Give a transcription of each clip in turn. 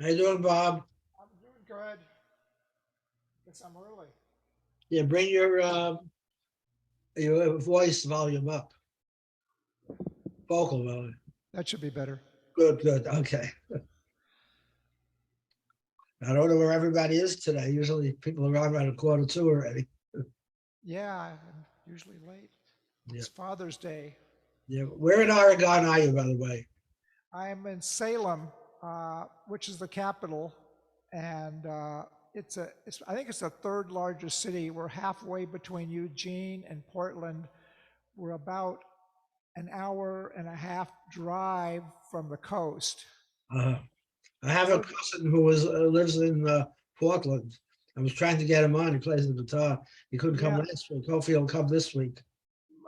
How you doing, Bob? I'm doing good. Guess I'm early. Yeah, bring your voice volume up, vocal volume. That should be better. Good, good. Okay. I don't know where everybody is today. Usually people arrive at a quarter two already. Yeah, I'm usually late. Yeah, It's Father's Day. yeah. Where in Oregon are you, by the way? I'm in Salem, which is the capital, and I think it's the third largest city. We're halfway between Eugene and Portland. We're about an hour and a half drive from the coast. Uh, I have a We're cousin who lives in Portland. I was trying to get him on. He plays the guitar. He couldn't come Yeah, last week. Hopefully, he'll come this week.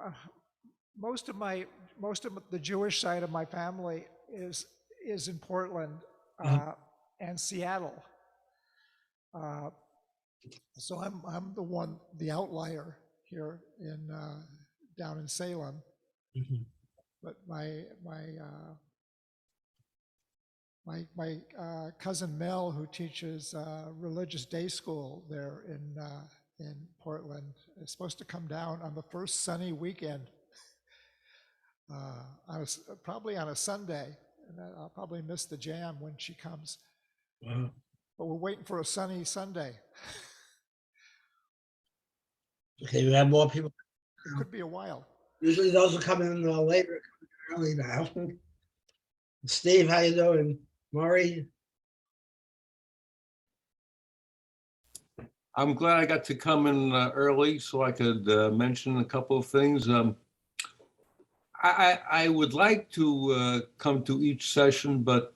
uh, most of my most of the Jewish side of my family is in Portland Uh, uh, and Seattle. Uh, so I'm the outlier here in down in Salem. mhm. But my cousin Mel, who teaches religious day school there in Portland, is supposed to come down on the first sunny weekend. probably on a Sunday, and I'll probably miss the jam when she comes. Wow. But we're waiting for a sunny Sunday. Okay, we have more people. Could be a while. Usually those are coming in later, early now. Steve, how you doing? Maury? I'm glad I got to come in early so I could mention a couple of things. I would like to come to each session, but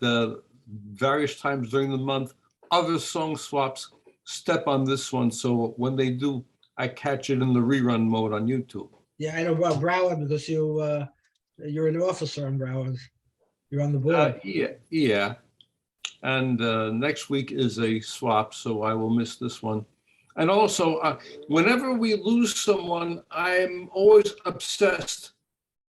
various times during the month, other song swaps step on this one. So when they do, I catch it in the rerun mode on YouTube. Yeah, I know about Broward because you're an officer in Broward. You're on the board. Yeah. And next week is a swap, so I will miss this one. And also, whenever we lose someone, I'm always obsessed.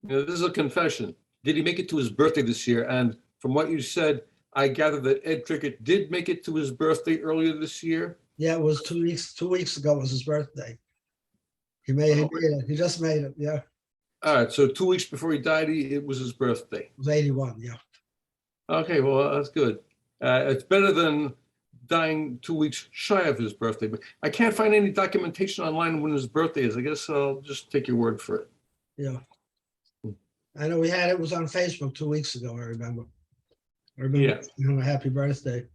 This is a confession. Did he make it to his birthday this year? And from what you said, I gather that Ed Cricket did make it to his birthday earlier this year. Yeah, it was 2 weeks. 2 weeks ago was his birthday. He made it. He just made it. Yeah. All right. So 2 weeks before he died, it was his birthday. It was 81. Yeah. Okay. Well, that's good. It's better than dying 2 weeks shy of his birthday. But I can't find any documentation online when his birthday is. I guess I'll just take your word for it. Yeah. I know it was on Facebook 2 weeks ago, I remember. Yeah. Happy birthday.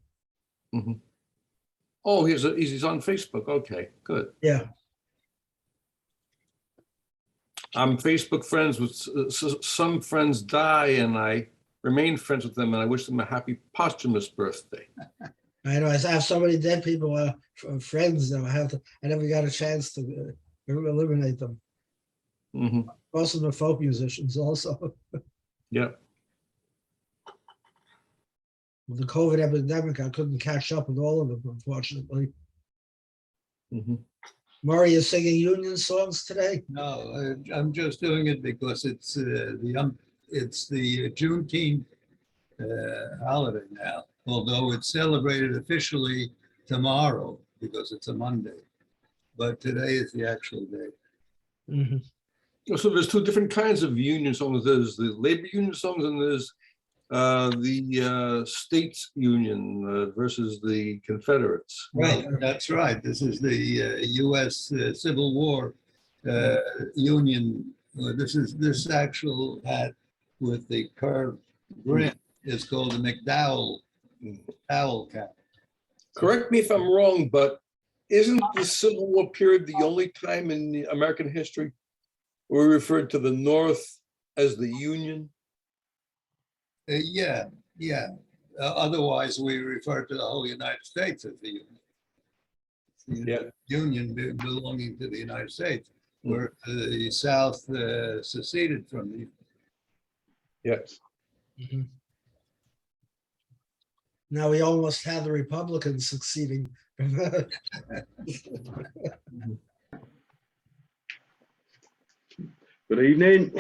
Mm-hmm. Oh, he's on Facebook. Okay, good. Yeah. I'm Facebook friends with some friends die, and I remain friends with them, and I wish them a happy posthumous birthday. I know. I have so many dead people, friends. Though I never got a chance to eliminate them. Mm-hmm. Most of them are folk musicians, also. Yeah. With the COVID epidemic, I couldn't catch up with all of them, unfortunately. Mm-hmm. Maury is singing union songs today. No, I'm just doing it because it's the Juneteenth holiday now. Although it's celebrated officially tomorrow because it's a Monday, but today is the actual day. Mm-hmm. So there's two different kinds of union songs. There's the labor union songs, and there's the states union versus the Confederates. Right, that's right. This is the U.S. Civil War union. This actual hat with the curved brim is called the McDowell cap. Correct me if I'm wrong, but isn't the Civil War period the only time in American history where we referred to the North as the Union? Yeah. Otherwise, we refer to the whole United States as the Union. Yeah. Union belonging to the United States, where the South seceded from the Union. Yes. Mm-hmm. Now we almost have the Republicans succeeding. Good evening.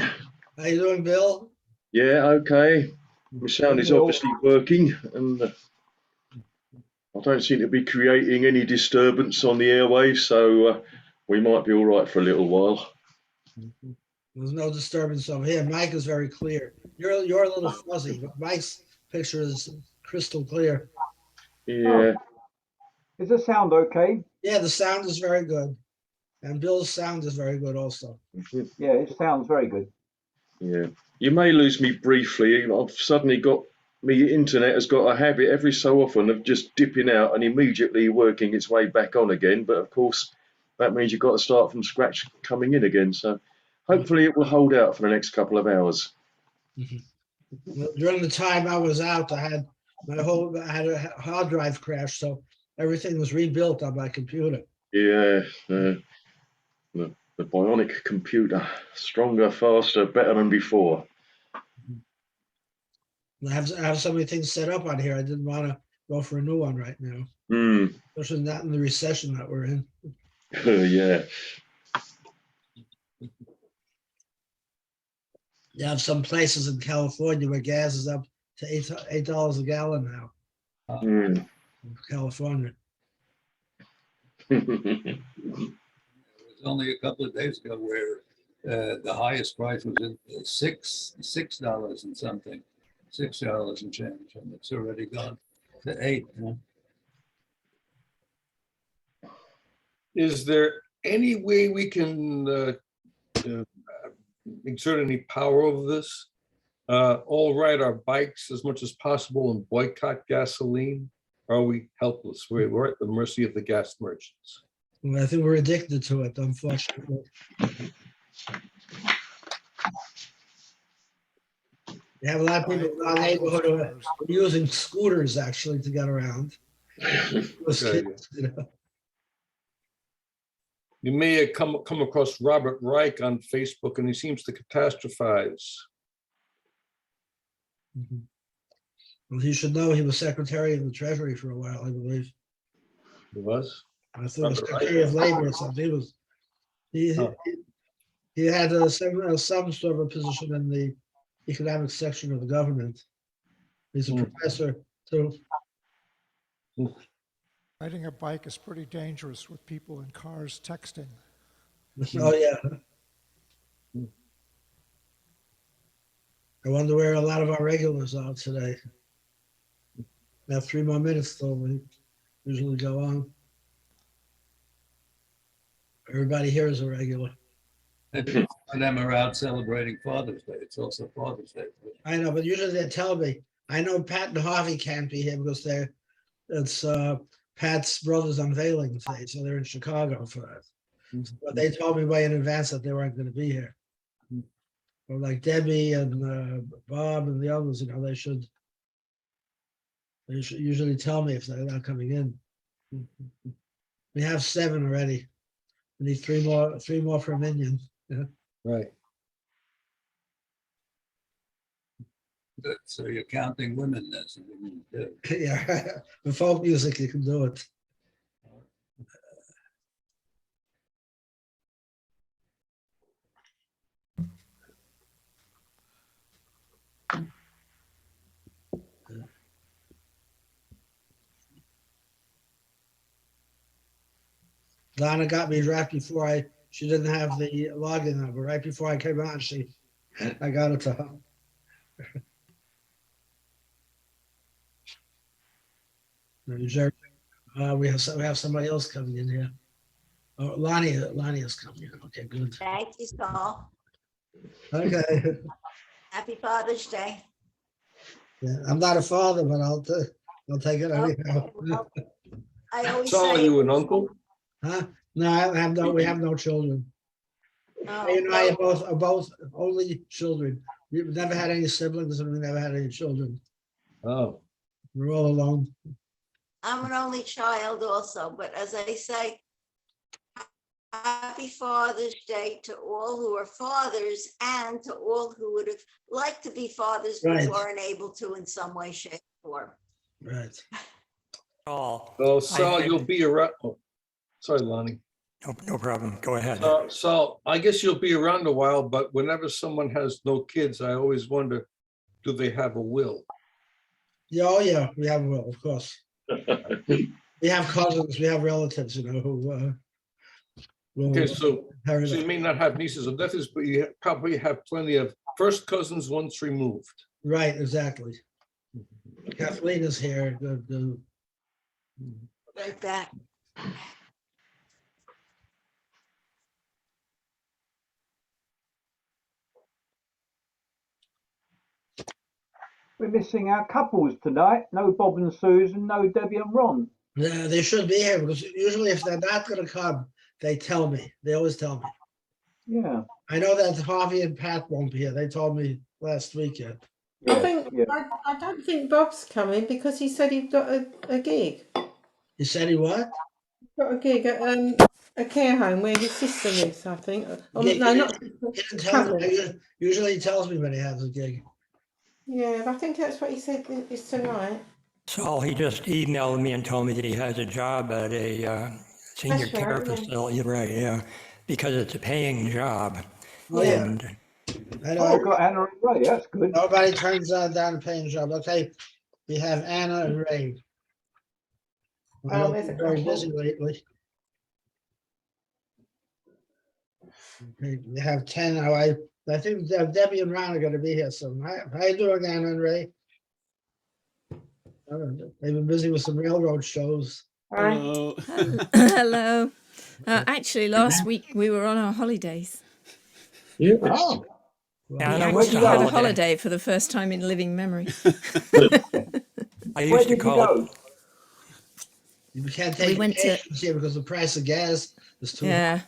How you doing, Bill? Yeah, okay. My sound is obviously working, and I don't seem to be creating any disturbance on the airwaves, so we might be all right for a little while. There's no disturbance over here. Mike is very clear. You're a little fuzzy, but Mike's picture is crystal clear. Yeah. Is the sound okay? Yeah, the sound is very good. And Bill's sound is very good also. Yeah, it sounds very good. Yeah. You may lose me briefly. I've suddenly got, my internet has got a habit every so often of just dipping out and immediately working its way back on again. But of course, that means you've got to start from scratch coming in again. So hopefully it will hold out for the next couple of hours. Well, during the time I was out, I had a hard drive crash, so everything was rebuilt on my computer. Yeah. The bionic computer, stronger, faster, better than before. I have so many things set up on here. I didn't want to go for a new one right now, especially not in the recession that we're in. Yeah. You have some places in California where gas is up to $8 a gallon now. In California. It was only a couple of days ago where The highest price was at $6 and something, $6 and change, and it's already gone to 8. Is there any way we can exert any power over this? All ride our bikes as much as possible and boycott gasoline? Or are we helpless? We're at the mercy of the gas merchants. Well, I think we're addicted to it, unfortunately. We have a lot of people in our neighborhood who are using scooters actually to get around. Those Okay. kids, you know. You may have come across Robert Reich on Facebook, and he seems to catastrophize. Mhm. Well, he should know he was Secretary of the Treasury for a while, I believe. He was? I think the Robert Reich. Secretary of Labor or something. He Oh. he had some sort of a position in the economic section of the government. He's a Mm. professor too. Riding a bike is pretty dangerous with people in cars texting. Oh yeah. I wonder where a lot of our regulars are today. We have 3 more minutes till we usually go on. Everybody here is a regular. Some of them are out celebrating Father's Day. It's also Father's Day. I know, but usually they tell me. I know Pat and Harvey can't be here because it's Pat's brother's unveiling day, so they're in Chicago for it. But they told me way in advance that they weren't going to be here. Or like Debbie and Bob and the others, you know, they should usually tell me if they're not coming in. We have 7 already. We need 3 more for Minion. Right. Good. So you're counting women as women do. Yeah, the folk music, you can do it. Donna got me right before she didn't have the login number. Right before I came on, I got it to her. We have somebody else coming in here. Oh, Lonnie is coming in. Okay, good. Thank you, Saul. Okay. Happy Father's Day. Yeah, I'm not a father, but I'll take it anyhow. Okay, well, I always Saul, are say, you an uncle? Huh? No, we have no children. oh, Ray and I well, are both only children. We've never had any siblings and we never had any children. Oh, We're all alone. I'm an only child also, but as I say, happy Father's Day to all who are fathers and to all who would have liked to be fathers but Right. weren't able to in some way, shape, or form. Right. All. well, Saul, I- you'll be around. Oh, sorry, Lonnie. No problem. Go ahead. Saul, I guess you'll be around a while, but whenever someone has no kids, I always wonder, do they have a will? Yeah, oh yeah, we have, well, of course. We have cousins, we have relatives, you know, who will Okay, so inherit you it. may not have nieces or nephews, but you probably have plenty of first cousins once removed. Right, exactly. Kathleen is here. Right back. We're missing our couples tonight. No Bob and Susan, no Debbie and Ron. Yeah, they should be here because usually if they're not gonna come, they tell me. They always tell me. Yeah. I know that Harvey and Pat won't be here. They told me last weekend. Yeah, I think yeah. I don't think Bob's coming because he said he'd got a gig. He said he what? Got a gig at a care home where his sister lives, I think. Gig. No, not He didn't tell me. cousin. Usually he tells me when he has a gig. Yeah, but I think that's what he said is tonight. Saul, he just emailed me and told me that he has a job at a senior That's care right, yeah. facility. Right, yeah, because it's a paying job. Oh yeah, And I Oh, know. got Anna and Ray. That's good. Nobody turns down a paying job. Okay, we have Anna and Ray. I know There's a they're very couple. busy lately. Okay, we have 10 now. I think Debbie and Ron are gonna be here soon. How you doing, Anna and Ray? They've been busy with some railroad shows. Hi. Hello. Hello. Actually, last week we were on our holidays. Yes. Oh, Yeah, We that was actually a had a holiday. holiday for the first time in living memory. I where used to did you call it. go? You can't We take went to- vacations here because the price of gas is too high. Yeah.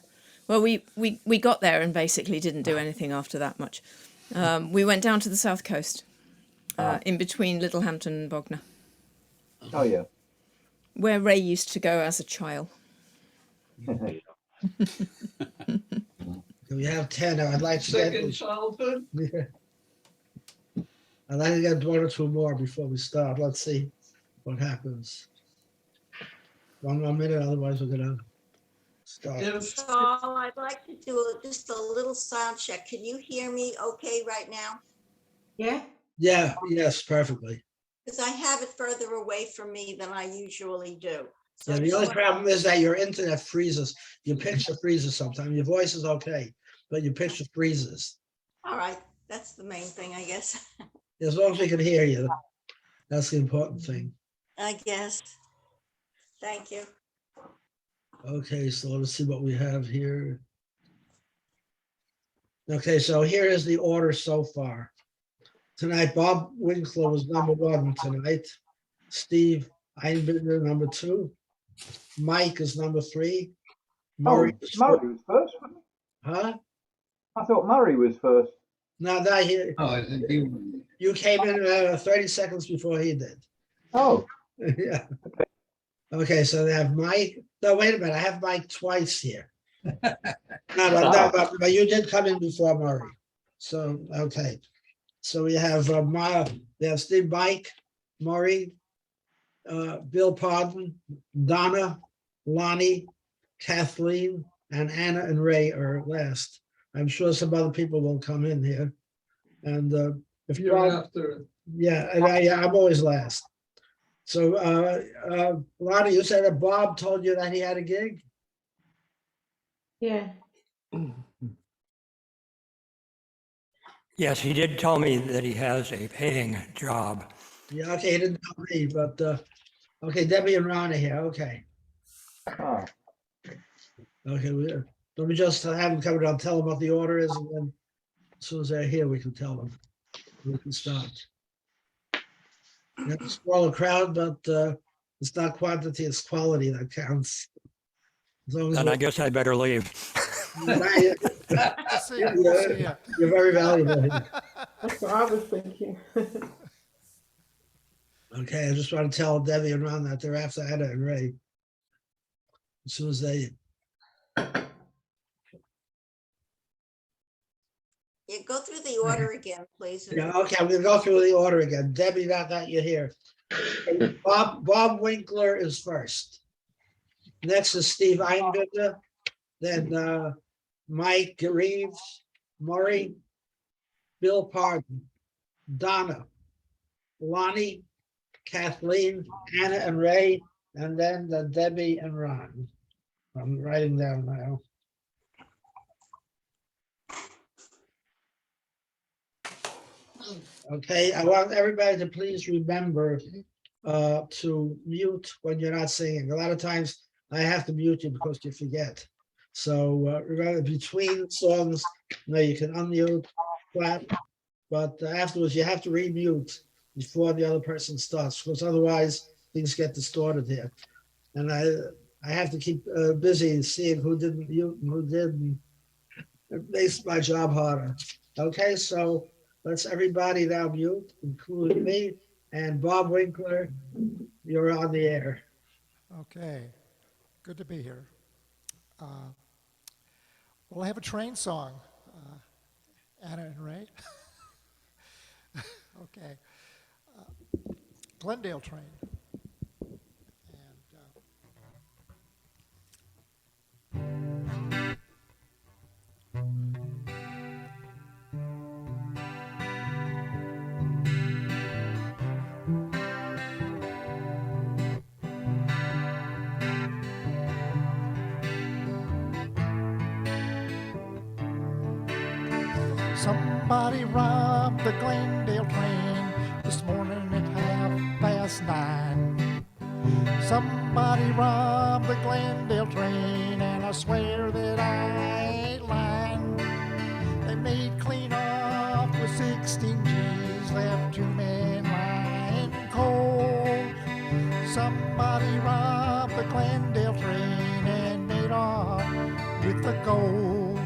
Well, we got there and basically didn't do anything after that much. We went down to the south coast, in between Littlehampton and Bognor, Oh, yeah. where Ray used to go as a child. We have 10 now. I'd like to get. Second childhood? Yeah. I'd like to get one or two more before we start. Let's see what happens. One more minute, otherwise we're gonna start. Yes. So I'd like to do just a little sound check. Can you hear me okay right now? Yeah. Yeah, yes, perfectly. Because I have it further away from me than I usually do. So Yeah, I the just only want- problem is that your internet freezes. Your picture freezes sometimes. Your voice is okay, but your picture freezes. All right, that's the main thing, I guess. As long as we can hear you, that's the important thing. I guess. Thank you. Okay, so let's see what we have here. Okay, so here is the order so far. Tonight, Bob Winkler was number 1 tonight. Steve Einbinder, number 2. Mike is number 3. Murray Oh, is Murray was first, wasn't he? Huh? I thought Murray was first. No, not here. Oh, I think You came in 30 seconds before he did. Oh, Yeah. Okay, so they have Mike. No, wait a minute. I have Mike twice here. But you did come in before Murray. So, okay. So we have Steve, Mike, Murray, Bill Pardon, Donna, Lonnie, Kathleen, and Anna and Ray are last. I'm sure some other people will come in here. And if You're Bob, after. yeah, and I'm always last. So Lonnie, you said that Bob told you that he had a gig? Yeah. Yes, he did tell me that he has a paying job. Yeah, okay, he didn't tell me, but okay, Debbie and Ron are here. Okay. ah. Okay, let me just have them come down, tell them what the order is, and then as soon as they're here, we can tell them. We can start. You have to swallow a crowd, but it's not quantity, it's quality that counts. As long as And I guess I better leave. We'll see, we'll see ya. You're very valuable here. That's what I was thinking. Okay, I just want to tell Debbie and Ron that they're after Anna and Ray. As soon as they, Yeah, go through the order again, please. yeah, okay, I'm gonna go through the order again. Debbie, not that you're here. Bob Winkler is first. Next is Steve Einbinder, then Mike Reeves, Murray, Bill Pardon, Donna, Lonnie, Kathleen, Anna and Ray, and then Debbie and Ron. I'm writing down now. Okay, I want everybody to please remember to mute when you're not singing. A lot of times I have to mute you because you forget. So remember, between songs, you can unmute, clap, but afterwards you have to remute before the other person starts, because otherwise things get distorted here. And I have to keep busy seeing who didn't mute and who didn't. It makes my job harder. Okay, so let's everybody now mute, including me, and Bob Winkler, you're on the air. Okay, good to be here. Well, I have a train song, Anna and Ray. Okay, Glendale train. Somebody robbed the Glendale train this morning at 9:30. Somebody robbed the Glendale train, and I swear that I ain't lying. They made clean off with 16 G's, left 2 men lying cold. Somebody robbed the Glendale train and made off with the gold.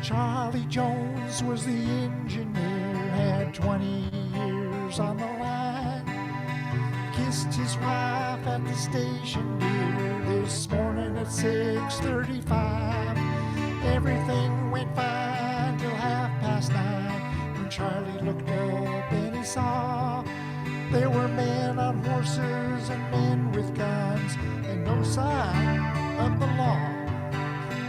Charlie Jones was the engineer, had 20 years on the line. Kissed his wife at the station, dear, this morning at 6:35. Everything went fine till 9:30 when Charlie looked up and he saw there were men on horses and men with guns and no sign of the law.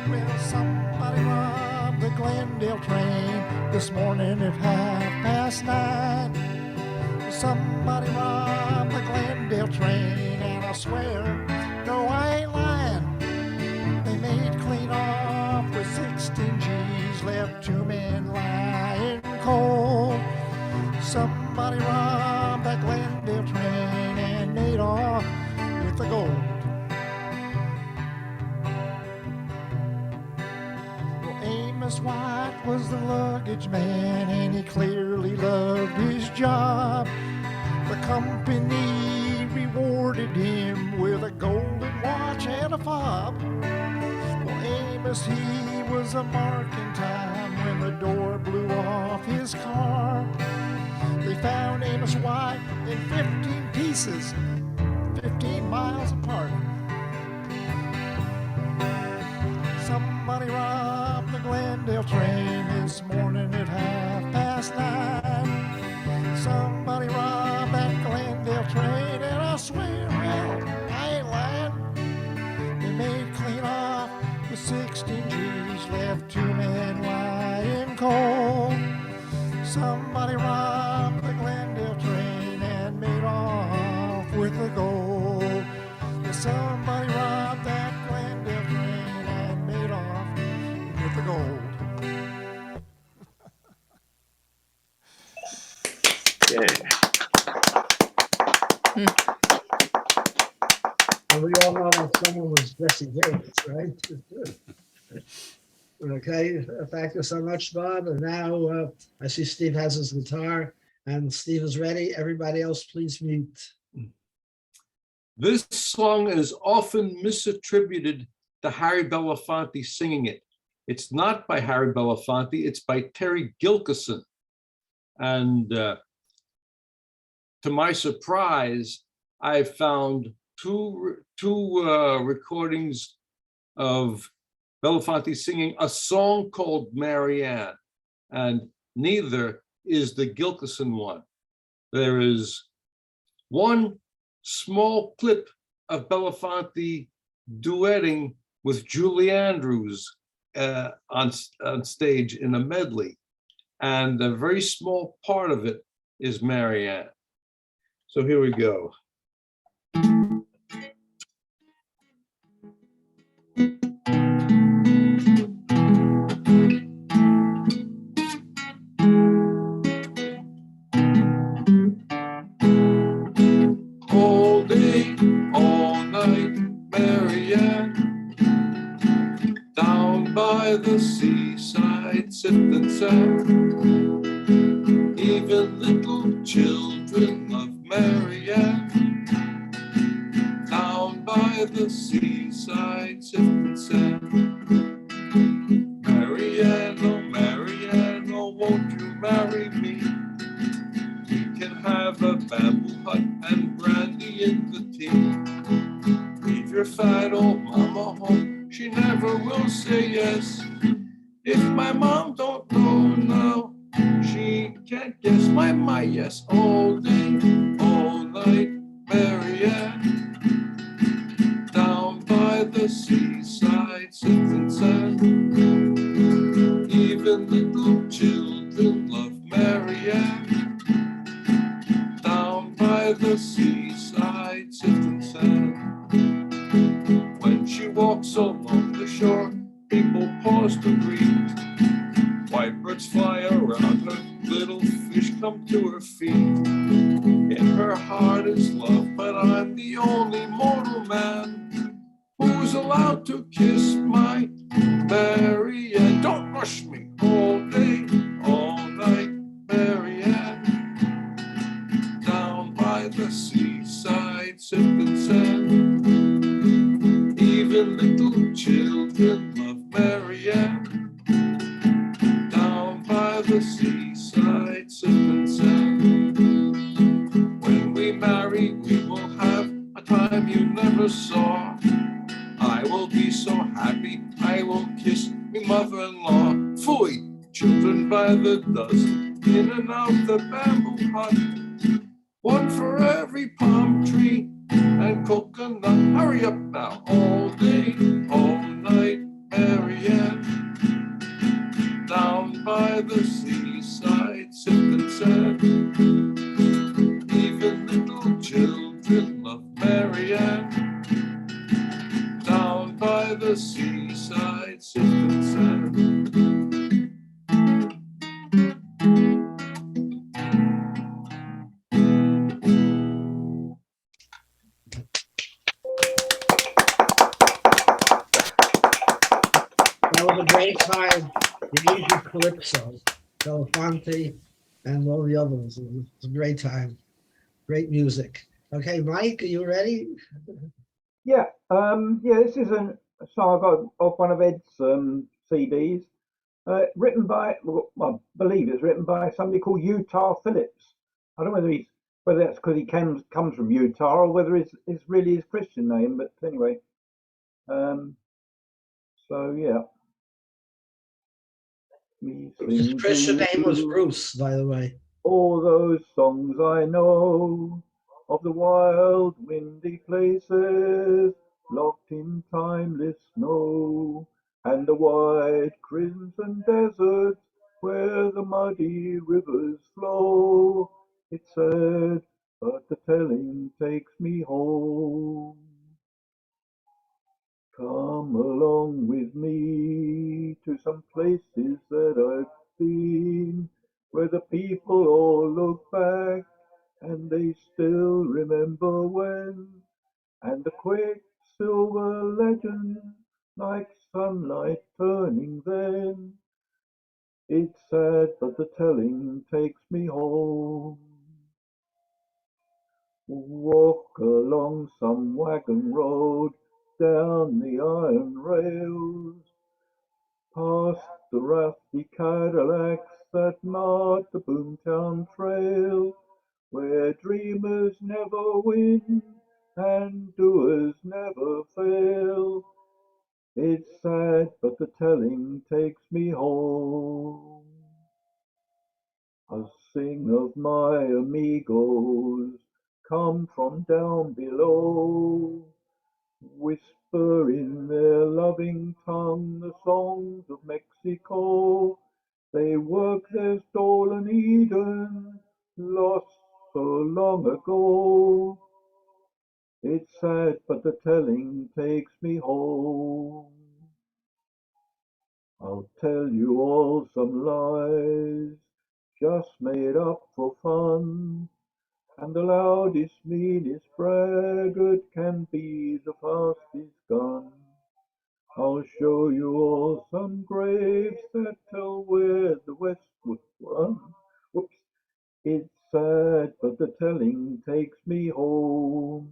Well, somebody robbed the Glendale train this morning at 9:30. Somebody robbed the Glendale train, and I swear, no, I ain't lying. They made clean off with 16 G's, left 2 men lying cold. Somebody robbed that Glendale train and made off with the gold. Well, Amos White was the luggage man, and he clearly loved his job. The company rewarded him with a golden watch and a fob. Well, Amos, he was a marking time when the door blew off his car. They found Amos White in 15 pieces, 15 miles apart. Somebody robbed the Glendale train this morning at 9:30. Somebody robbed that Glendale train, and I swear, well, I ain't lying. They made clean off with 16 G's, left 2 men lying cold. Somebody robbed the Glendale train and made off with the gold. Yeah, somebody robbed that Glendale train and made off with the gold. Yeah. And we all know that someone was Jesse James, right? Okay, thank you so much, Bob. And now I see Steve has his guitar, and Steve is ready. Everybody else, please mute. This song is often misattributed to Harry Belafonte singing it. It's not by Harry Belafonte, it's by Terry Gilkyson. And to my surprise, I found two recordings of Belafonte singing a song called Marianne, and neither is the Gilkyson one. There is one small clip of Belafonte duetting with Julie Andrews on stage in a medley, and a very small part of it is Marianne. So here we go. All day, all night, Marianne, down by the seaside, sit and sad. Even little children love Marianne, down by the seaside, sit and sad. Marianne, oh, won't you marry me? We can have a bamboo hut and brandy in the tea. Leave your fat old mama home, she never will say yes. If my mom don't know now, she can't guess my yes. All day, all night, Marianne, down by the seaside, sit and sad. Even little children love Marianne, down by the seaside, sit and sad. When she walks along the shore, people pause to greet. fish come to her feet. In her heart is love, but I'm the only mortal man who's allowed to kiss my Marianne. Don't rush me all day, all night, Marianne. Down by the seaside, sipping sand. Even little children love Marianne. Down by the seaside, sipping sand. When we marry, we will have a time you never saw. I will be so happy, I will kiss me mother-in-law. Phooey, children by the dozen, in and out the bamboo hut. One for every palm tree and coconut. Hurry up now, all day, all night, Marianne. Down by the seaside, sipping sand. Even little children love Marianne. Down by the seaside, sipping sand. That was a great time. The usual Calypso, Belafonte, and all the others. It was a great time. Great music. Okay, Mike, are you ready? Yeah, this is a song I got off one of Ed's CDs, written by, well, I believe it's written by somebody called Utah Phillips. I don't know whether that's because he comes from Utah or whether it's really his Christian name, but anyway. So yeah. Me His sing Christian to name was you Bruce, by the way. all those songs I know of the wild, windy places locked in timeless snow, and the wide crimson deserts where the muddy rivers flow. It's sad, but the telling takes me home. Come along with me to some places that I've been, where the people all look back and they still remember when, and the quicksilver legend like sunlight turning then. It's sad, but the telling takes me home. Walk along some wagon road, down the iron rails, past the rusty Cadillacs that mark the Boomtown Trail, where dreamers never win and doers never fail. It's sad, but the telling takes me home. I'll sing of my amigos, come from down below, whisper in their loving tongue the songs of Mexico. They work their stolen Eden, lost so long ago. It's sad, but the telling takes me home. I'll tell you all some lies, just made up for fun. And the loudest, meanest braggart can be the fastest gun. I'll show you all some graves that tell where the West would run. Whoops, it's sad, but the telling takes me home.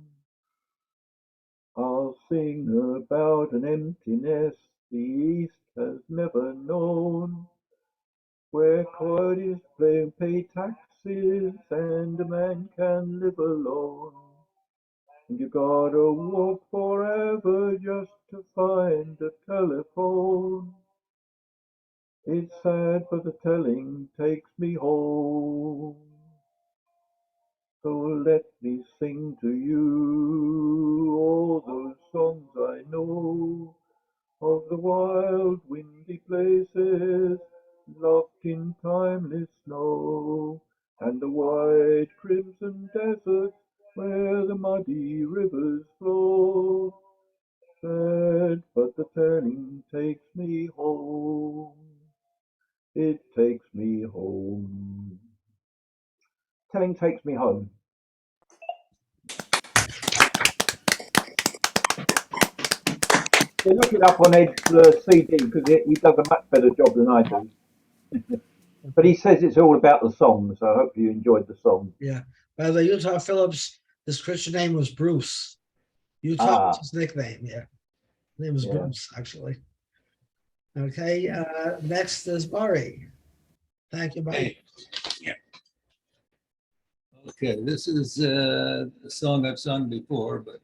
I'll sing about an emptiness the East has never known, where coyotes pay taxes and a man can live alone. And you gotta walk forever just to find a telephone. It's sad, but the telling takes me home. So let me sing to you all those songs I know of the wild, windy places locked in timeless snow, and the wide crimson deserts where the muddy rivers flow. Sad, but the telling takes me home. It takes me home. Tell him takes me home. So look it up on Ed's CD because he does a much better job than I do. But he says it's all about the song, so I hope you enjoyed the song. Yeah. By the way, Utah Phillips, his Christian name was Bruce. Utah was his nickname. Yeah. His name was Bruce, actually. Okay. Next is Murray. Thank you, Mike. Hey. Yeah. Okay, this is a song I've sung before, but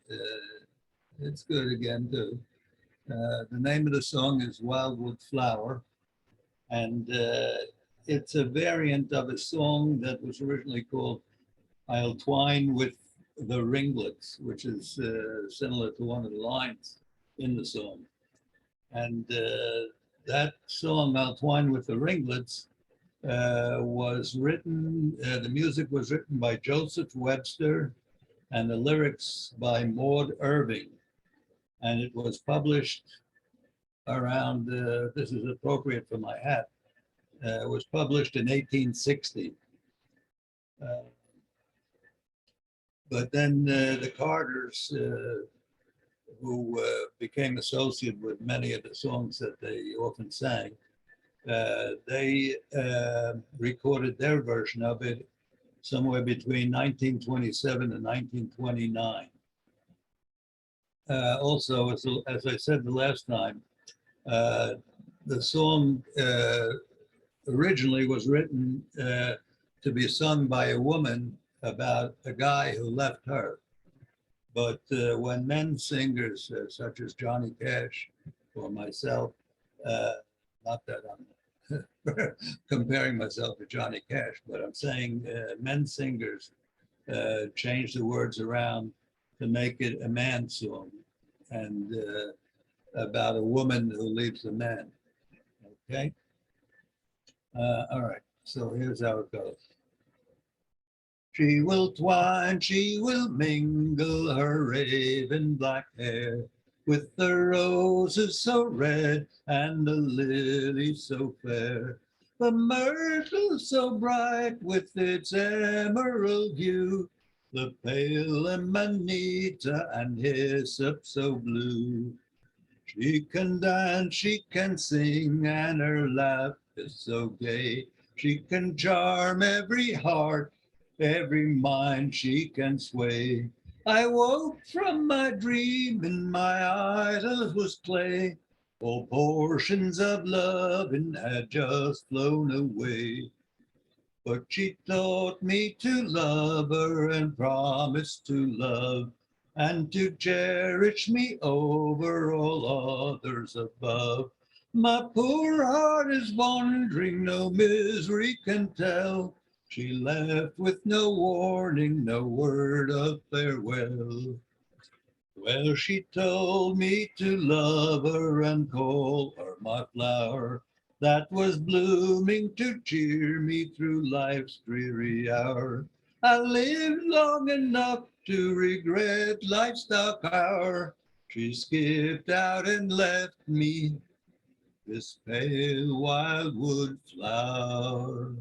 it's good again too. The name of the song is Wildwood Flower, and it's a variant of a song that was originally called I'll Twine with the Ringlets, which is similar to one of the lines in the song. And that song, I'll Twine with the Ringlets, was written, the music was written by Joseph Webster and the lyrics by Maud Irving. And it was published around, this is appropriate for my hat, it was published in 1860. But then the Carters, who became associated with many of the songs that they often sang, they recorded their version of it somewhere between 1927 and 1929. Also, as I said the last time, the song originally was written to be sung by a woman about a guy who left her. But when men singers such as Johnny Cash or myself, not that I'm comparing myself to Johnny Cash, but I'm saying men singers change the words around to make it a man song and about a woman who leaves a man. Okay. All right. So here's how it goes. She will twine, she will mingle her raven black hair with the roses so red and the lilies so fair, the myrtle so bright with its emerald hue, the pale amanita and hyssop so blue. She can dance, she can sing, and her laugh is so gay. She can charm every heart, every mind she can sway. I woke from my dream and my idol was clay. All portions of loving had just flown away. But she taught me to love her and promised to love and to cherish me over all others above. My poor heart is wandering, no misery can tell. She left with no warning, no word of farewell. Well, she told me to love her and call her my flower, that was blooming to cheer me through life's dreary hour. I lived long enough to regret life's dark hour. She skipped out and left me this pale wildwood flower.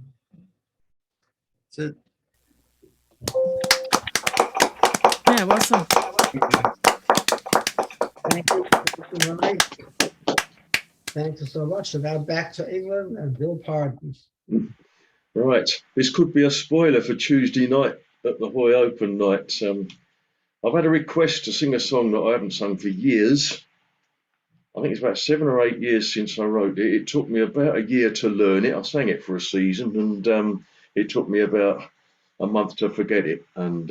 That's it. Yeah, well sung. Thank you, Mr. Murray. Thank you so much. So now back to England and Bill Pardon. Right, this could be a spoiler for Tuesday night at the Hoy Open night. I've had a request to sing a song that I haven't sung for years. I think it's about 7 or 8 years since I wrote it. It took me about a year to learn it. I sang it for a season, and it took me about a month to forget it. And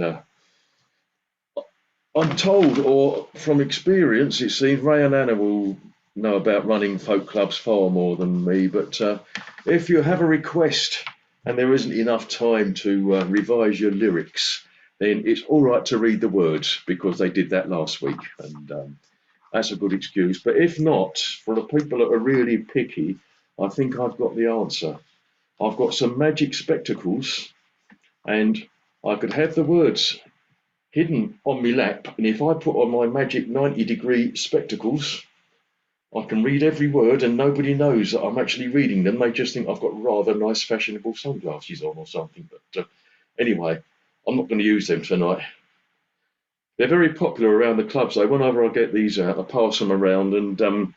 I'm told, or from experience, it seems Ray and Anna will know about running folk clubs far more than me. But if you have a request and there isn't enough time to revise your lyrics, then it's all right to read the words, because they did that last week, and that's a good excuse. But if not, for the people that are really picky, I think I've got the answer. I've got some magic spectacles, and I could have the words hidden on my lap, and if I put on my magic 90-degree spectacles, I can read every word and nobody knows that I'm actually reading them. They just think I've got rather nice fashionable sunglasses on or something. But Anyway, I'm not going to use them tonight. They're very popular around the clubs, though. Whenever I get these out, I pass them around, and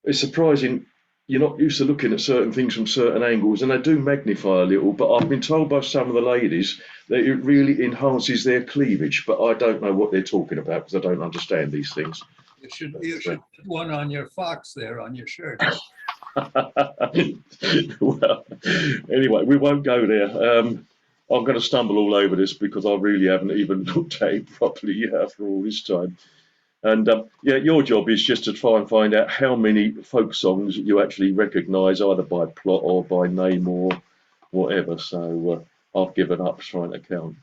it's surprising. You're not used to looking at certain things from certain angles, and they do magnify a little. But I've been told by some of the ladies that it really enhances their cleavage. But I don't know what they're talking about because I don't understand these things. You should put one on your fox there on your shirt. Well, anyway, we won't go there. I'm going to stumble all over this because I really haven't even looked at it properly after all this time. And yeah, your job is just to try and find out how many folk songs you actually recognise, either by plot or by name or whatever. So I've given up trying to count.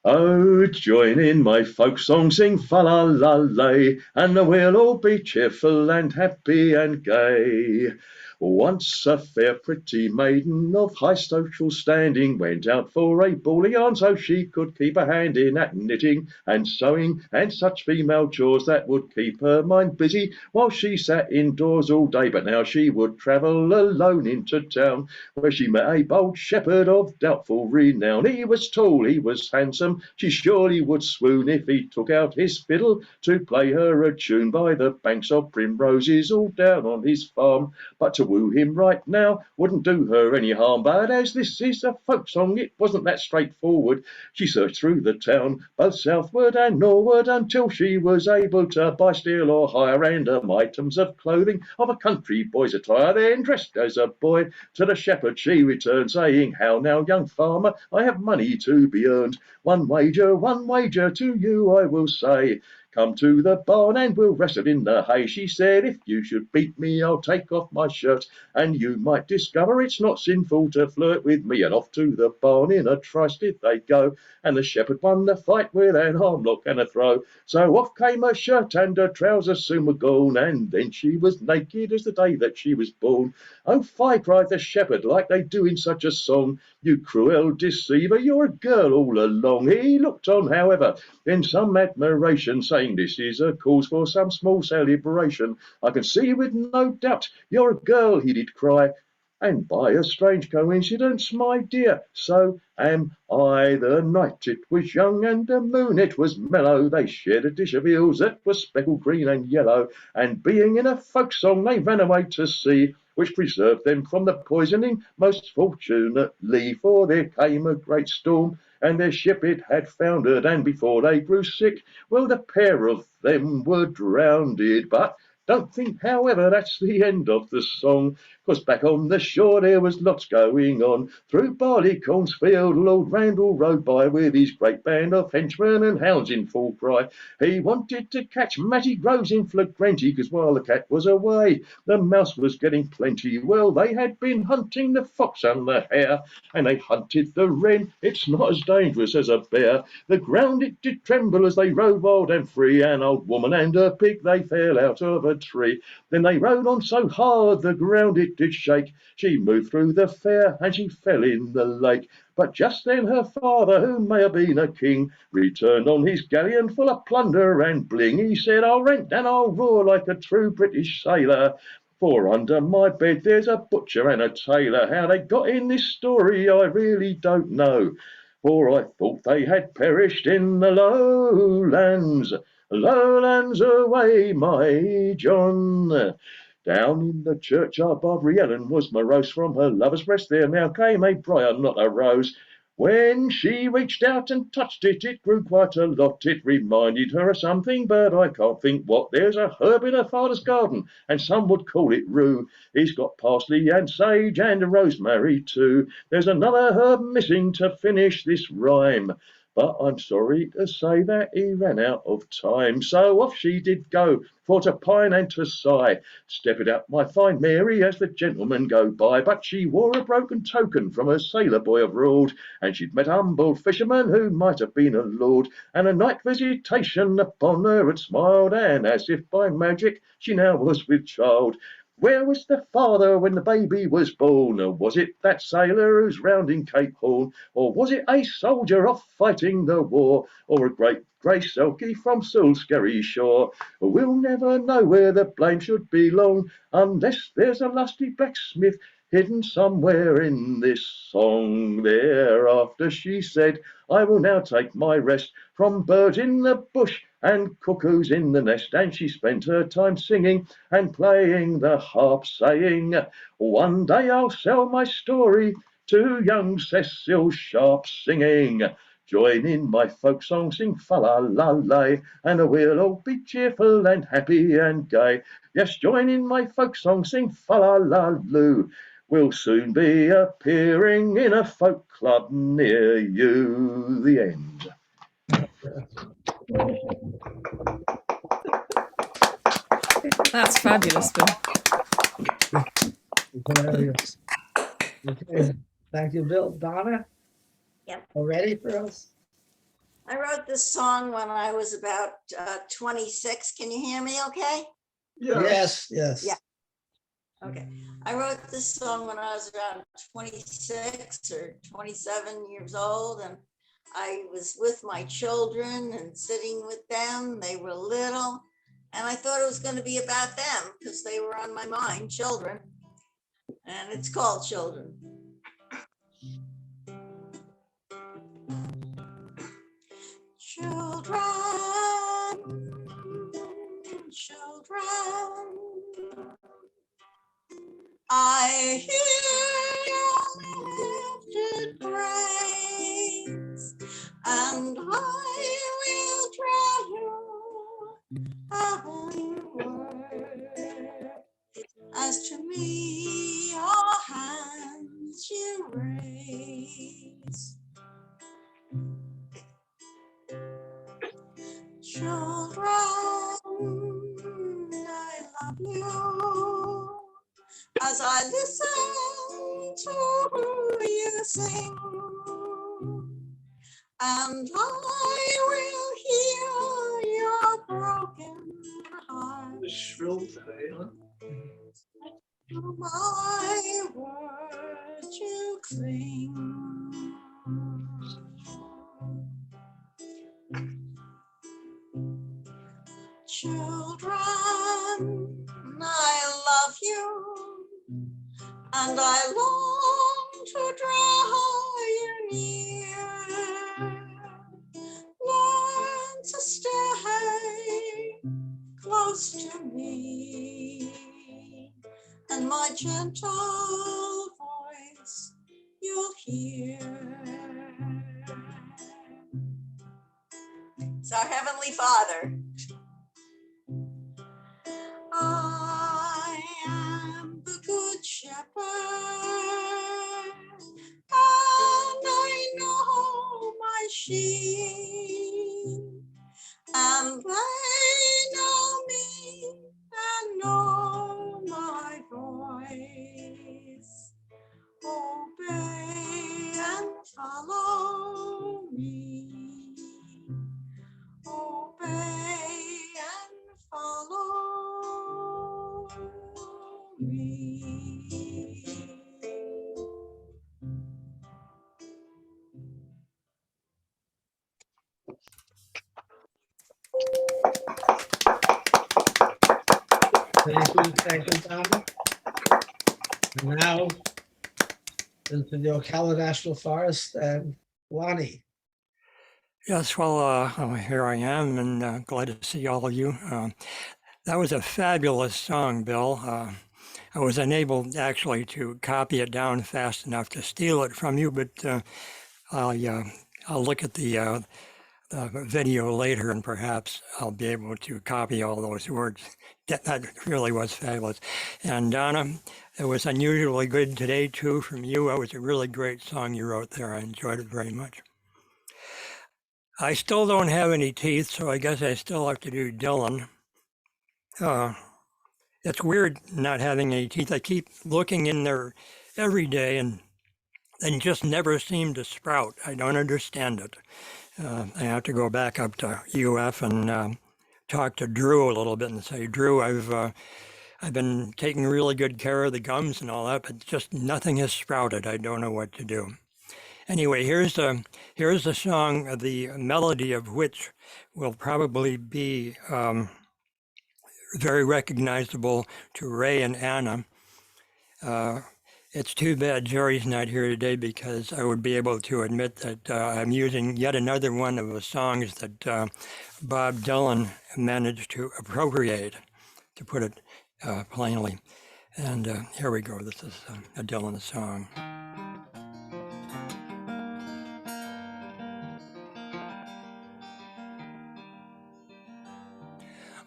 Oh, join in my folk song, sing fa la la lay, and we'll all be cheerful and happy and gay. Once a fair pretty maiden of high social standing went out for a ball of yarn so she could keep a hand in at knitting and sewing and such female chores that would keep her mind busy while she sat indoors all day. But now she would travel alone into town, where she met a bold shepherd of doubtful renown. He was tall, he was handsome, she surely would swoon if he took out his fiddle to play her a tune by the banks of primroses all down on his farm. But to woo him right now wouldn't do her any harm. But as this is a folk song, it wasn't that straightforward. She searched through the town, both southward and northward, until she was able to buy, steal or hire random items of clothing of a country boy's attire. Then, dressed as a boy, to the shepherd she returned, saying, "How now, young farmer, I have money to be earned. One wager to you I will say. Come to the barn and we'll wrestle in the hay." She said, "If you should beat me, I'll take off my shirt, and you might discover it's not sinful to flirt with me." And off to the barn in a trice did they go, and the shepherd won the fight with an arm lock and a throw. So off came her shirt and her trousers soon were gone, and then she was naked as the day that she was born. "Oh, fie," cried the shepherd, like they do in such a song, "you cruel deceiver, you're a girl all along." He looked on, however, in some admiration, saying, "This is a cause for some small celebration. I can see with no doubt you're a girl," he did cry, "and by a strange coincidence, my dear, so am I." The night it was young and the moon it was mellow. They shared a dish of eels that was speckled green and yellow, and being in a folk song they ran away to sea, which preserved them from the poisoning most fortunately. For there came a great storm, and their ship it had foundered, and before they grew sick, well, the pair of them were drowned. But don't think, however, that's the end of the song, 'cause back on the shore there was lots going on. Through Barleycorn's field Lord Randall rode by, with his great band of henchmen and hounds in full cry. He wanted to catch Matty Groves in flagrante, 'cause while the cat was away the mouse was getting plenty. Well, they had been hunting the fox and the hare, and they hunted the wren. It's not as dangerous as a bear. The ground it did tremble as they rode wild and free. An old woman and her pig they fell out of a tree. Then they rode on so hard the ground it did shake. She moved through the fair and she fell in the lake. But just then her father, who may have been a king, returned on his galleon full of plunder and bling. He said, "I'll rent and I'll roar like a true British sailor, for under my bed there's a butcher and a tailor." How they got in this story I really don't know, for I thought they had perished in the lowlands. Lowlands away, my John. Down in the churchyard Barbary Ellen was morose. From her lover's breast there now came a briar, not a rose. When she reached out and touched it, it grew quite a lot. It reminded her of something, but I can't think what. There's a herb in her father's garden, and some would call it rue. He's got parsley and sage and rosemary too. There's another herb missing to finish this rhyme, but I'm sorry to say that he ran out of time. So off she did go, for to pine and to sigh. Step it up, my fine Mary, as the gentlemen go by. But she wore a broken token from her sailor boy abroad, and she'd met a humble fisherman who might have been a lord, and a night visitation upon her had smiled, and as if by magic she now was with child. Where was the father when the baby was born? Or was it that sailor who's rounding Cape Horn? Or was it a soldier off fighting the war? Or a great grey selkie from Salisbury shore? We'll never know where the blame should belong, unless there's a lusty blacksmith hidden somewhere in this song. Thereafter she said, I will now take my rest from birds in the bush and cuckoos in the nest. And she spent her time singing and playing the harp, saying, one day I'll sell my story to young Cecil Sharp, singing, join in my folk song, sing fa la la lay, and we'll all be cheerful and happy and gay. Yes, join in my folk song, sing fa la la loo. We'll soon be appearing in a folk club near you. The end. That's fabulous, Bill. Hilarious. Okay, thank you, Bill. Donna? Yep. All ready for us? I wrote this song when I was about 26. Can you hear me okay? Yes, yes. Yeah. Okay. I wrote this song when I was around 26 or 27 years old, and I was with my children and sitting with them. They were little, and I thought it was going to be about them because they were on my mind, children. And it's called Children. Children, children, I hear your lifted praise, and I will draw you heavenward. As to me, your hands you raise. Children, I love you as I listen to you sing, and I will heal your broken heart. Shrill today, huh? To my word you cling. Children, I love you, and I long to draw you near. Learn to stay close to me, and my gentle voice you'll hear. It's our Heavenly Father. I am the good shepherd, and I know my sheep, and they know me and know my voice. Obey and follow me. Obey and follow me. Thank you, Donna. And now into the Ocala National Forest and Lonnie. Yes, well, here I am, and glad to see all of you. That was a fabulous song, Bill. I was unable actually to copy it down fast enough to steal it from you, but I'll look at the video later, and perhaps I'll be able to copy all those words. That really was fabulous. And Donna, it was unusually good today too from you. It was a really great song you wrote there. I enjoyed it very much. I still don't have any teeth, so I guess I still have to do Dylan. It's weird not having any teeth. I keep looking in there every day and just never seem to sprout. I don't understand it. I have to go back up to UF and talk to Drew a little bit and say, Drew, I've been taking really good care of the gums and all that, but just nothing has sprouted. I don't know what to do. Anyway, here's a song, the melody of which will probably be very recognizable to Ray and Anna. It's too bad Jerry's not here today because I would be able to admit that I'm using yet another one of the songs that Bob Dylan managed to appropriate, to put it plainly. And here we go. This is a Dylan song.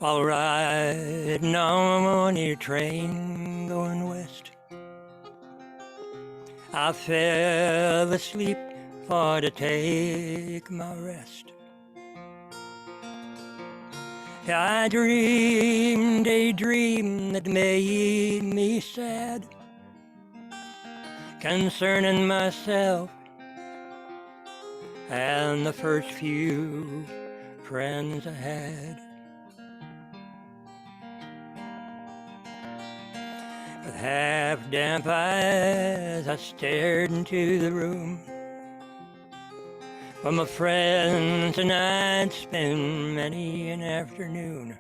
All right, now I'm on a train going west. I fell asleep for to take my rest. I dreamed a dream that made me sad, concerning myself and the first few friends I had. With half-damp eyes, I stared into the room where my friends and I'd spend many an afternoon,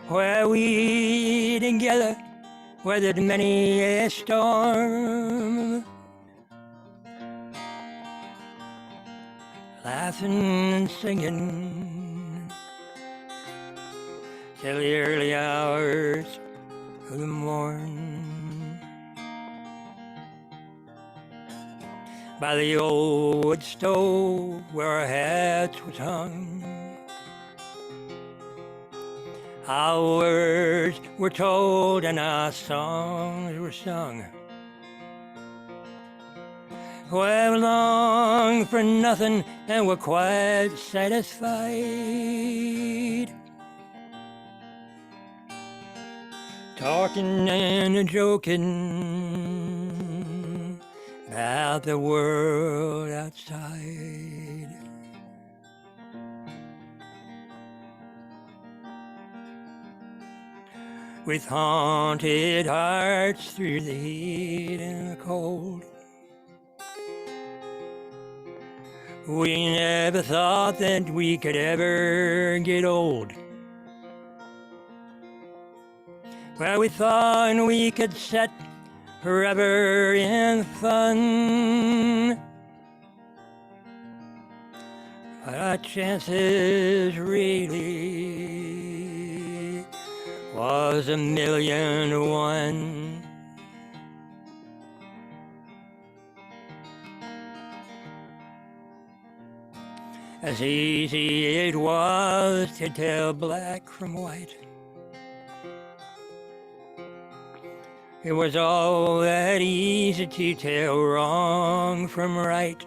where we together weathered many a storm, laughing and singing till the early hours of the morn. By the old wood stove where our hats was hung, our words were told and our songs were sung. Well, we longed for nothing and were quite satisfied, talking and joking about the world outside. With haunted hearts through the heat and the cold, we never thought that we could ever get old. Well, we thought we could set forever in fun, but our chances really was 1,000,000 to 1. As easy it was to tell black from white, it was all that easy to tell wrong from right.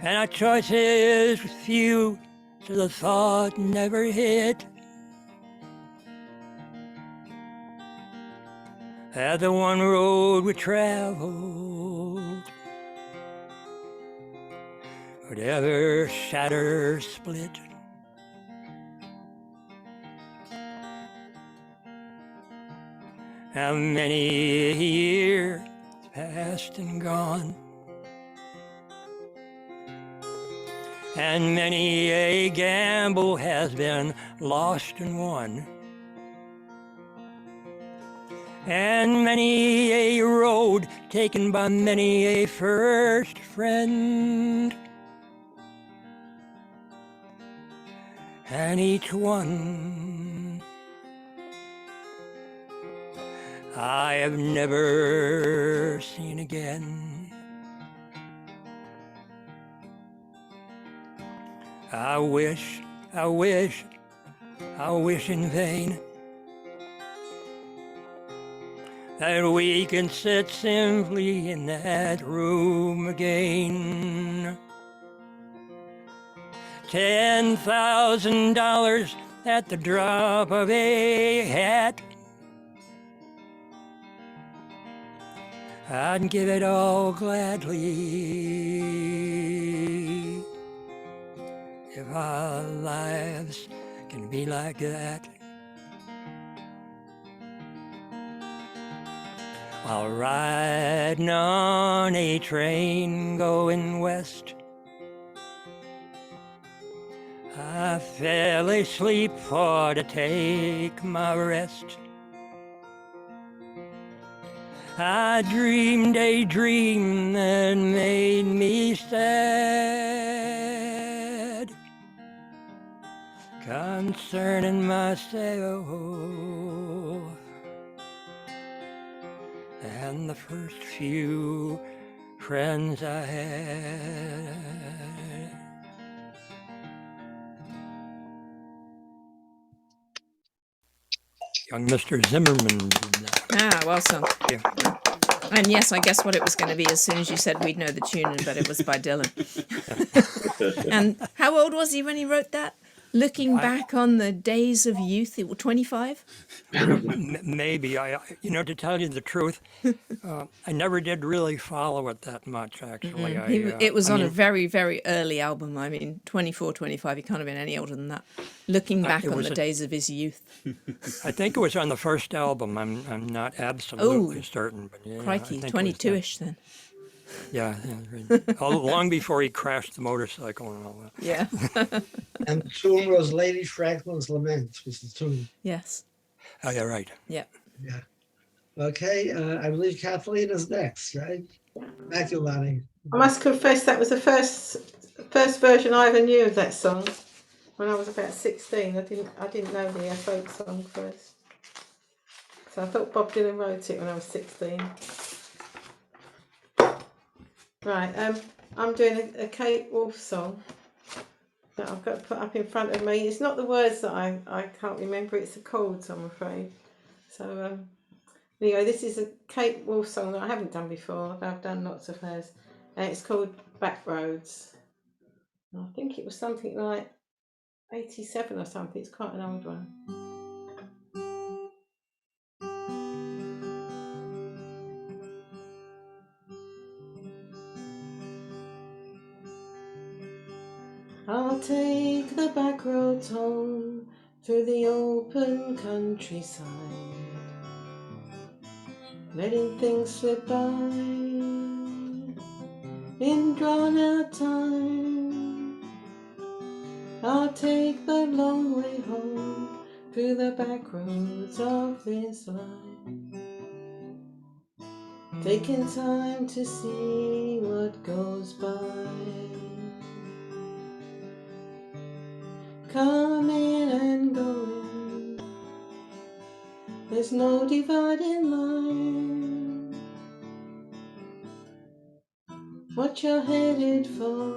And our choices were few, so the thought never hit that the one road we traveled would ever shatter, split. How many a year passed and gone, and many a gamble has been lost and won, and many a road taken by many a first friend, and each one I have never seen again. I wish in vain that we can sit simply in that room again. $10,000 at the drop of a hat, I'd give it all gladly if our lives can be like that. While riding on a train going west, I fell asleep for to take my rest. I dreamed a dream that made me sad concerning myself and the first few friends I had. Young Mr. Zimmerman did that. Ah, well sung. Yeah. And yes, I guess what it was going to be as soon as you said we'd know the tune, but it was by Dylan. And how old was he when he wrote that? Looking back on the days of youth, it was 25? Maybe. To tell you the truth, I never did really follow it that much, actually. It was on a very, very early album. I mean, 24, 25, he can't have been any older than that. Looking back on the days of his youth. I think it was on the first album. I'm not absolutely certain. But yeah, Crikey, 22-ish then. Yeah, long before he crashed the motorcycle and all that. Yeah. And the tune was Lady Franklin's Lament was the tune. Yes. Oh, yeah, right. Yeah. Yeah. Okay, I believe Kathleen is next, right? Thank you, Lonnie. I must confess that was the first version I ever knew of that song. When I was about 16, I didn't know the folk song first. So I thought Bob Dylan wrote it when I was 16. Right, I'm doing a Kate Wolf song that I've got to put up in front of me. It's not the words that I can't remember, it's the chords, I'm afraid. So anyway, this is a Kate Wolf song that I haven't done before. I've done lots of hers. And it's called Back Roads. I think it was something like 87 or something. It's quite an old one. I'll take the back roads home through the open countryside, letting things slip by in drawn out time. I'll take the long way home through the back roads of this life, taking time to see what goes by. Coming and going, there's no dividing line. What you're headed for,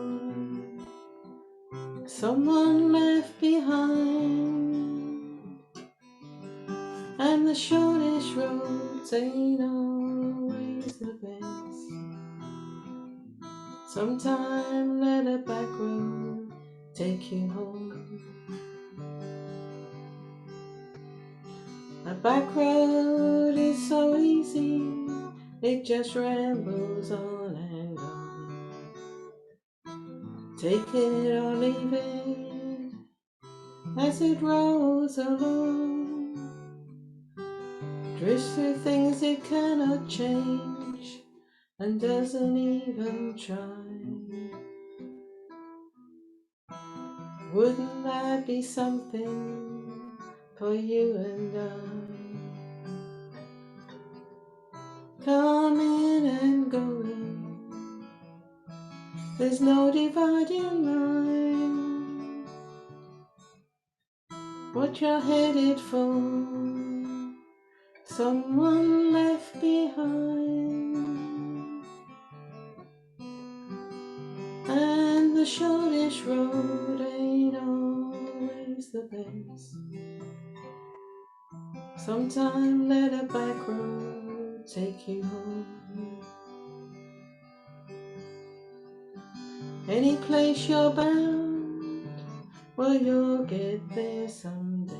someone left behind. And the shortest roads ain't always the best. Sometime let a back road take you home. A back road is so easy, it just rambles on and on. Take it or leave it as it rolls along. Drifts through things it cannot change and doesn't even try. Wouldn't that be something for you and I? Coming and going, there's no dividing line. What you're headed for, someone left behind. And the shortest road ain't always the best. Sometime let a back road take you home. Any place you're bound, well, you'll get there someday.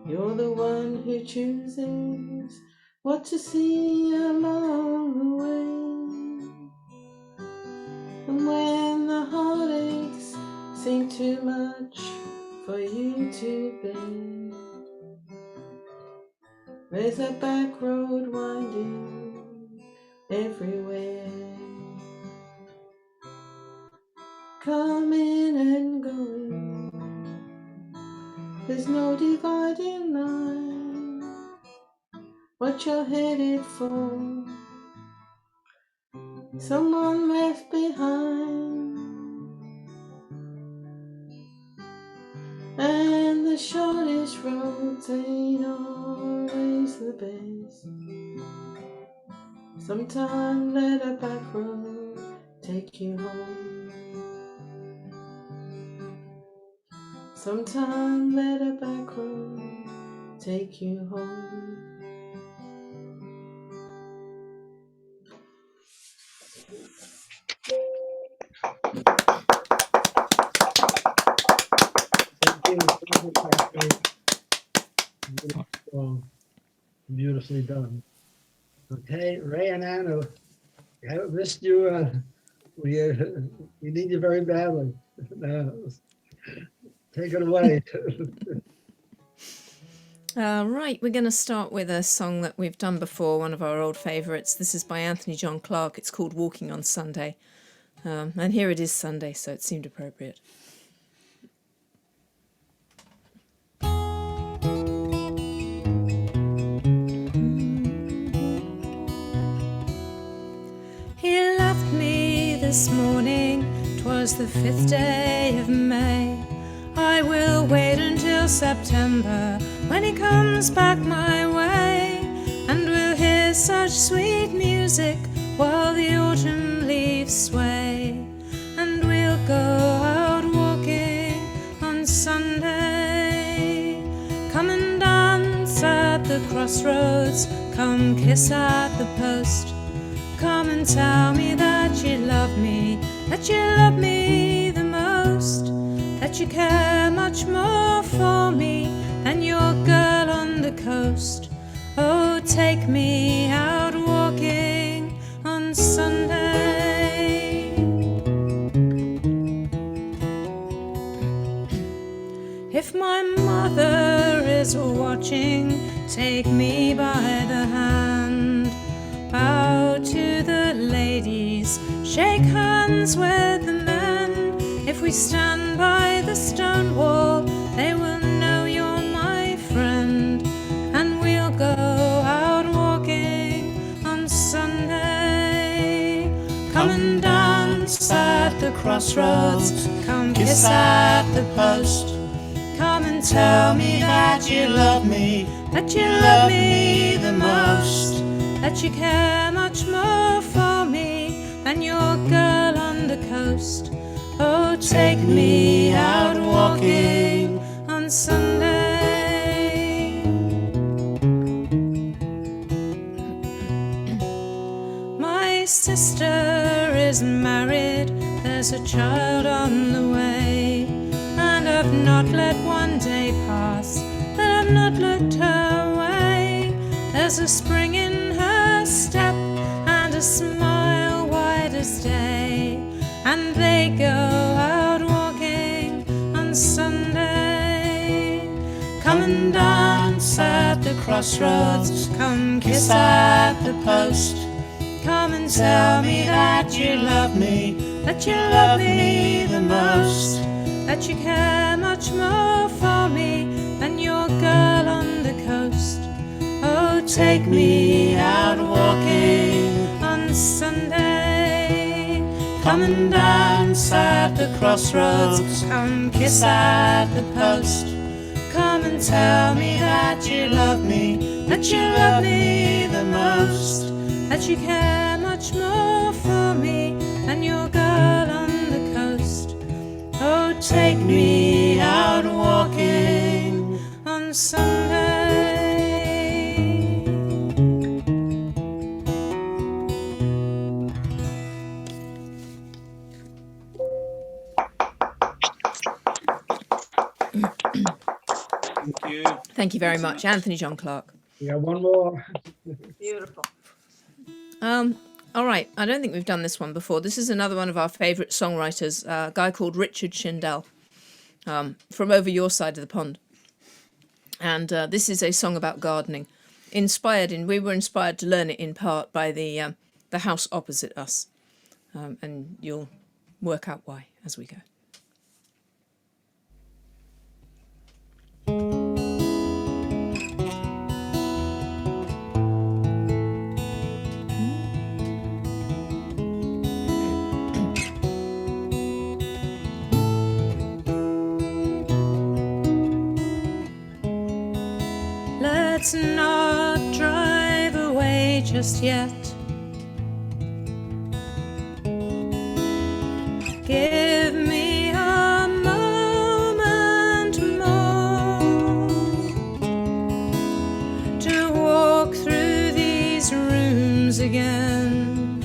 You're the one who chooses what to see along the way. And when the heartaches seem too much for you to bear, there's a back road winding everywhere. Coming and going, there's no dividing line. What what you're headed for. Someone left behind, and the shortest roads ain't always the best. Sometimes let a back road take you home. Sometimes let a back road take you home. Thank you. Beautiful song. Beautifully done. Okay, Ray and Anna, I haven't missed you. We need you very badly. Take it away. Right, we're going to start with a song that we've done before, one of our old favourites. This is by Anthony John Clarke. It's called Walking on Sunday. And here it is Sunday, so it seemed appropriate. He left me this morning, 'twas the 5th day of May. I will wait until September, when he comes back my way, and we'll hear such sweet music while the autumn leaves sway, and we'll go out walking on Sunday. Come and dance at the crossroads, come kiss at the post. Come and tell me that you love me, that you love me the most, that you care much more for me than your girl on the coast. Oh, take me out walking on Sunday. If my mother is watching, take me by the hand. Bow to the ladies, shake hands with the men. If we stand by the stone wall, they will know you're my friend, and we'll go out walking on Sunday. Come and dance at the crossroads, come kiss at the post. Come and tell me that you love me, that you love me the most, that you care much more for me than your girl on the coast. Oh, take me out walking on Sunday. My sister is married, there's a child on the way, and I've not let one day pass that I've not looked her way. There's a spring in her step and a smile white as day, and they go out walking on Sunday. Come and dance at the crossroads, come kiss at the post. Come and tell me that you love me, that you love me the most, that you care much more for me than your girl on the coast. Oh, take me out walking on Sunday. Come and dance at the crossroads, come kiss at the post. Come and tell me that you love me, that you love me the most, that you care much more for me than your girl on the coast. Oh, take me out walking on Sunday. Thank you. Thank you very much, Anthony John Clarke. We got one more. Beautiful. All right, I don't think we've done this one before. This is another one of our favourite songwriters, a guy called Richard Shindell, from over your side of the pond. And this is a song about gardening. We were inspired to learn it in part by the house opposite us. And you'll work out why as we go. just yet. Give me a moment more to walk through these rooms again,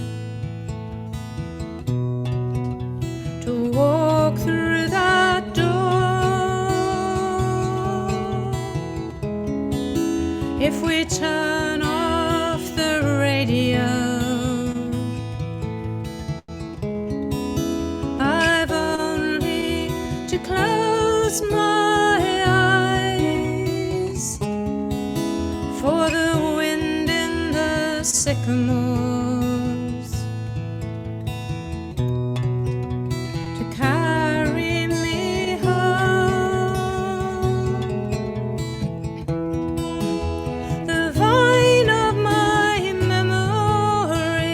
to walk through that door. If we turn off the radio, I've only to close my eyes for the wind in the sycamores to carry me home. The vine of my memory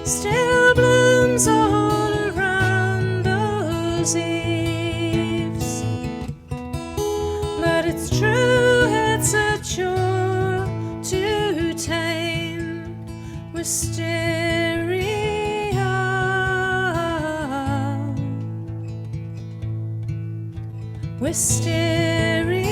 still blooms all around those eaves, but it's true, it's a chore to tame wisteria. Wisteria.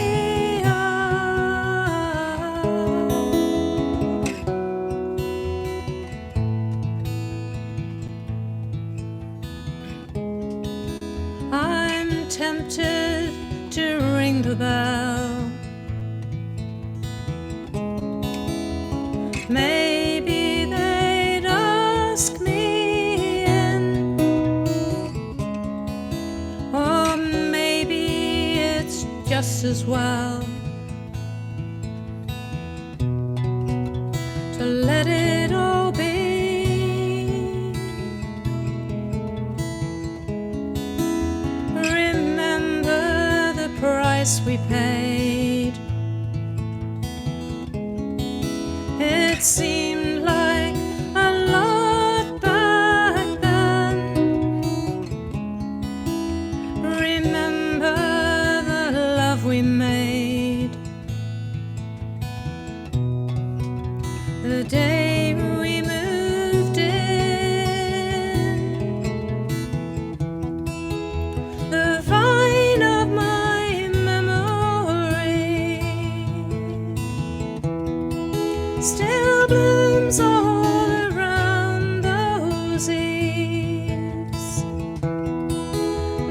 I'm tempted to ring the bell. Maybe they'd ask me in, or maybe it's just as well to let it all be. Remember the price we paid. It seemed like a lot back then. Remember the love we made, the day we moved in. The vine of my memory still blooms all around those eaves,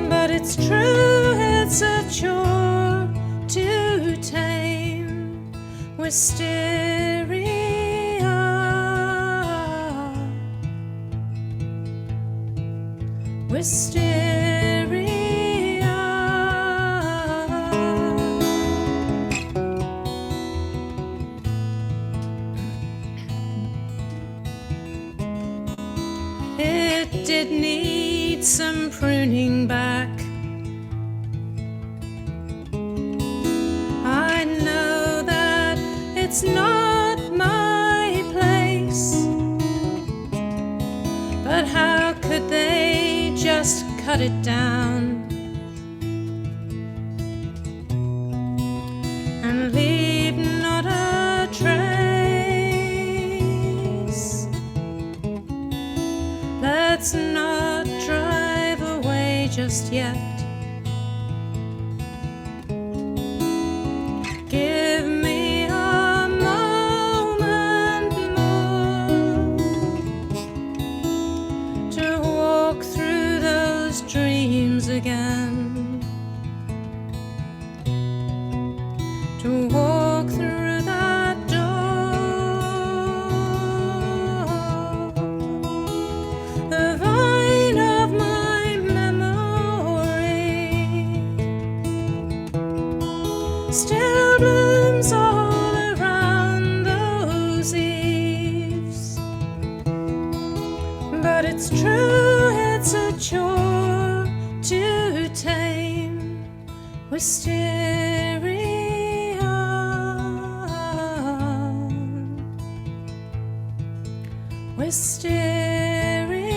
but it's true, it's a chore to tame wisteria. Wisteria. It did need some pruning back. I know that it's not my place, but how could they just cut it down and leave not a trace? Let's not drive away just yet. Give me a moment more to walk through those dreams again, to walk through that door. The vine of my memory still blooms all around those eaves, but it's true, it's a chore to tame wisteria. Wisteria.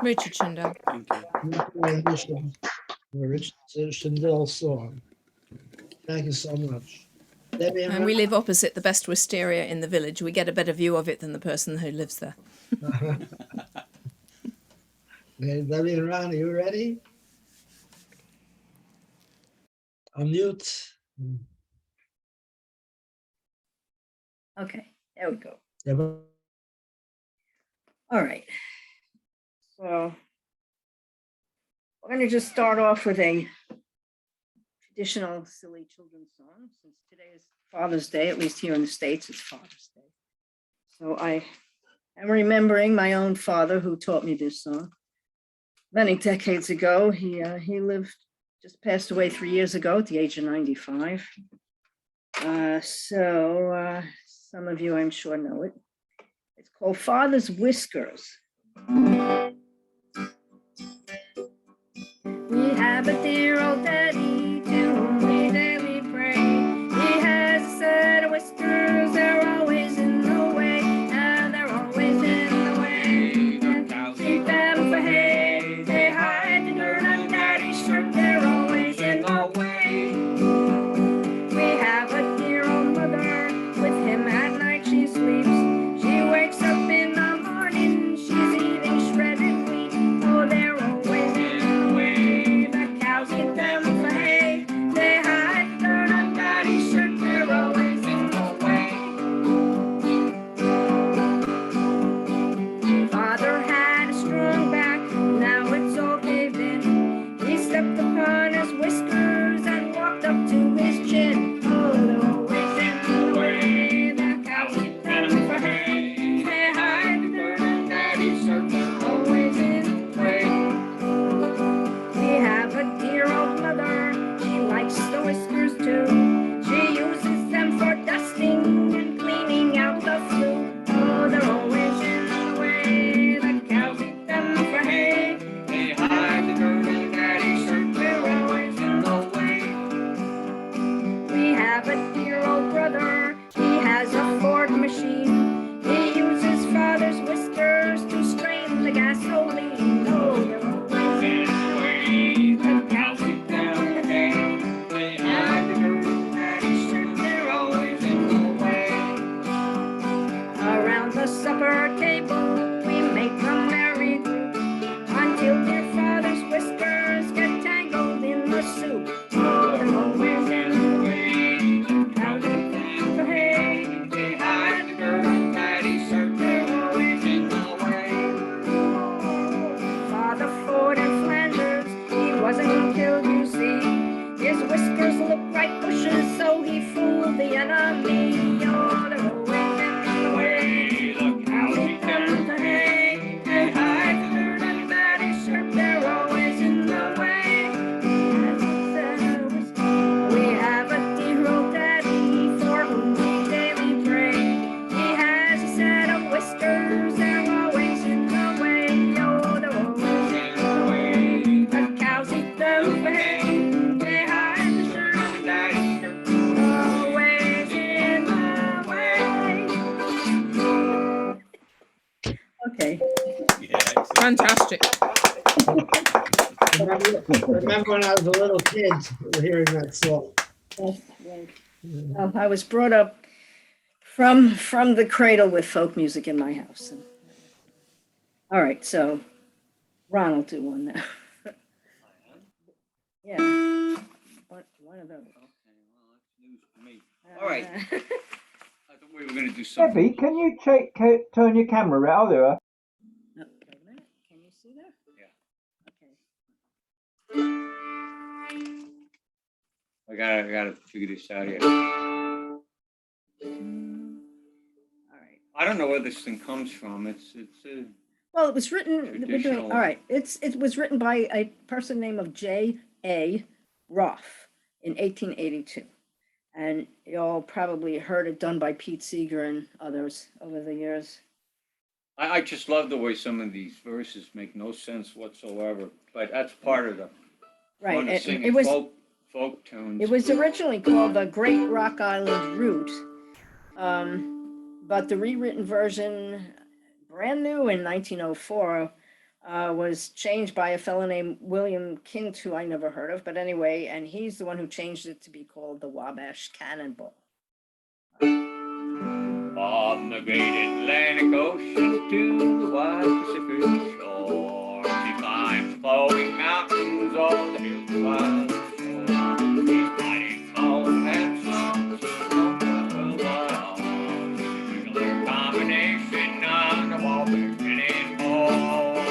Richard Shindell. Thank you. Richard Shindell song. Thank you so much. Debbie And we live opposite the best wisteria in the village. We get a better view of it than the person who lives there. Okay, Debbie and Ron, are you ready? Unmute. Okay, there we go. Yeah, but All right. So we're going to just start off with a traditional silly children's song. Since today is Father's Day, at least here in the States, it's Father's Day. So I am remembering my own father who taught me this song many decades ago. He lived, just passed away 3 years ago at the age of 95. Some of you, I'm sure, know it. It's called Father's Whiskers. We have a dear old daddy to whom we daily pray. He has a set of whiskers, they're always in the way, and they're always in the way. And keep them for hay, they hide the dirt on daddy's shirt, they're always in the way. We have a dear old mother, with him at night she sleeps. She wakes up in the morning, she's eating shredded wheat. Oh, they're always in the way. The cows eat them for hay. They hide the dirt on daddy's shirt, they're always in the way. Father had a strong back, now it's all caved in. He stepped upon his whiskers and walked up to his chin. Oh, they're always in the way. The cows eat them for hay. They hide the dirt on daddy's shirt, they're always in the way. We have a dear old mother, she likes the whiskers too. She uses them for dusting and cleaning out the flue. Oh, they're always in the way. The cows eat them for hay. They hide the dirt on daddy's shirt, they're always in the way. We have a dear old brother, he has a Ford machine. He uses father's whiskers to strain the gasoline. Oh, they're always in the way. The cows eat them for hay. They hide the dirt on daddy's shirt, they're always in the way. Around the supper table, we make a merry group until dear father's whiskers get tangled in the soup. Oh, they're always in the way. The cows eat them for hay. They hide the dirt on daddy's shirt, they're always in the way. Father Ford in Flanders, he wasn't killed, you see. His whiskers looked like bushes, so he fooled the enemy. Oh, they're always in the way. The cows eat them for hay. They hide the dirt on daddy's shirt, they're always in the way. We have a dear old daddy for whom we daily pray. He has a set of whiskers, they're always in the way. Oh, they're always in the way. The cows eat them for hay. They hide the dirt on daddy's shirt, always in the way. Okay. Yeah, excellent. Fantastic. remember when I was a little kid hearing that song. Yes, yes. I was brought up from the cradle with folk music in my house. All right, so Ron will do one now. Yeah. One of those. Okay, well, that's news for me. All right. I thought we were going to do something. Debbie, can you turn your camera out there? No, wait a minute. Can you see that? Yeah. Okay. I gotta figure this out here. All right. I don't know where this thing comes from. It's Well, it was written. We're doing, Traditional. all right. It was written by a person named J.A. Roth in 1882, and you all probably heard it done by Pete Seeger and others over the years. I just love the way some of these verses make no sense whatsoever, but that's part of the Right. fun of singing It was folk tunes. It was originally called the Great Rock Island Route, but the rewritten version brand new in 1904. Was changed by a fellow named William Kint, who I never heard of, but anyway, and he's the one who changed it to be called the Wabash Cannonball. From the great Atlantic Ocean to the wide Pacific shore, she climbs flowing mountains on the hillside shore. She's mighty tall and handsome, she's known well by all. She's a combination on the Wabash Cannonball.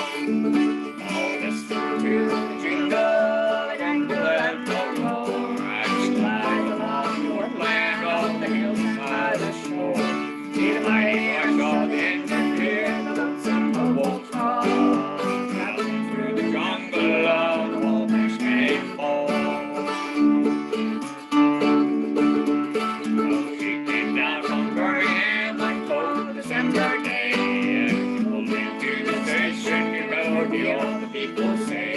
Oh, listen to the jingle and the land roar as she glides along Northland on the hillside shore. See the mighty rush of the engine here, the lonesome wolves call, traveling through the jungle of the Wabash Cannonball. Oh, she came down from Birmingham one cold December day, and she pulled into the station. You know all the people say,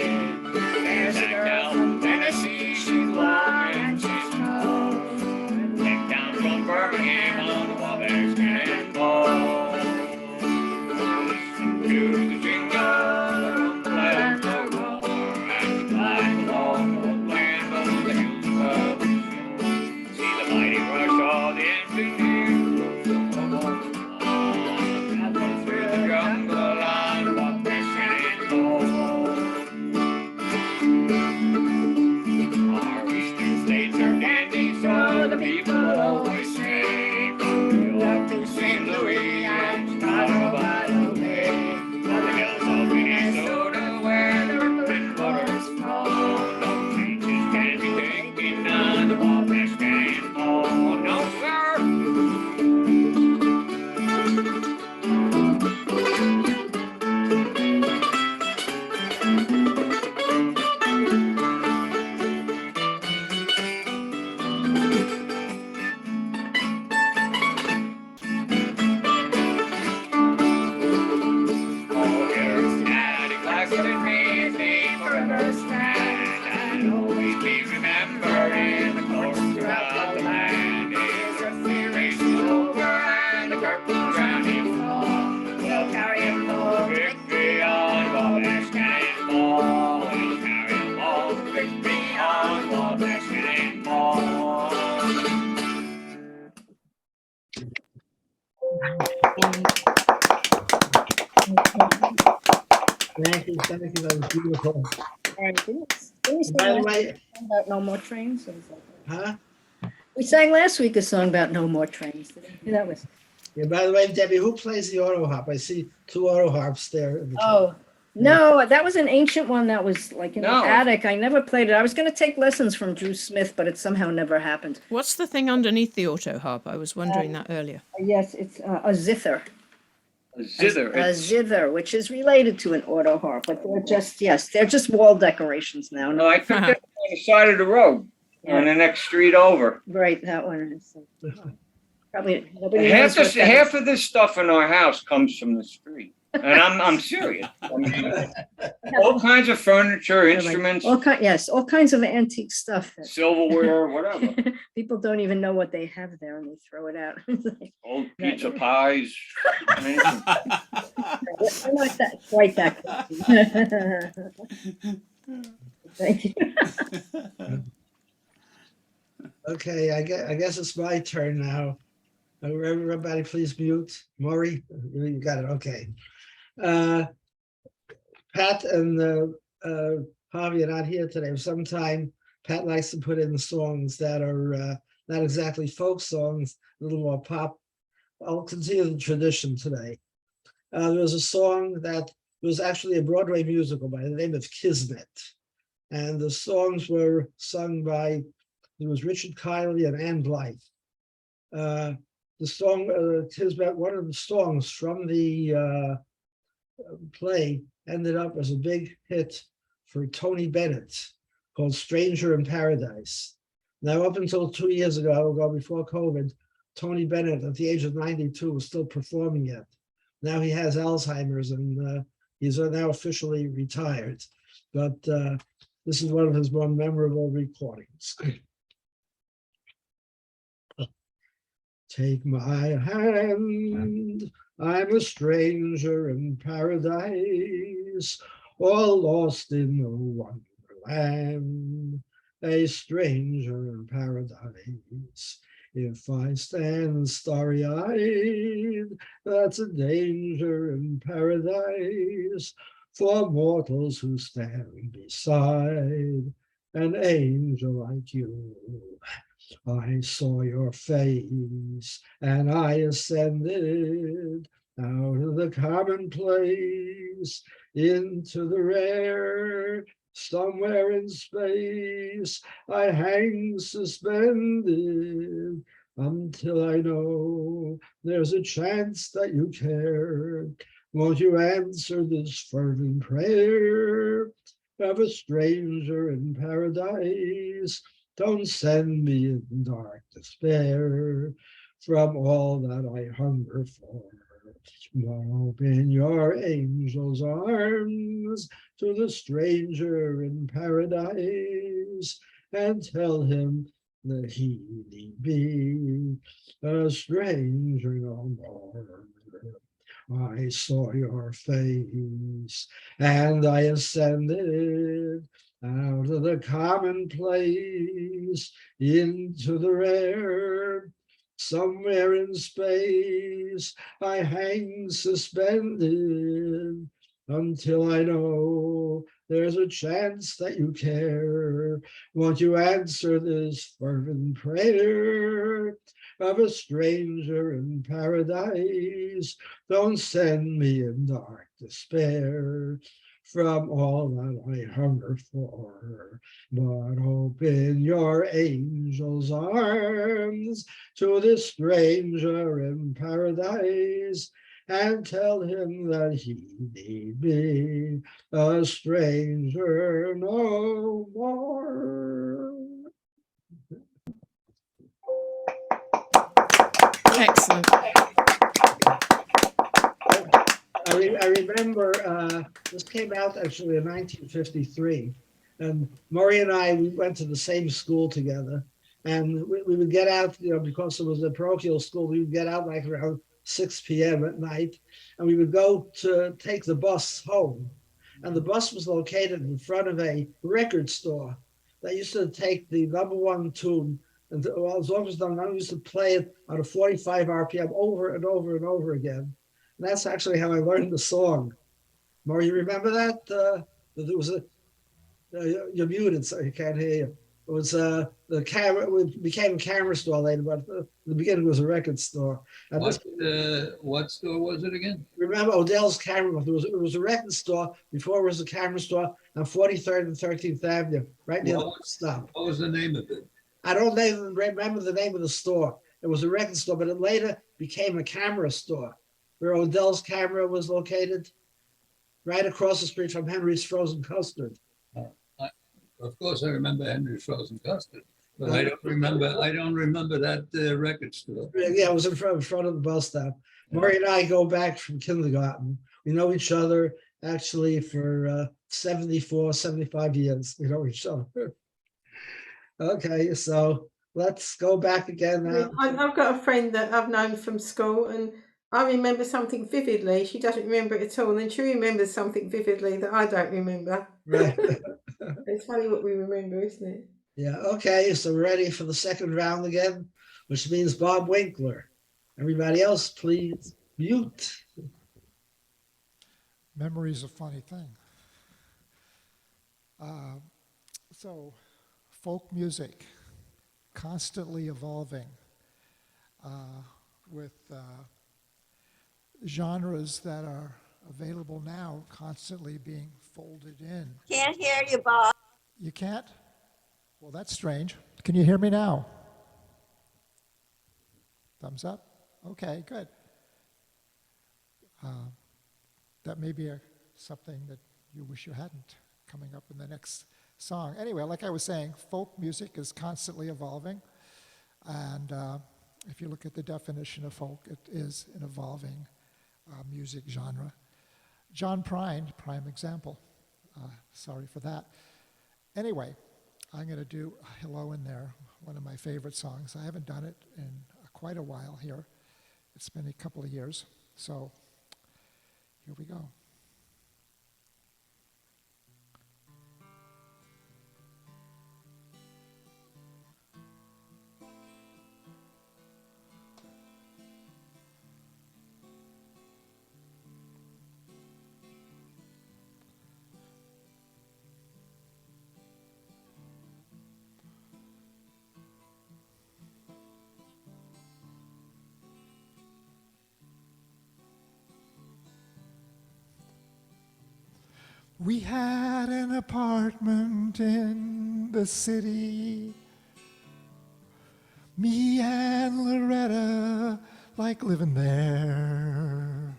there's a girl from Tennessee, she's long and she's tall, came down from Birmingham on the Wabash Cannonball. Listen to the jingle of the land of war, as she glides along the land of the hills of the shore. See the mighty rush of the engineers, traveling through the jungle on the Wabash Cannonball. Our eastern states are dandy, so the people always say, from New York to St. Louis and Chicago by the way, on the hills of Minnesota where the rippling waters flow, no changes can be taken on the Wabash Cannonball. No, sir. Oh, there's Daddy Claxton, his name forever stand, and always be remembered in the course throughout the land. His earthly race is over and the curtain drowning fall. We'll carry him home victory on Wabash Cannonball. We'll carry him home victory on Wabash Cannonball. Thank you, that was beautiful. All right, didn't we sing By the last way, week about no more trains? Or was that- huh? We sang last week a song about no more trains. That was, Yeah, by the way, Debbie, who plays the auto harp? I see two auto harps there. In the oh, no, that was an ancient one that was like in No. the attic. I never played it. I was going to take lessons from Drew Smith, but it somehow never happened. What's the thing underneath the auto harp? I was wondering that earlier. Yes, it's a zither. A zither. A zither, which is related to an auto harp, but they're just, yes, they're just wall decorations now. No, I think that's on the side of the road, on the next street over. Right, that one is. Probably nobody knows Half what that half is. of this stuff in our house comes from the street, and I'm serious. I mean, all kinds of furniture, instruments, Yes, all kinds of antique stuff. that- silverware, whatever. People don't even know what they have there and they throw it out. It's like, Old pizza pies. anything. we're not that, quite that crazy. Thank you. Okay, I guess it's my turn now. Everybody please mute. Maury, you got it, okay. Pat and Javi are not here today. Sometime Pat likes to put in songs that are not exactly folk songs, a little more pop. I'll continue the tradition today. There was a song that was actually a Broadway musical by the name of Kismet. And the songs were sung by, it was Richard Kiley and Ann Blythe. The song, Kismet, one of the songs from the play ended up as a big hit for Tony Bennett called Stranger in Paradise. Now, up until 2 years ago, before COVID, Tony Bennett at the age of 92 was still performing it. Now he has Alzheimer's and he's now officially retired. But this is one of his more memorable recordings. Take my hand, I'm a stranger in paradise, all lost in a wonderland, a stranger in paradise. If I stand starry-eyed, that's a danger in paradise for mortals who stand beside an angel like you. I saw your face and I ascended out of the commonplace into the rare. Somewhere in space, I hang suspended until I know there's a chance that you care. Won't you answer this fervent prayer of a stranger in paradise? Don't send me in dark despair from all that I hunger for. Open your angel's arms to the stranger in paradise and tell him that he need be a stranger no more. I saw your face and I ascended out of the commonplace into the rare. Somewhere in space I hang suspended until I know there's a chance that you care. Won't you answer this fervent prayer of a stranger in paradise? Don't send me in dark despair from all that I hunger for, but open your angel's arms to this stranger in paradise and tell him that he need be a stranger no more. Excellent. I remember this came out actually in 1953, and Murray and I, we went to the same school together, and we would get out, because it was a parochial school, we would get out like around 6 p.m. at night, and we would go to take the bus home. And the bus was located in front of a record store that used to take the #1 tune, and as long as done, I used to play it on a 45 RPM over and over and over again. And that's actually how I learned the song. Maury, you remember that? There was you're muted, so you can't hear you. It was the camera, it became a camera store later, but the beginning was a record store. And What store was it again? Remember Odell's Camera? It was a record store before it was a camera store on 43rd and 13th Avenue, right near the bus stop. What was the name of it? I don't even remember the name of the store. It was a record store, but it later became a camera store where Odell's Camera was located, right across the street from Henry's Frozen Custard. Of course, I remember Henry's Frozen Custard, but I don't remember that record store. Yeah, it was in front of the bus stop. Maury and I go back from kindergarten. We know each other actually for 74, 75 years. We know each other. Okay, so let's go back again now. I've got a friend that I've known from school, and I remember something vividly. She doesn't remember it at all, and then she remembers something vividly that I don't remember. Right. It's funny what we remember, isn't it? Yeah, okay, so we're ready for the second round again, which means Bob Winkler. Everybody else, please mute. Memory's a funny thing. So, folk music, constantly evolving with genres that are available now constantly being folded in. Can't hear you, Bob. You can't? Well, that's strange. Can you hear me now? Thumbs up? Okay, good. That may be something that you wish you hadn't coming up in the next song. Anyway, like I was saying, folk music is constantly evolving. And if you look at the definition of folk, it is an evolving music genre. John Prine, prime example. Sorry for that. Anyway, I'm going to do Hello in There, one of my favorite songs. I haven't done it in quite a while here. It's been a couple of years. So here we go. We had an apartment in the city. Me and Loretta like living there.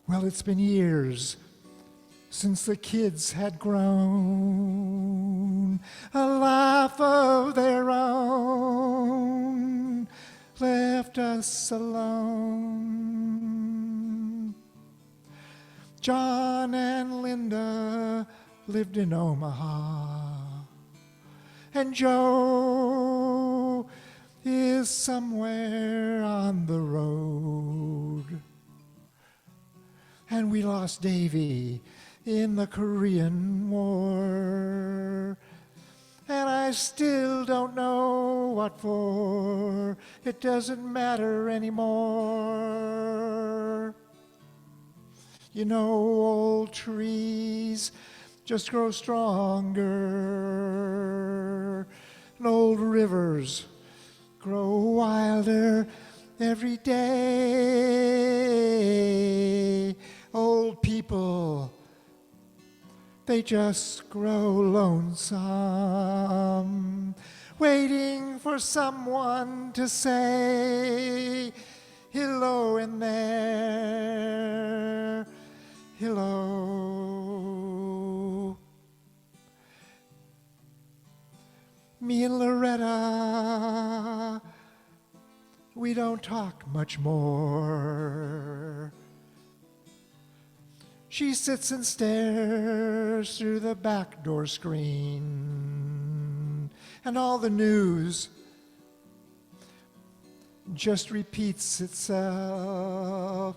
Well, it's been years since the kids had grown a life of their own, left us alone. John and Linda lived in Omaha, and Joe is somewhere on the road. And we lost Davy in the Korean War, and I still don't know what for. It doesn't matter anymore. You know, old trees just grow stronger, and old rivers grow wilder every day. Old people, they just grow lonesome, waiting for someone to say hello in there, hello. Me and Loretta, we don't talk much more. She sits and stares through the back door screen, and all the news just repeats itself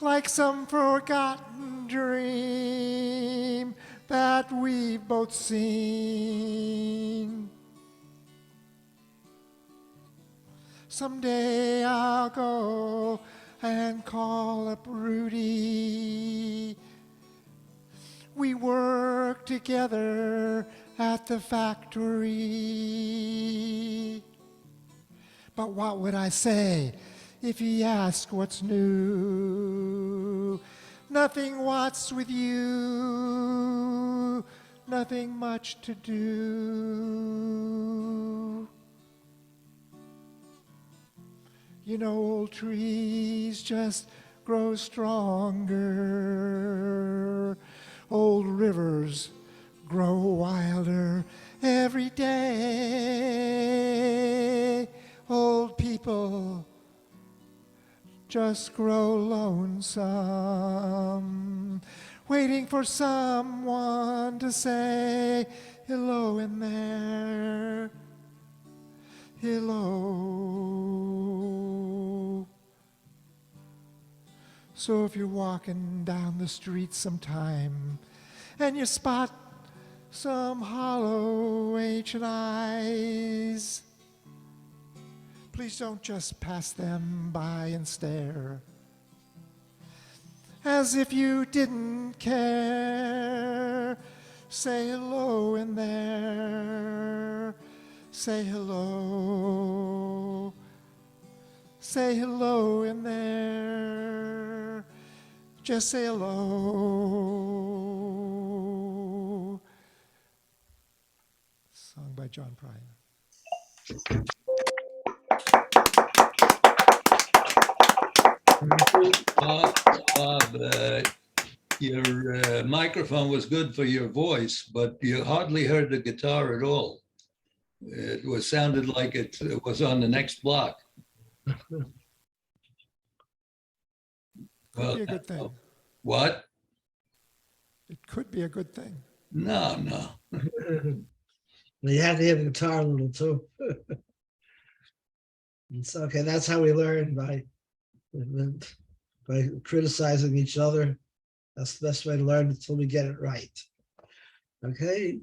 like some forgotten dream that we've both seen. Someday I'll go and call up Rudy. We work together at the factory. But what would I say if he asked what's new? Nothing, what's with you? Nothing much to do. You know, old trees just grow stronger. Old rivers grow wilder every day. Old people just grow lonesome, waiting for someone to say hello in there, hello. So if you're walking down the street sometime and you spot some hollow ancient eyes, please don't just pass them by and stare as if you didn't care. Say hello in there, say hello, say hello in there, just say hello. Sung by John Prine. Bob, your microphone was good for your voice, but you hardly heard the guitar at all. It sounded like it was on the next block. Could be a good thing. What? It could be a good thing. No. You have to hear the guitar a little too. It's okay. That's how we learn by criticizing each other. That's the best way to learn until we get it right. Okay.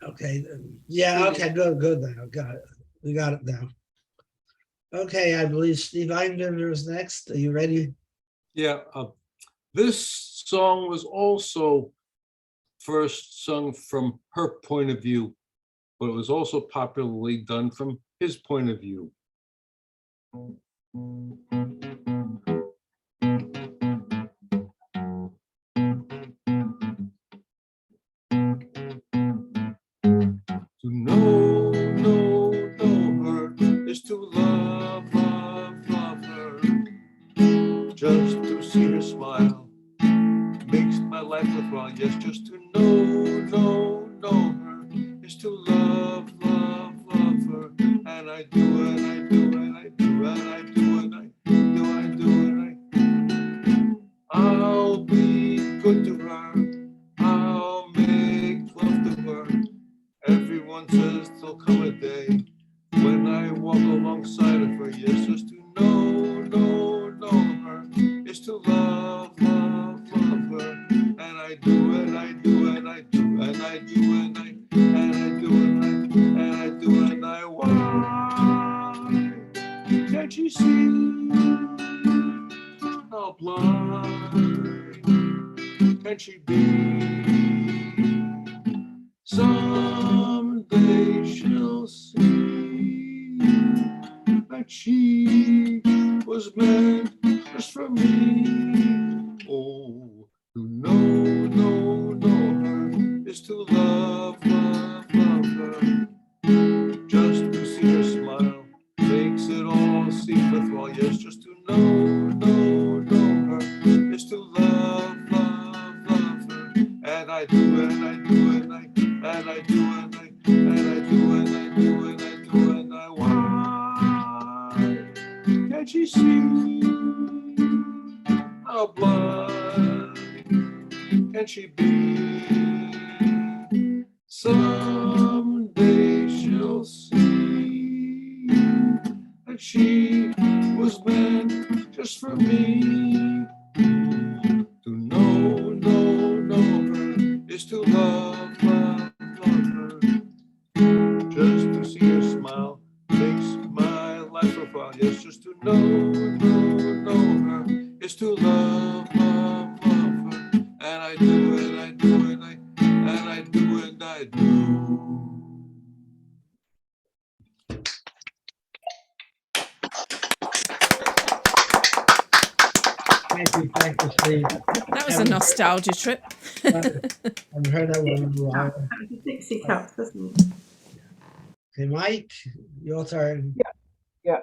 Okay. Yeah. Okay. Good. Good. Now got it. We got it now. Okay. I believe Steve Einbinder is next. Are you ready? Yeah, this song was also first sung from her point of view, but it was also popularly done from his point of view. To know her is to love her. Just to see her smile makes my life worthwhile. Yes, just to know her is to love her. And I do, and I do, and I do, and I do, and I do, I do, and I'll be good to her. I'll make love to her. Everyone says there'll come a day when I walk alongside of her. Yes, just to know her is to love her. And I do, and I do, and I do, and I do, and I do, and I do, and I do, and I why can't you see how blind can she be? Someday she'll see that she was meant just for me. Oh, to know her is to love her. Just to see her smile makes it all seem worthwhile. Yes, just to know her is to love her. And I do, and I do, and I do, and I do, and I do, and I do, and I do, and I do, and I why can't she see how blind can she be? Someday she'll see that she was meant just for me. To know her is to love her. Just to see her smile makes my life worthwhile. Yes, just to know her is to love her. And I do, and I do, and I do, and I do. Thank you, Steve. That was a nostalgia trip. I've heard that one in a while. Dixie cups, doesn't it? Okay, Mike, your turn. Yeah.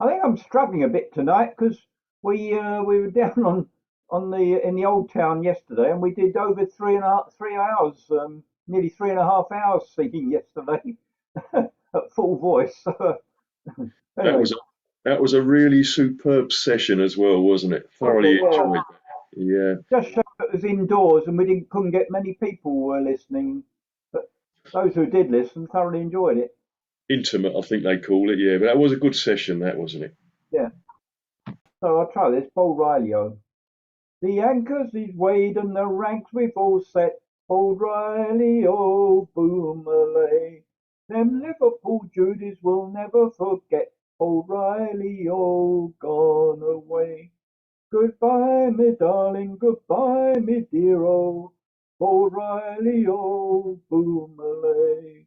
I think I'm struggling a bit tonight because we were down on the in the old town yesterday, and we did over 3 hours, nearly 3.5 hours singing yesterday at full voice. Anyway, That was a really superb session as well, wasn't it? Thoroughly enjoyed it. Yeah. just showed it was indoors, and we couldn't get many people listening, but those who did listen thoroughly enjoyed it. Intimate, I think they call it, yeah. But that was a good session, that wasn't it? Yeah. So I'll try this. Bold Riley-O. The anchors is weighed and the ranks we've all set. Old Riley-O, boom-a-lay. Them Liverpool Judies will never forget. Old Riley-O, gone away. Goodbye, me darling, goodbye, me dear-o. Old Riley-O, boom-a-lay.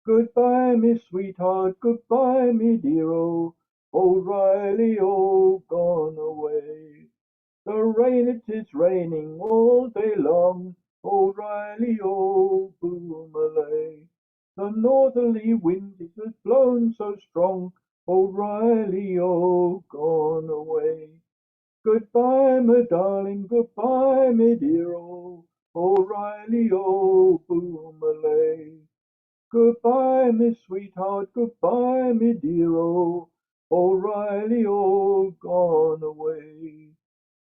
Goodbye, me sweetheart, goodbye, me dear-o. Old Riley-O, gone away. The rain, it is raining all day long. Old Riley-O, boom-a-lay. The northerly wind it has blown so strong. Old Riley-O, gone away. Goodbye, my darling, goodbye, me dear-o. Old Riley-O, boom-a-lay. Goodbye, me sweetheart, goodbye, me dear-o. Old Riley-O, gone away.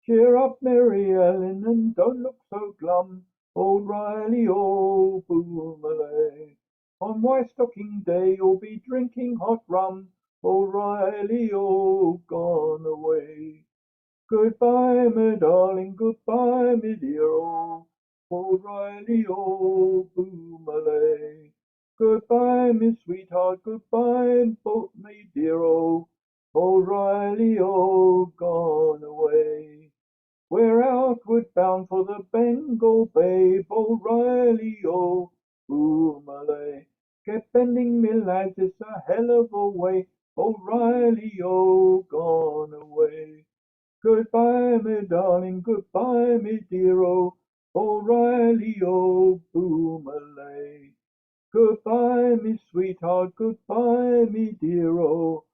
Cheer up, Mary Ellen, and don't look so glum. Old Riley-O, boomalay. On White Stocking Day you'll be drinking hot rum. Old Riley-O, gone away. Goodbye, my darling, goodbye, me dear-o. Old Riley-O, boomalay. Goodbye, me sweetheart, goodbye, me dear-o. Old Riley-O, gone away. We're outward bound for the Bengal Bay, Old Riley-O, boomalay. Get bending, me lads, it's a hell of a way. Old Riley-O, gone away. Goodbye, me darling, goodbye, me dear-o. Old Riley-O, boomalay. Goodbye, me sweetheart, goodbye, me dear-o.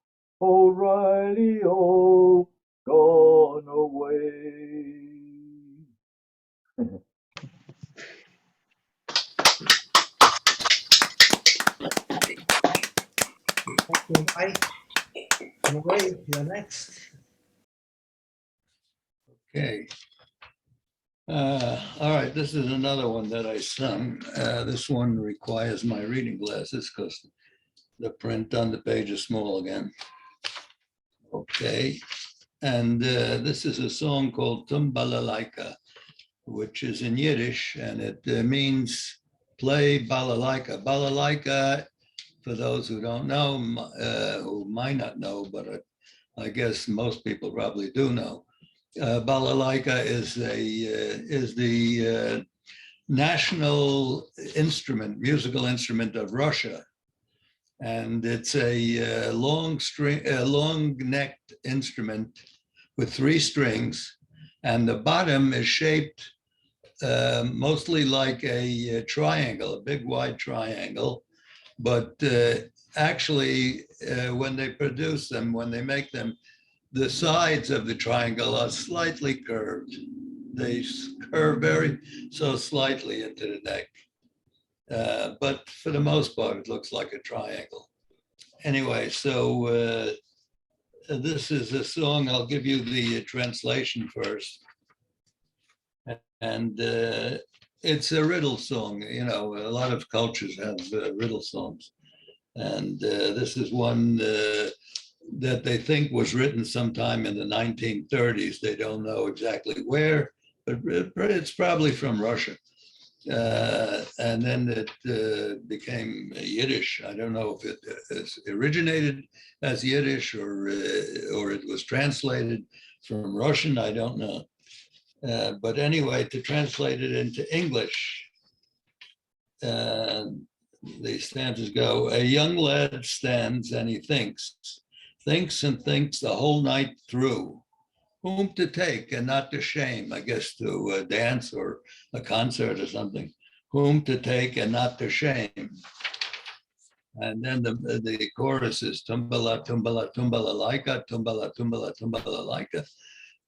Old Riley-O, gone away. Thank you, Mike. Marie, you're next. Okay. All right, this is another one that I sung. This one requires my reading glasses because the print on the page is small again. Okay, and this is a song called Tumbalalaika, which is in Yiddish, and it means play balalaika. Balalaika, for those who don't know, who might not know, but I guess most people probably do know. Balalaika is the national instrument, musical instrument of Russia, and it's a long-necked instrument with 3 strings, and the bottom is shaped mostly like a triangle, a big wide triangle, but actually, when they produce them, when they make them, the sides of the triangle are slightly curved. They curve very so slightly into the neck. But for the most part, it looks like a triangle. Anyway, so this is a song. I'll give you the translation first. And it's a riddle song. You know, a lot of cultures have riddle songs. And this is one that they think was written sometime in the 1930s. They don't know exactly where, but it's probably from Russia. And then it became Yiddish. I don't know if it originated as Yiddish or it was translated from Russian. I don't know. But anyway, to translate it into English, the stanzas go, a young lad stands and he thinks and thinks the whole night through, whom to take and not to shame, I guess to dance or a concert or something, whom to take and not to shame. And then the chorus is tumbala, tumbala, tumbala laika, tumbala, tumbala, tumbala laika,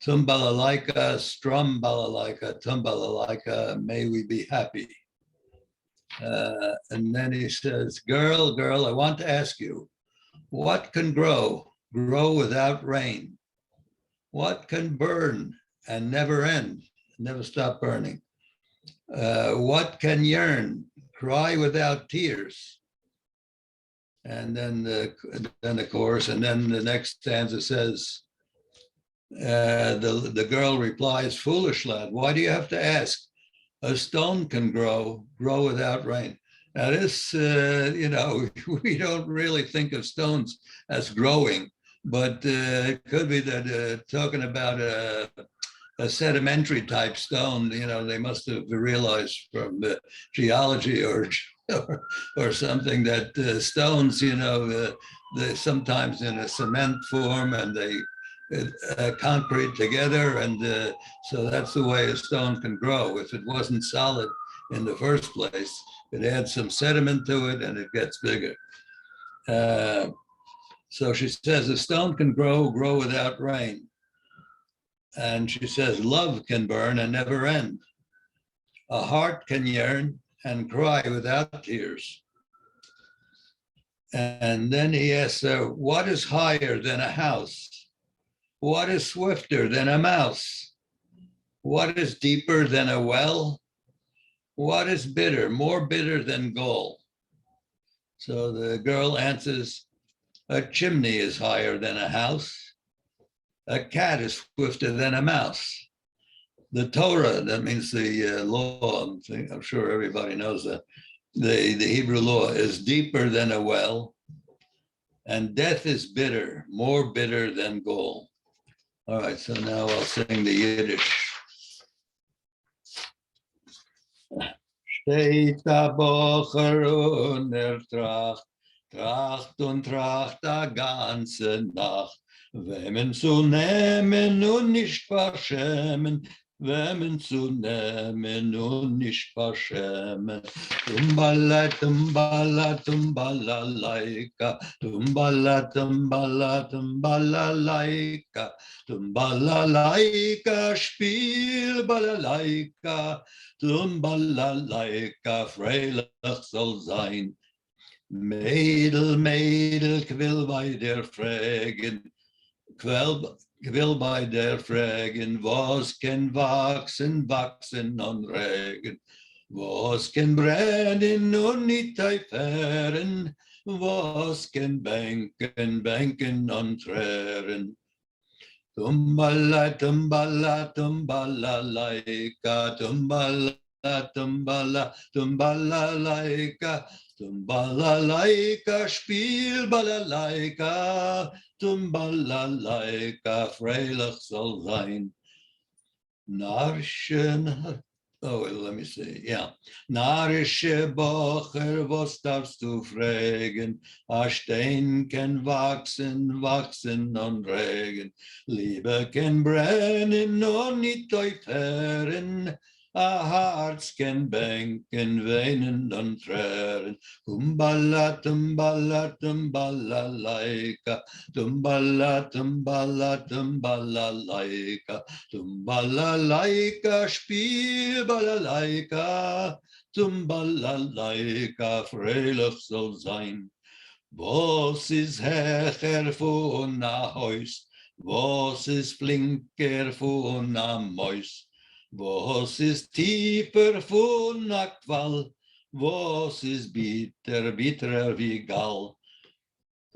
tumbala laika, strum balalaika, tumbala laika, may we be happy. And then he says, girl, girl, I want to ask you, what can grow without rain? What can burn and never end, never stop burning? What can yearn, cry without tears? And then the chorus, and then the next stanza says, the girl replies, foolish lad, why do you have to ask? A stone can grow without rain. Now this, you know, we don't really think of stones as growing, but it could be that talking about a sedimentary type stone, you know, they must have realized from geology or something that stones, you know, they sometimes in a cement form and they concrete together, and so that's the way a stone can grow. If it wasn't solid in the first place, it adds some sediment to it and it gets bigger. So she says a stone can grow without rain. And she says love can burn and never end. A heart can yearn and cry without tears. And then he asks her, what is higher than a house? What is swifter than a mouse? What is deeper than a well? what is bitter, more bitter than gall? So the girl answers, a chimney is higher than a house. A cat is swifter than a mouse. The Torah, that means the law, I'm sure everybody knows that. The Hebrew law is deeper than a well, and death is bitter, more bitter than gall. All right, so now I'll sing the Yiddish. Steht der Bocher und tracht und tracht a ganze Nacht. Wemmen zu nehmen und nicht verschämen, wemmen zu nehmen und nicht verschämen. Tumbala, tumbala, tumbala, laika, tumbala, tumbala, tumbala, laika, tumbala, laika, spiel, balalaika, tumbala, laika, freilich soll sein. Mädel, Mädel, ich will bei dir fragen, ich will bei dir fragen, was kann wachsen, wachsen und regen, was kann brennen und nicht teifern, was kann bänken, bänken und trären. Tumbala, tumbala, tumbala, laika, tumbala, tumbala, tumbala, laika, tumbala, laika, spiel, balalaika, tumbala, laika, freilich soll sein. Narschen, oh, let me see, yeah. Narische Bocher, was darfst du fragen? A Stein kann wachsen, wachsen und regen. Liebe kann brennen und nicht teufern. A Herz kann bänken, weinen und trären. Tumbala, tumbala, tumbala, laika. Tumbala, tumbala, tumbala, laika. Tumbala, laika, spiel, balalaika. Tumbala, laika, freilich soll sein. Was ist hecher von a Haus? Was ist flinker von a Mäus? Was ist tiefer von a Qual? Was ist bitter, bitterer wie Gall?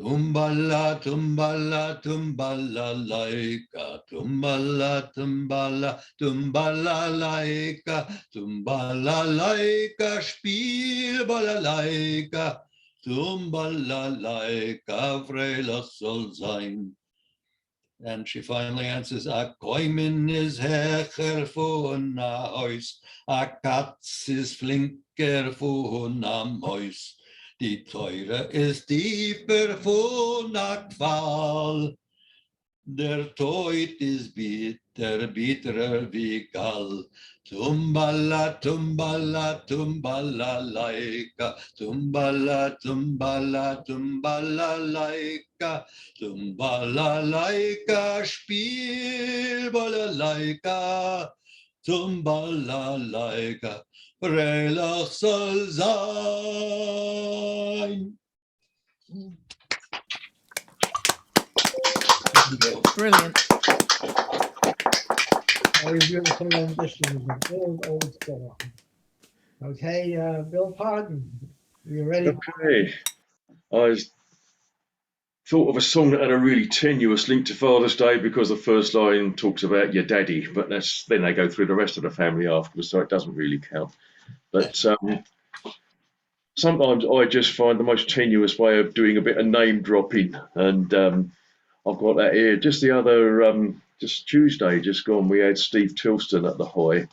Tumbala, tumbala, tumbala, laika, tumbala, tumbala, tumbala, laika, tumbala, laika, spiel, balalaika, tumbala, laika, freilich soll sein. And she finally answers, a koimen is hecher von a Haus, a Katz is flinker von a Mäus. Die Teure ist tiefer von a Qual, der Teut ist bitter, bitterer wie Gall. Tumbala, tumbala, tumbala, laika, tumbala, tumbala, tumbala, laika, tumbala, laika, spiel, balalaika, tumbala, laika, freilich soll sein. Brilliant. Very beautiful rendition of the old song. Okay, Bill Pardon, you ready? Okay. I thought of a song that had a really tenuous link to Father's Day because the first line talks about your daddy, but then they go through the rest of the family afterwards, so it doesn't really count. But sometimes I just find the most tenuous way of doing a bit of name dropping, and I've got that here. Just the other, just Tuesday, just gone, we had Steve Tilston at the High.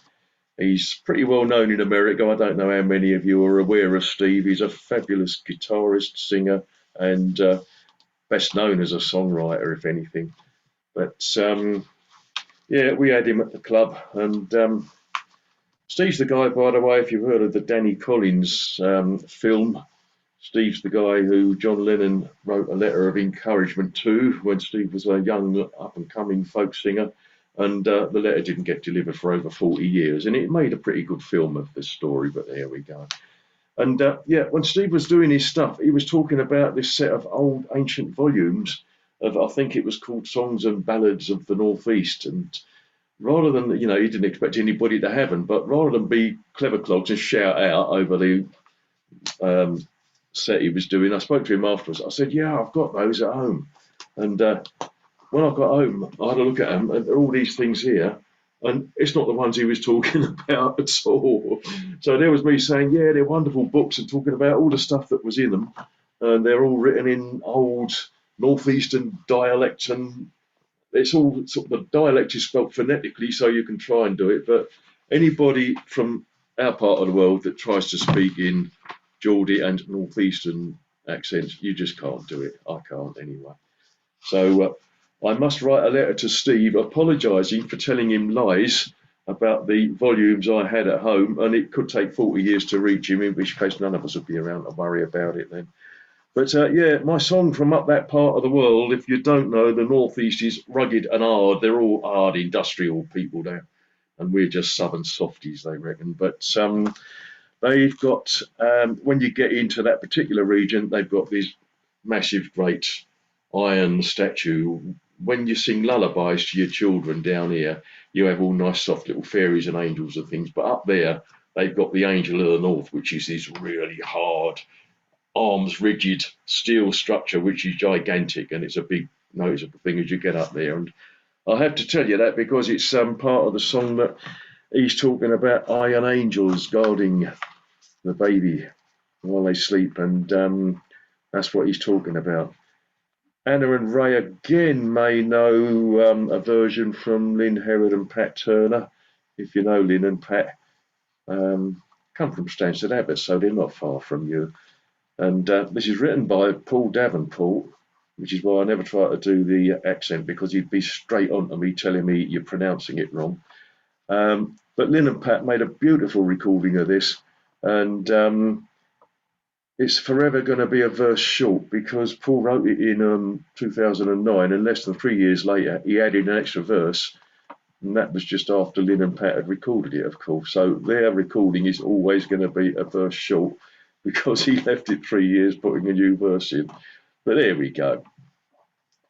He's pretty well known in America. I don't know how many of you are aware of Steve. He's a fabulous guitarist, singer, and best known as a songwriter, if anything. But yeah, we had him at the club, and Steve's the guy, by the way, if you've heard of the Danny Collins film, Steve's the guy who John Lennon wrote a letter of encouragement to when Steve was a young up-and-coming folk singer, and the letter didn't get delivered for over 40 years, and it made a pretty good film of this story, but there we go. And yeah, when Steve was doing his stuff, he was talking about this set of old ancient volumes of, I think it was called Songs and Ballads of the Northeast, and rather than, you know, he didn't expect anybody to have them, but rather than be clever clogs and shout out over the set he was doing, I spoke to him afterwards. I said, yeah, I've got those at home. And when I got home, I had a look at them, and there are all these things here, and it's not the ones he was talking about at all. So there was me saying, yeah, they're wonderful books, and talking about all the stuff that was in them, and they're all written in old northeastern dialect, and it's all sort of, the dialect is spelt phonetically, so you can try and do it. But anybody from our part of the world that tries to speak in Geordie and northeastern accents, you just can't do it. I can't anyway. So I must write a letter to Steve apologising for telling him lies about the volumes I had at home, and it could take 40 years to reach him, in which case none of us would be around to worry about it then. But yeah, my song from up that part of the world, if you don't know, the Northeast is rugged and hard. They're all hard industrial people there, and we're just southern softies, they reckon. But they've got, when you get into that particular region, they've got this massive, great iron statue. When you sing lullabies to your children down here, you have all nice, soft little fairies and angels and things. But up there, they've got the Angel of the North, which is this really hard, arms rigid steel structure, which is gigantic, and it's a big noticeable thing as you get up there. And I have to tell you that because it's part of the song that he's talking about iron angels guarding the baby while they sleep, and that's what he's talking about. Anna and Ray again may know a version from Lynn Herod and Pat Turner. If you know Lynn and Pat, come from Stansted Abbott, so they're not far from you. And this is written by Paul Davenport, which is why I never try to do the accent, because he'd be straight on to me telling me you're pronouncing it wrong. But Lynn and Pat made a beautiful recording of this, and it's forever going to be a verse short, because Paul wrote it in 2009, and less than 3 years later, he added an extra verse, and that was just after Lynn and Pat had recorded it, of course. So their recording is always going to be a verse short, because he left it 3 years putting a new verse in. But there we go.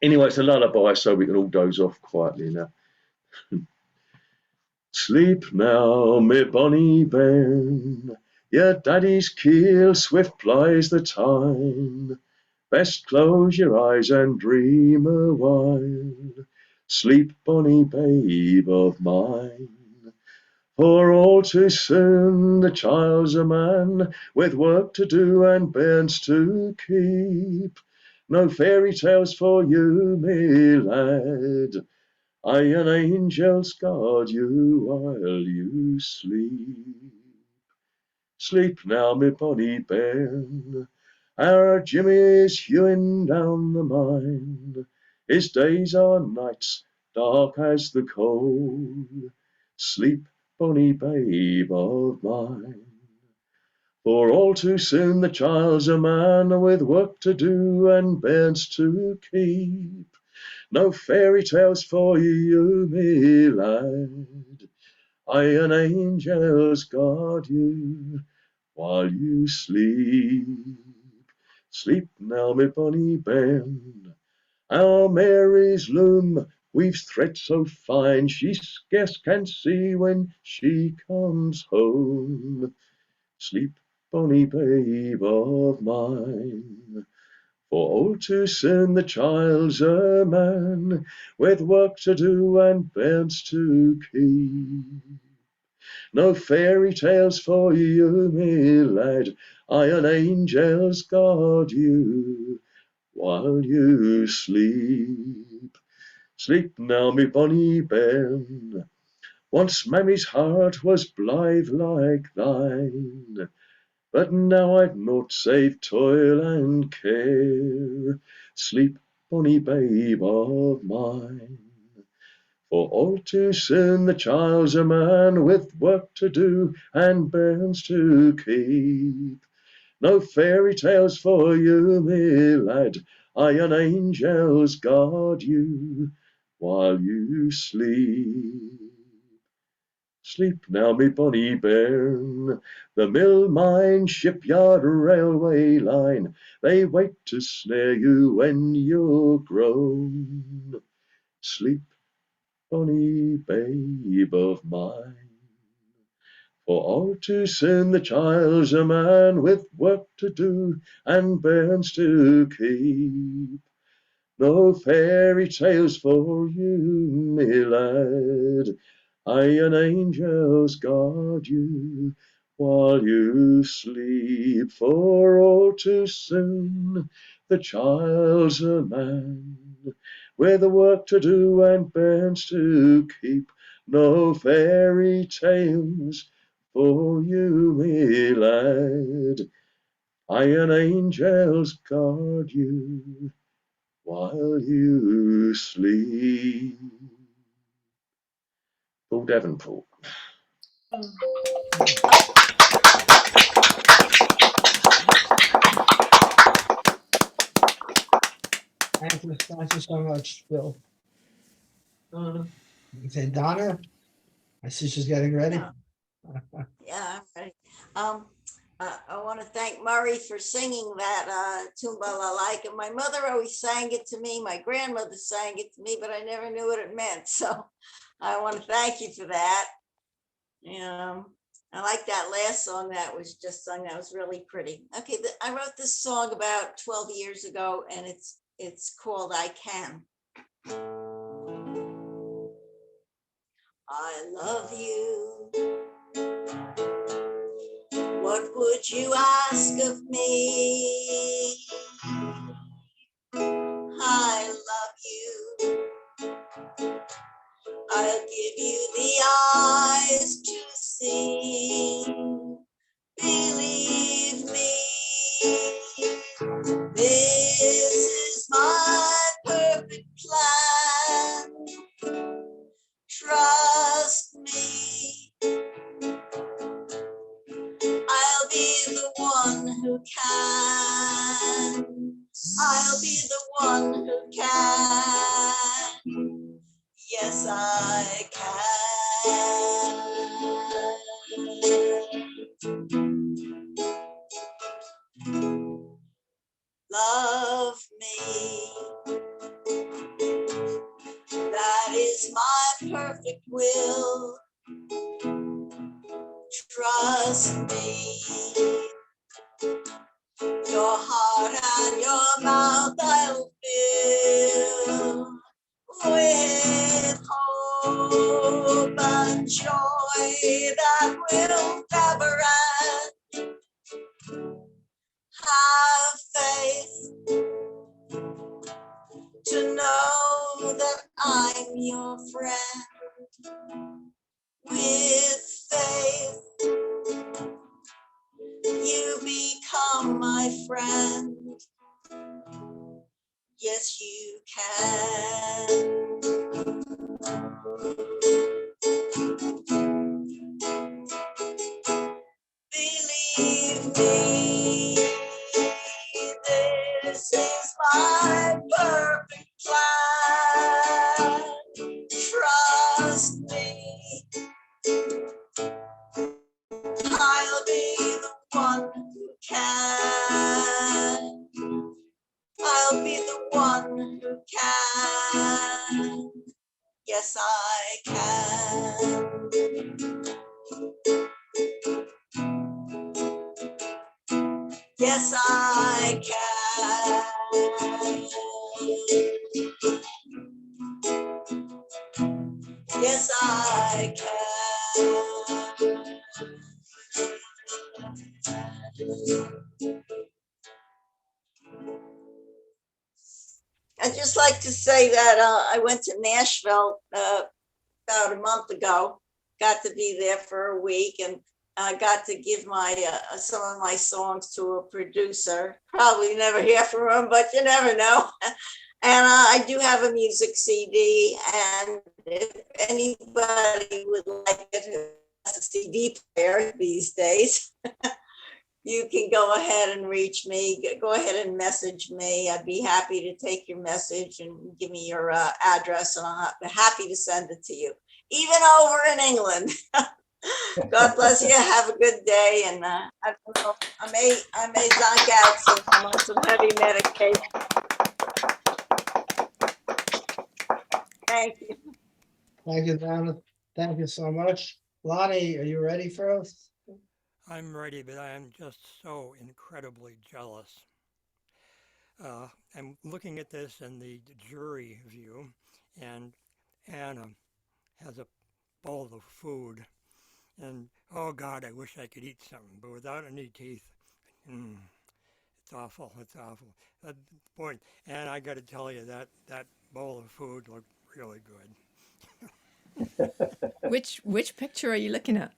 Anyway, it's a lullaby, so we can all doze off quietly now. Sleep now, me bonny bairn, your daddy's keel swift flies the time. Best close your eyes and dream a while. Sleep, bonny babe of mine. For all too soon the child's a man, with work to do and bairns to keep. No fairy tales for you, me lad. Iron angels guard you while you sleep. Sleep now, me bonny bairn. Our Jimmy's hewing down the mine. His days are nights, dark as the coal. Sleep, bonny babe of mine. For all too soon the child's a man, with work to do and bairns to keep. No fairy tales for you, me lad. Iron angels guard you while you sleep. Sleep now, me bonny bairn. Our Mary's loom weaves thread so fine, she scarce can see when she comes home. Sleep, bonny babe of mine. For all too soon the child's a man, with work to do and bairns to keep. No fairy tales for you, me lad. Iron angels guard you while you sleep. Sleep now, me bonny bairn. Once mammy's heart was blithe like thine, but now I've naught save toil and care. Sleep, bonny babe of mine. For all too soon the child's a man, with work to do and bairns to keep. No fairy tales for you, me lad. Iron angels guard you while you sleep. Sleep now, me bonny bairn. The mill, mine, shipyard, railway line, they wait to snare you when you're grown. Sleep bonny babe of mine. For all too soon the child's a man with work to do and bairns to keep. No fairy tales for you, me lad. I and angels guard you while you sleep. For all too soon the child's a man with work to do and bairns to keep. No fairy tales for you, me lad. I and angels guard you while you sleep. Paul Davenport. Thank you so much, Bill. Okay, Donna, I see she's getting ready. Yeah, I'm ready. I want to thank Murray for singing that tune Balalaika. My mother always sang it to me. My grandmother sang it to me, but I never knew what it meant. So I want to thank you for that. I like that last song that was just sung. That was really pretty. Okay, I wrote this song about 12 years ago, and it's called I Can. I love you. What would you ask of me? I love you. I'll give you the eyes to see. Believe me, this is my perfect plan. Trust me, I'll be the one who can. I'll be the one who can. Yes, I can. Love me. That is my perfect will. Trust me. Your heart and your mouth I'll fill with hope and joy that will never end. Have faith to know that I'm your friend. With faith, you become my friend. Yes, you can. Believe me, this is my perfect plan. Trust me, I'll be the one who can. I'll be the one who can. Yes, I can. Yes, I can. Yes, I can. I'd just like to say that I went to Nashville about a month ago, got to be there for a week, and I got to give my some of my songs to a producer. Probably never hear from him, but you never know. And I do have a music CD, and if anybody would like it, who has a CD player these days, you can go ahead and reach me. Go ahead and message me. I'd be happy to take your message and give me your address, and I'll be happy to send it to you, even over in England. God bless you. Have a good day. And I don't know, I may zonk out, so I'm on some heavy medication. Thank you. Thank you, Donna. Thank you so much. Lonnie, are you ready for us? I'm ready, but I am just so incredibly jealous. I'm looking at this in the jury view, and Anna has a bowl of food. And oh God, I wish I could eat something, but without any teeth, it's awful. It's awful. Boy, and I got to tell you that bowl of food looked really good. Which picture are you looking at?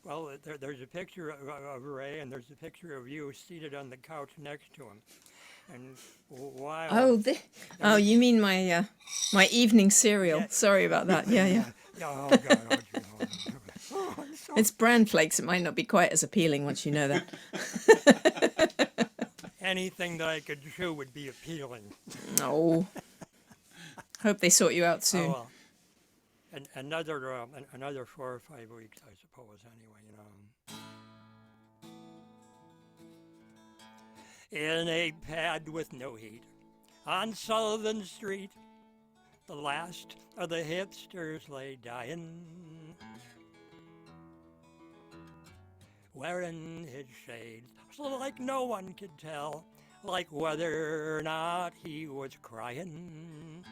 Well, there's a picture of Ray, and there's a picture of you seated on the couch next to him. And while oh, you mean my my evening cereal? Yeah. Sorry about that. Yeah. Oh God, It's bran flakes. It might not be quite as appealing once you know that. Anything that I could chew would be appealing. No. Hope they sort you out soon. Oh, well. And another 4 or 5 weeks, I suppose. Anyway, In a pad with no heat, on Sullivan Street, the last of the hipsters lay dying, wearing his shades, so like no one could tell, like whether or not he was crying.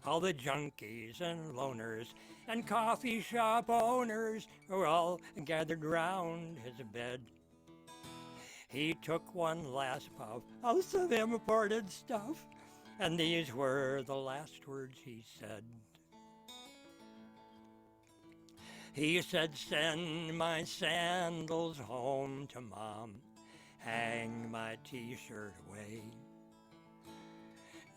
All the junkies and loners and coffee shop owners were all gathered round his bed. He took one last puff of some imported stuff, and these were the last words he said. He said, "Send my sandals home to Mom, hang my t-shirt away,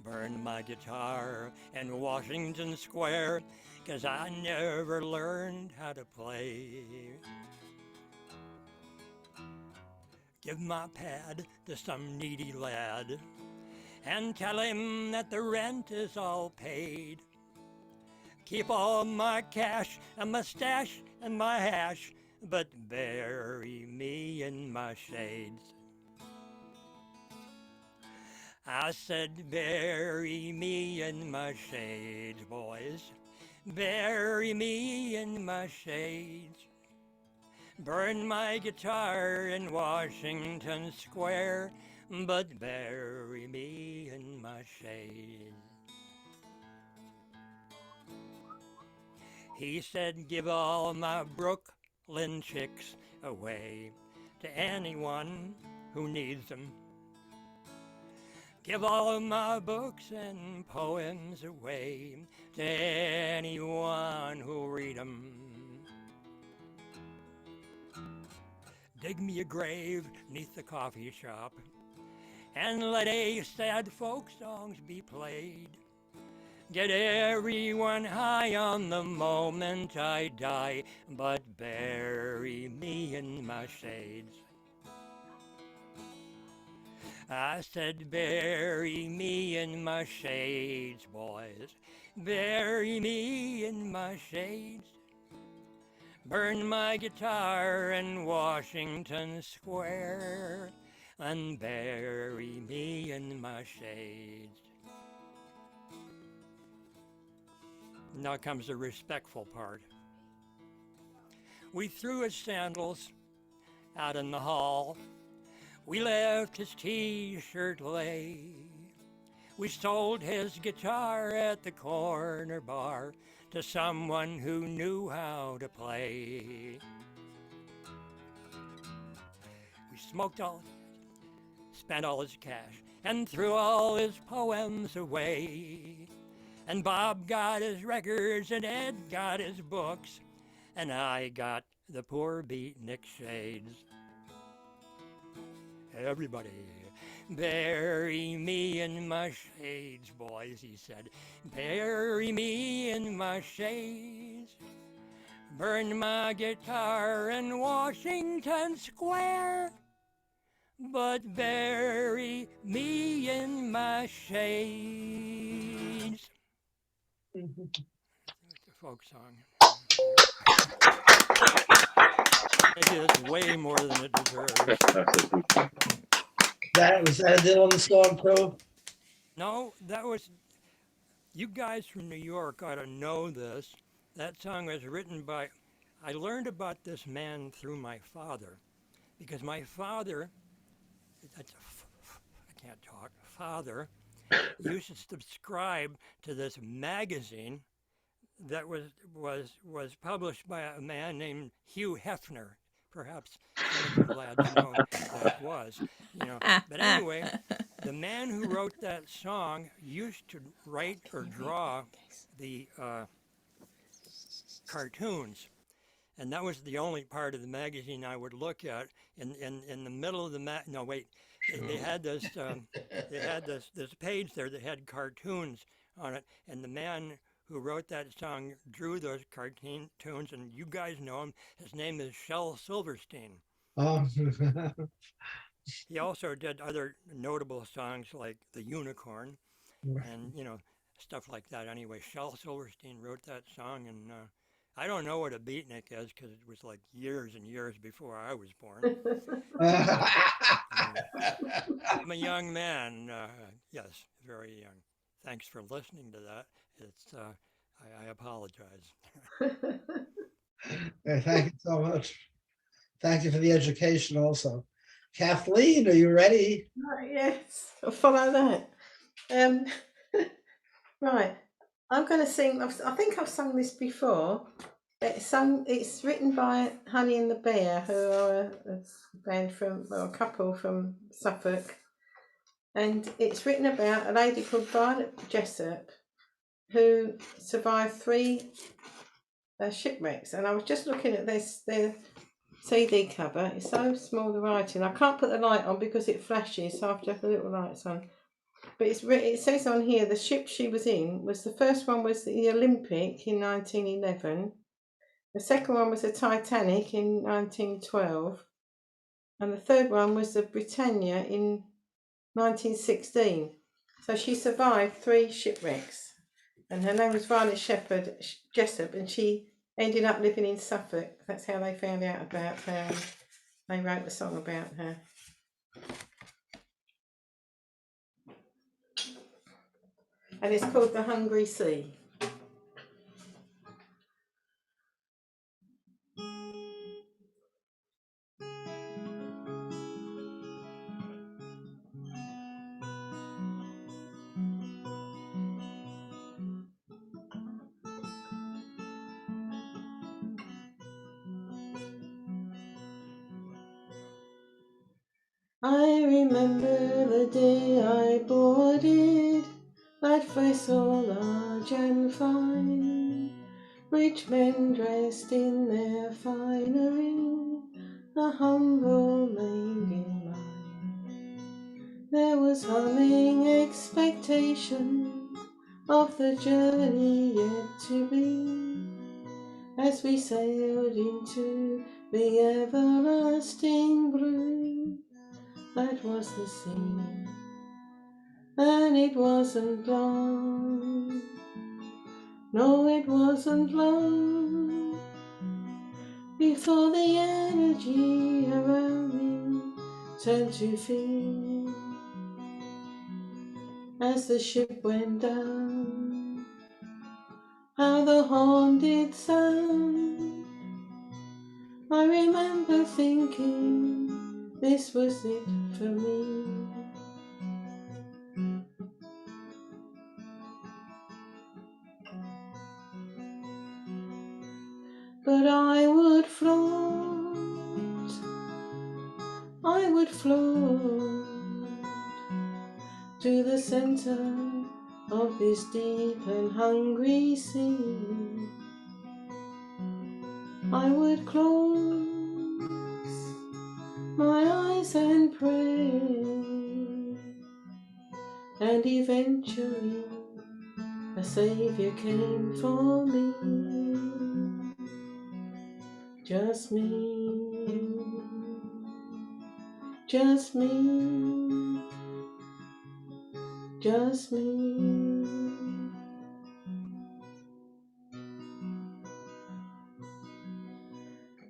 burn my guitar in Washington Square, 'cause I never learned how to play. Give my pad to some needy lad and tell him that the rent is all paid. Keep all my cash and my stash and my hash, but bury me in my shades." I said, "Bury me in my shades, boys. Bury me in my shades. Burn my guitar in Washington Square, but bury me in my shades." He said, "Give all my Brooklyn chicks away to anyone who needs them. Give all of my books and poems away to anyone who'll read them. Dig me a grave 'neath the coffee shop and let a sad folk songs be played. Get everyone high on the moment I die, but bury me in my shades." I said, "Bury me in my shades, boys. Bury me in my shades. Burn my guitar in Washington Square and bury me in my shades." Now comes the respectful part. We threw his sandals out in the hall. We left his t-shirt lay. We sold his guitar at the corner bar to someone who knew how to play. We smoked all, spent all his cash, and threw all his poems away. And Bob got his records, and Ed got his books, and I got the poor beatnik shades. Everybody, bury me in my shades, boys, he said. Bury me in my shades. Burn my guitar in Washington Square, but bury me in my shades. It's a folk song. Maybe it's way more than it deserves. Was that a Dylan song too? No, that was You guys from New York ought to know this. That song was written by, I learned about this man through my father, because my father, I can't talk, father, used to subscribe to this magazine that was published by a man named Hugh Hefner. Perhaps some of you lads know who that was, you know. But anyway, the man who wrote that song used to write or draw the cartoons. And that was the only part of the magazine I would look at. In the middle of the no wait, they had this this page there that had cartoons on it, and the man who wrote that song drew those cartoons, and you guys know him. His name is Shel Silverstein. Oh. He also did other notable songs like The Unicorn, and you know, stuff like that. Anyway, Shel Silverstein wrote that song, and I don't know what a beatnik is because it was like years and years before I was born. I'm a young man. Yes, very young. Thanks for listening to that. It's I apologize. Thank you so much. Thank you for the education also. Kathleen, are you ready? Yes, I'll follow that. Right, I'm going to sing. I think I've sung this before. It's written by Honey and the Bear, who are a band a couple from Suffolk, and it's written about a lady called Violet Jessup, who survived 3 shipwrecks. And I was just looking at their CD cover. It's so small, the writing. I can't put the light on because it flashes, so I have to have the little lights on. But it says on here the ship she was in was, the first one was the Olympic in 1911. The second one was the Titanic in 1912. And the third one was the Britannia in 1916. So she survived 3 shipwrecks. And her name was Violet Jessup, and she ended up living in Suffolk. That's how they found out about her. They wrote a song about her. And it's called The Hungry Sea. I remember the day I boarded that vessel large and fine, rich men dressed in their finery, a humble maid in mine. There was humming expectation of the journey yet to be, as we sailed into the everlasting blue. That was the sea, and it wasn't long. No, it wasn't long before the energy around me turned to fear as the ship went down. How the horn did sound! I remember thinking this was it for me. But I would float to the center of this deep and hungry sea. I would close my eyes and pray, and eventually a Savior came for me. Just me, just me, just me.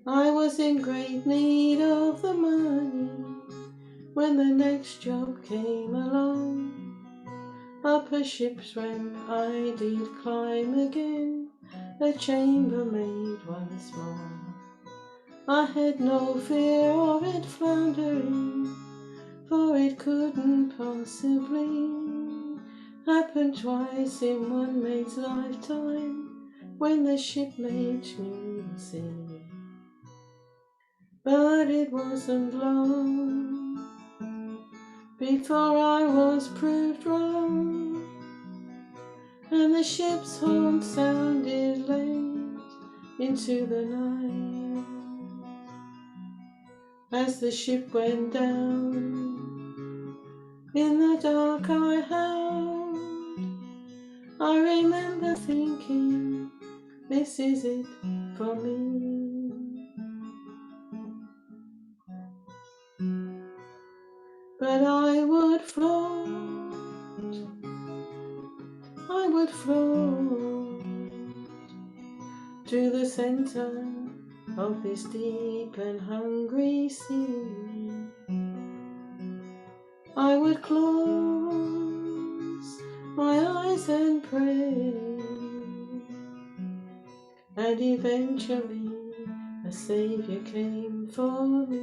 I was in great need of the money when the next job came along. Up a ship's ramp I did climb again, a chambermaid once more. I had no fear of it floundering, for it couldn't possibly happen twice in one maid's lifetime, when the shipmates knew the sea. But it wasn't long before I was proved wrong, and the ship's horn sounded late into the night. As the ship went down, in the dark I howled. I remember thinking, this is it for me. But I would float to the center of this deep and hungry sea. I would close my eyes and pray, and eventually a Savior came for me.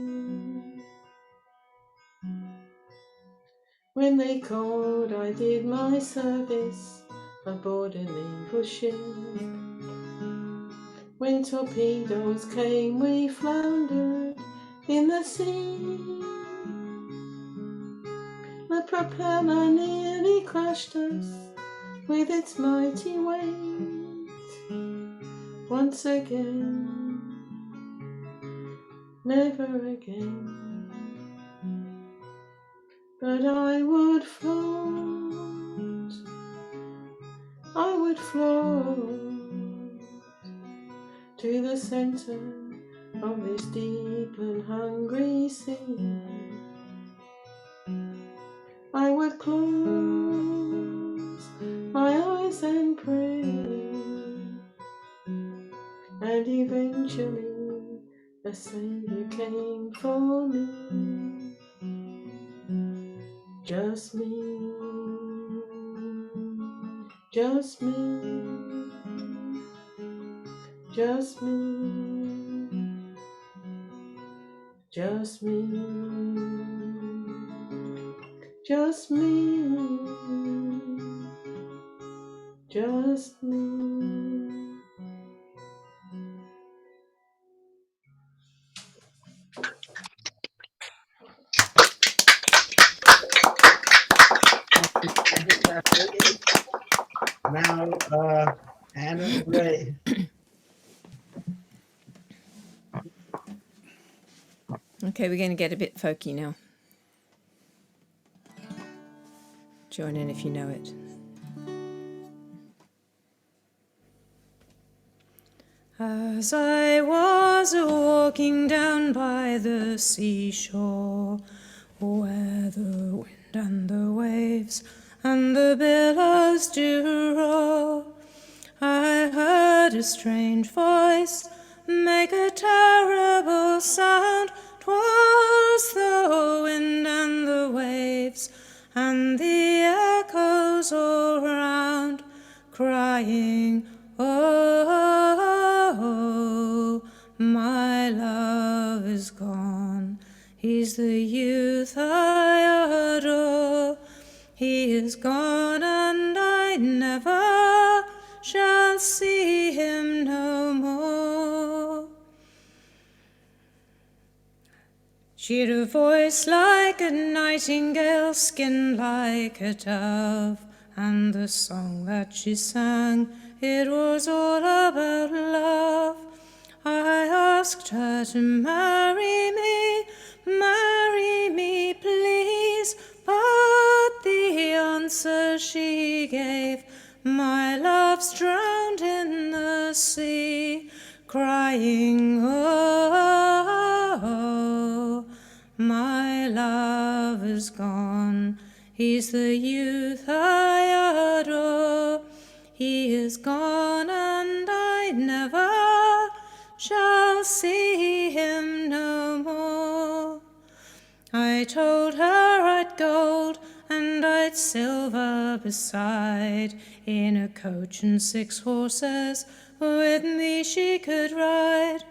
When they called, I did my service aboard a naval ship. When torpedoes came, we floundered in the sea. The propeller nearly crushed us with its mighty weight. Once again, never again. But I would float to the center of this deep and hungry sea. I would close my eyes and pray, and eventually a Savior came for me. Just me, just me, just me, just me, just me, just me. Now, Anna and Ray. Okay, we're going to get a bit folky now. Join in if you know it. As I was walking down by the seashore, where the wind and the waves and the billows do roar, I heard a strange voice make a terrible sound. 'Twas the wind and the waves and the echoes all round, crying, oh, my love is gone. He's the youth I adore. He is gone and I never shall see him no more. She'd a voice like a nightingale, skin like a dove, and the song that she sang, it was all about love. I asked her to marry me please, but the answer she gave, my love's drowned in the sea, crying, oh, my love is gone. He's the youth I adore. He is gone and I never shall see him no more. I told her I'd gold and I'd its silver beside, in a coach and 6 horses, with me she could ride.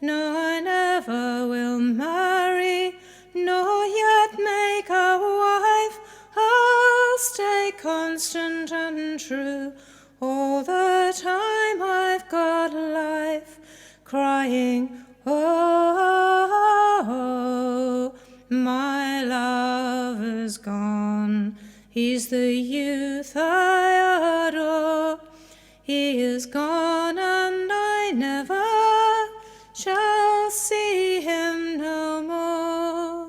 No, I never will marry, nor yet make a wife. I'll stay constant and true all the time I've got life, crying, oh, my lover's gone. He's the youth I adore. He is gone and I never shall see him no more.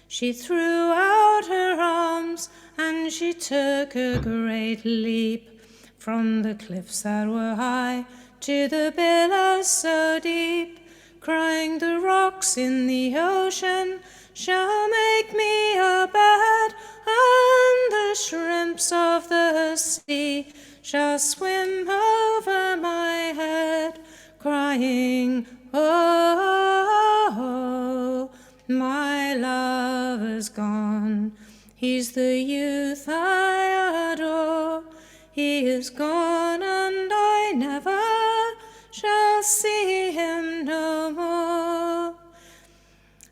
She threw out her arms and she took a great leap from the cliffs that were high to the billows so deep, crying, the rocks in the ocean shall make me a bed, and the shrimps of the sea shall swim over my head, crying, oh, my lover's gone. He's the youth I adore. He is gone and I never shall see him no more.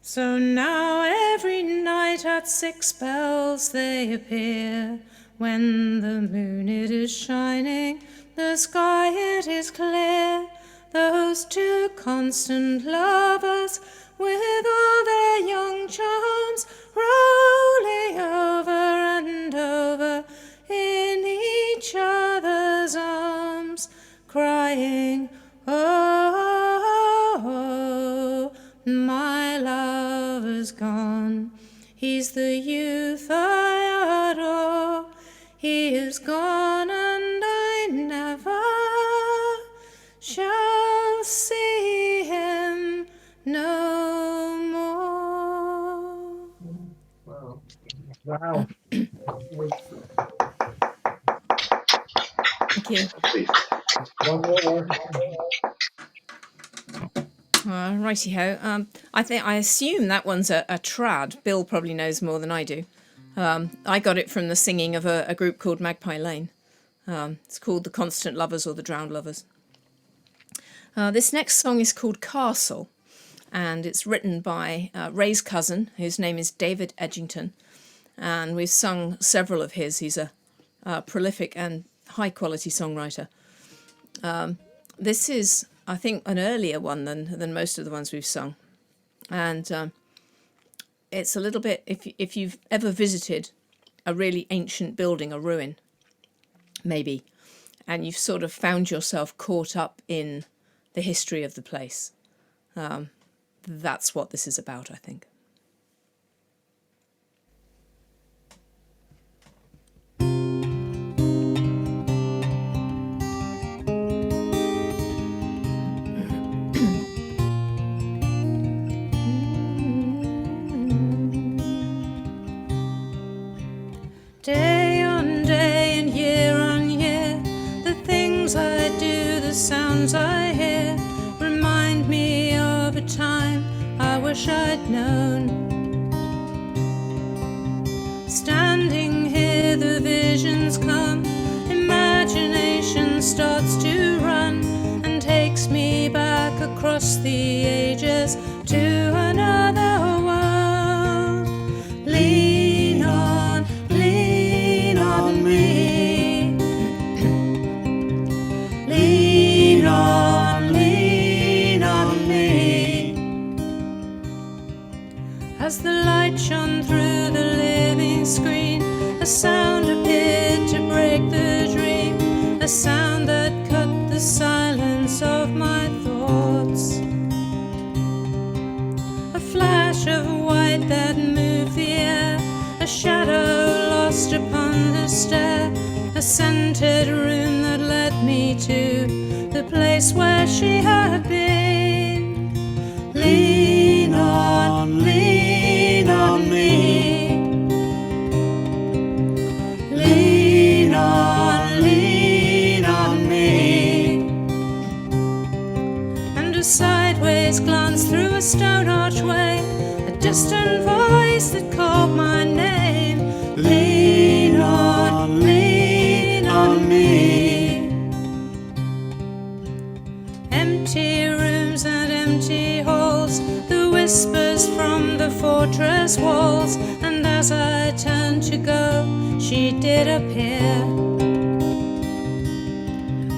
So now every night at 6 bells they appear, when the moon it is shining, the sky it is clear, those 2 constant lovers with all their young charms rolling over and over in each other's arms, crying, oh, my lover's gone. He's the youth I adore. He is gone and I never shall see him no more. Wow. Thank you. One more. Righty ho. I assume that one's a trad. Bill probably knows more than I do. I got it from the singing of a group called Magpie Lane. It's called The Constant Lovers or The Drowned Lovers. This next song is called Castle, and it's written by Ray's cousin, whose name is David Edgington, and we've sung several of his. He's a prolific and high-quality songwriter. This is, I think, an earlier one than most of the ones we've sung, and it's a little bit, if you've ever visited a really ancient building, a ruin, maybe, and you've sort of found yourself caught up in the history of the place. That's what this is about, I think. Day on day and year on year, the things I do, the sounds I hear, remind me of a time I wish I'd known. Standing here, the visions come, imagination starts to run, and takes me back across the ages to another world. Lean on me. Lean on me. As the light shone through the living screen, a sound appeared to break the dream, a sound that cut the silence of my thoughts. A flash of white that moved the air, a shadow lost upon the stair, a scented room that led me to the place where she had been. Lean on me. Lean on me. And a sideways glance through a stone archway, a distant voice that called my name. Lean lean on me. Empty rooms and empty halls, the whispers from the fortress walls, and as I turned to go, she did appear.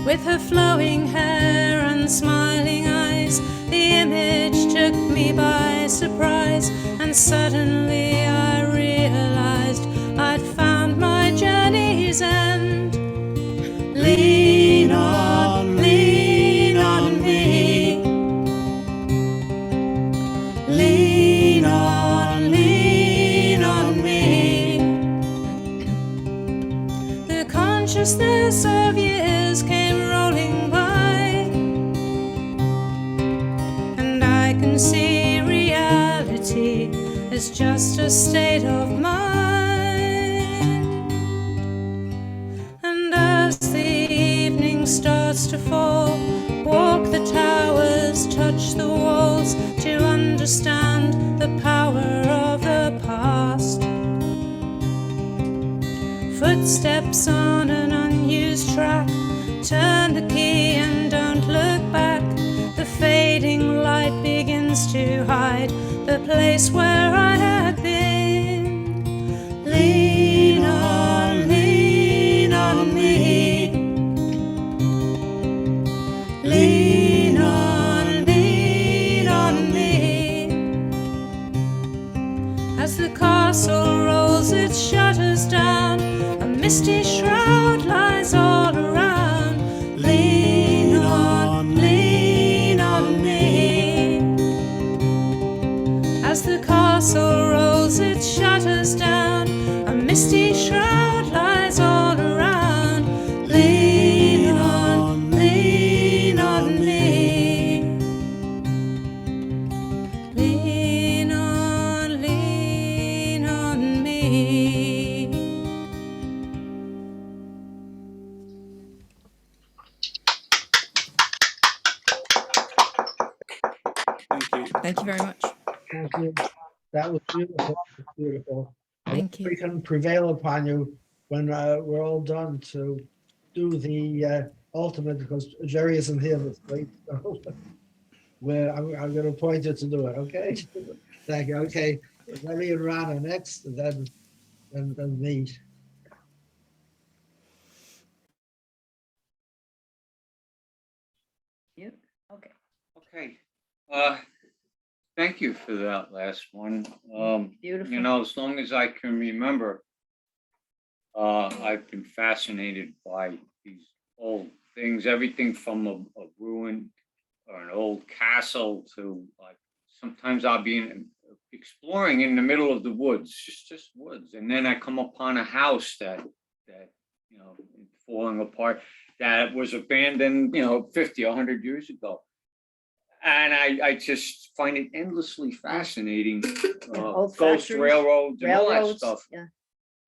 With her flowing hair and smiling eyes, the image took me by surprise, and suddenly I realized I'd found my journey's end. Lean on me. Lean on me. The consciousness of years came rolling by, and I can see reality is just a state of mind. And as the evening starts to fall, walk the towers, touch the walls, to understand the power of the past. Footsteps on an unused track, turn the key and don't look back. The fading light begins to hide the place where I had been. Lean on me. Lean on me. As the castle rolls its shutters down, a misty shroud lies all around. Lean on me. As the castle rolls its shutters down, a misty shroud lies all around. Lean on me. Lean on me. Thank you very much. Thank you. That was beautiful. Beautiful. I Thank hope you. we can prevail upon you when we're all done to do the ultimate, because Jerry isn't here this week. So where I'm going to point you to do it. Okay. Thank you. Okay. Jerry and Rana next, and then me. You? Okay. Okay. Thank you for that last one. Beautiful. You know, as long as I can remember, I've been fascinated by these old things, everything from a ruin or an old castle to, like, sometimes I'll be exploring in the middle of the woods, just woods, and then I come upon a house that you know, falling apart, that was abandoned, you know, 50, 100 years ago. And I just find it endlessly fascinating. Old Ghost factories, railroads and all that railroads, stuff. yeah.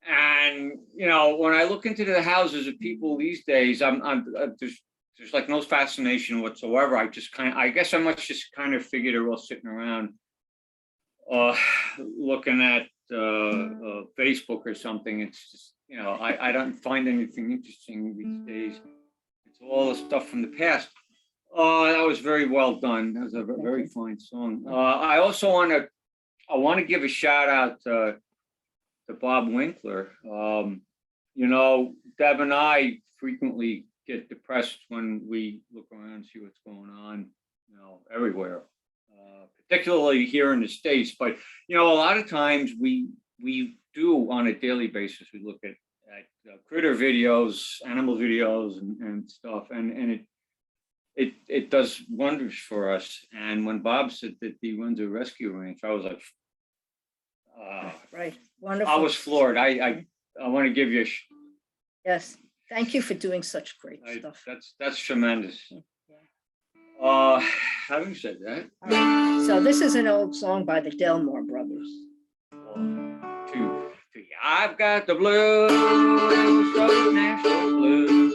And, you know, when I look into the houses of people these days, there's like no fascination whatsoever. I guess I must just kind of figure they're all sitting around looking at Facebook or something. It's just, you know, I don't find anything interesting these days. It's all the stuff from the past. That was very well done. That was a very fine song. I also want to give a shout out to Bob Winkler. You know, Deb and I frequently get depressed when we look around and see what's going on, you know, everywhere, particularly here in the States. But, you know, a lot of times we do on a daily basis, we look at critter videos, animal videos and stuff, and it does wonders for us. And when Bob said that he runs a rescue ranch, I was like, right, wonderful. I was floored. I want to give you Yes, thank you for doing such great stuff. That's tremendous. Having said that, all right. So this is an old song by the Delmore Brothers. I've got the blues, Southern National Blues.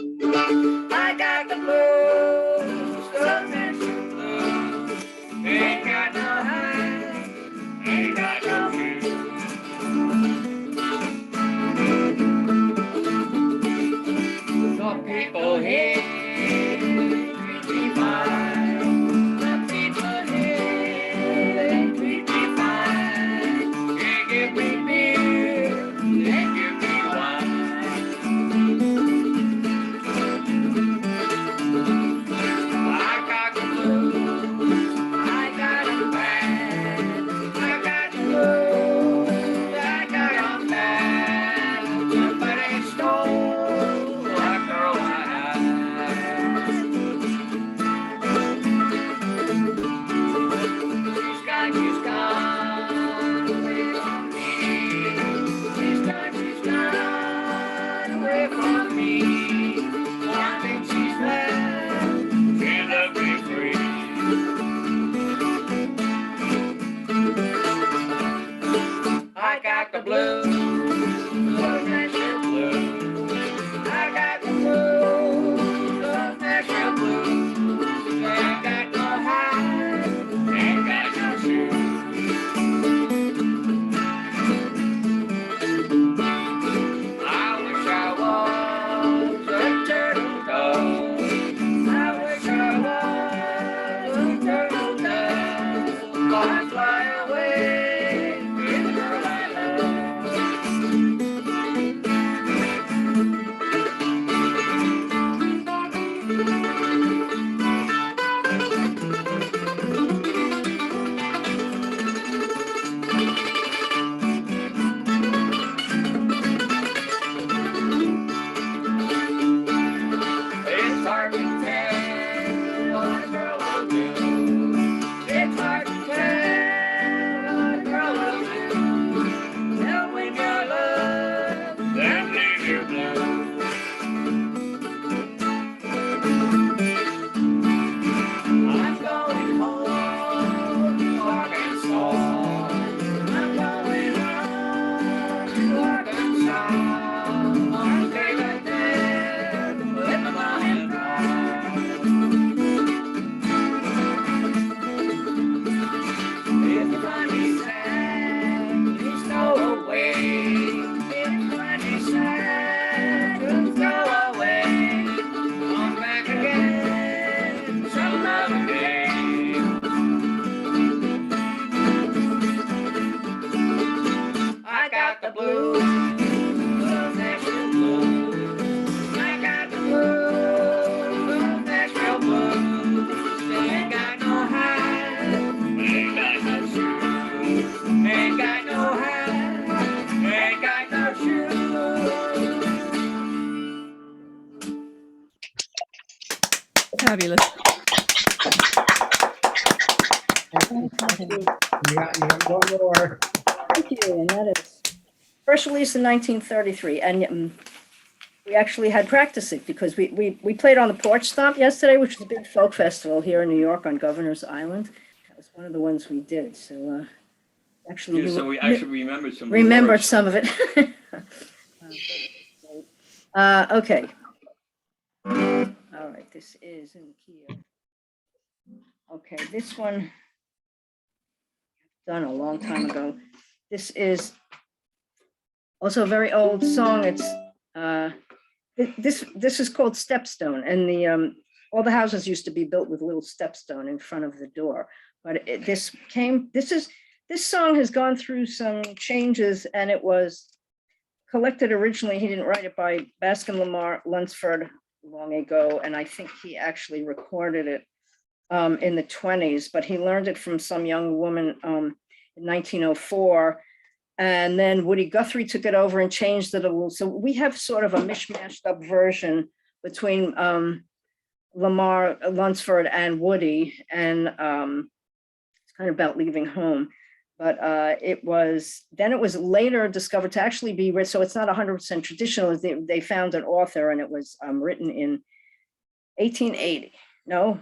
I got the blues, Southern National Blues. Ain't got no hide, ain't got no shoes. the people here treat me fine. The people here, they treat me fine. They give me beer, they give me wine. I got the blues, I got 'em bad. I got the blues, I got 'em bad. Somebody stole that girl I had. She's gone away from me. She's gone away from me. One thing she's left, she left me free. I got the blues, those Nashville blues. I got the blues, those Nashville blues. Ain't got no hat, ain't got no shoes. I wish I was a turtle dove. I wish I was a turtle dove. I'd fly away with the girl I love. It's hard to tell what a girl will do. It's hard to tell what a girl will do. They'll win your love, then leave you blue. I'm going home to Arkansas. I'm going home to Arkansas. I'll take a dip with my mom and dad. If you find me sad, please go away. If you find me sad, just go away. Come back again some other day. I got the blues, those Nashville blues. I got the blues, those Nashville blues. They ain't got no hat, ain't got no shoes. Ain't got no hat, ain't got no shoes. Fabulous. You got one more. Thank you, and that is first released in 1933, and we actually had practice it because we played on the Porch Stomp yesterday, which is a big folk festival here in New York on Governor's Island. That was one of the ones we did. So actually, Yeah, so we actually remembered some of the remembered words. some of it. Okay. All right, this is in the key of. Okay, this one done a long time ago. This is also a very old song. It's this is called Stepstone, and the all the houses used to be built with little stepstone in front of the door. But this song has gone through some changes, and it was collected originally. He didn't write it by Bascom Lamar Lunsford long ago, and I think he actually recorded it in the 1920s, but he learned it from some young woman in 1904. And then Woody Guthrie took it over and changed it a little. So we have sort of a mishmashed up version between Lamar Lunsford and Woody, and it's kind of about leaving home. But it was later discovered to actually be written, so it's not 100% traditional. They found an author, and it was written in 1880. No,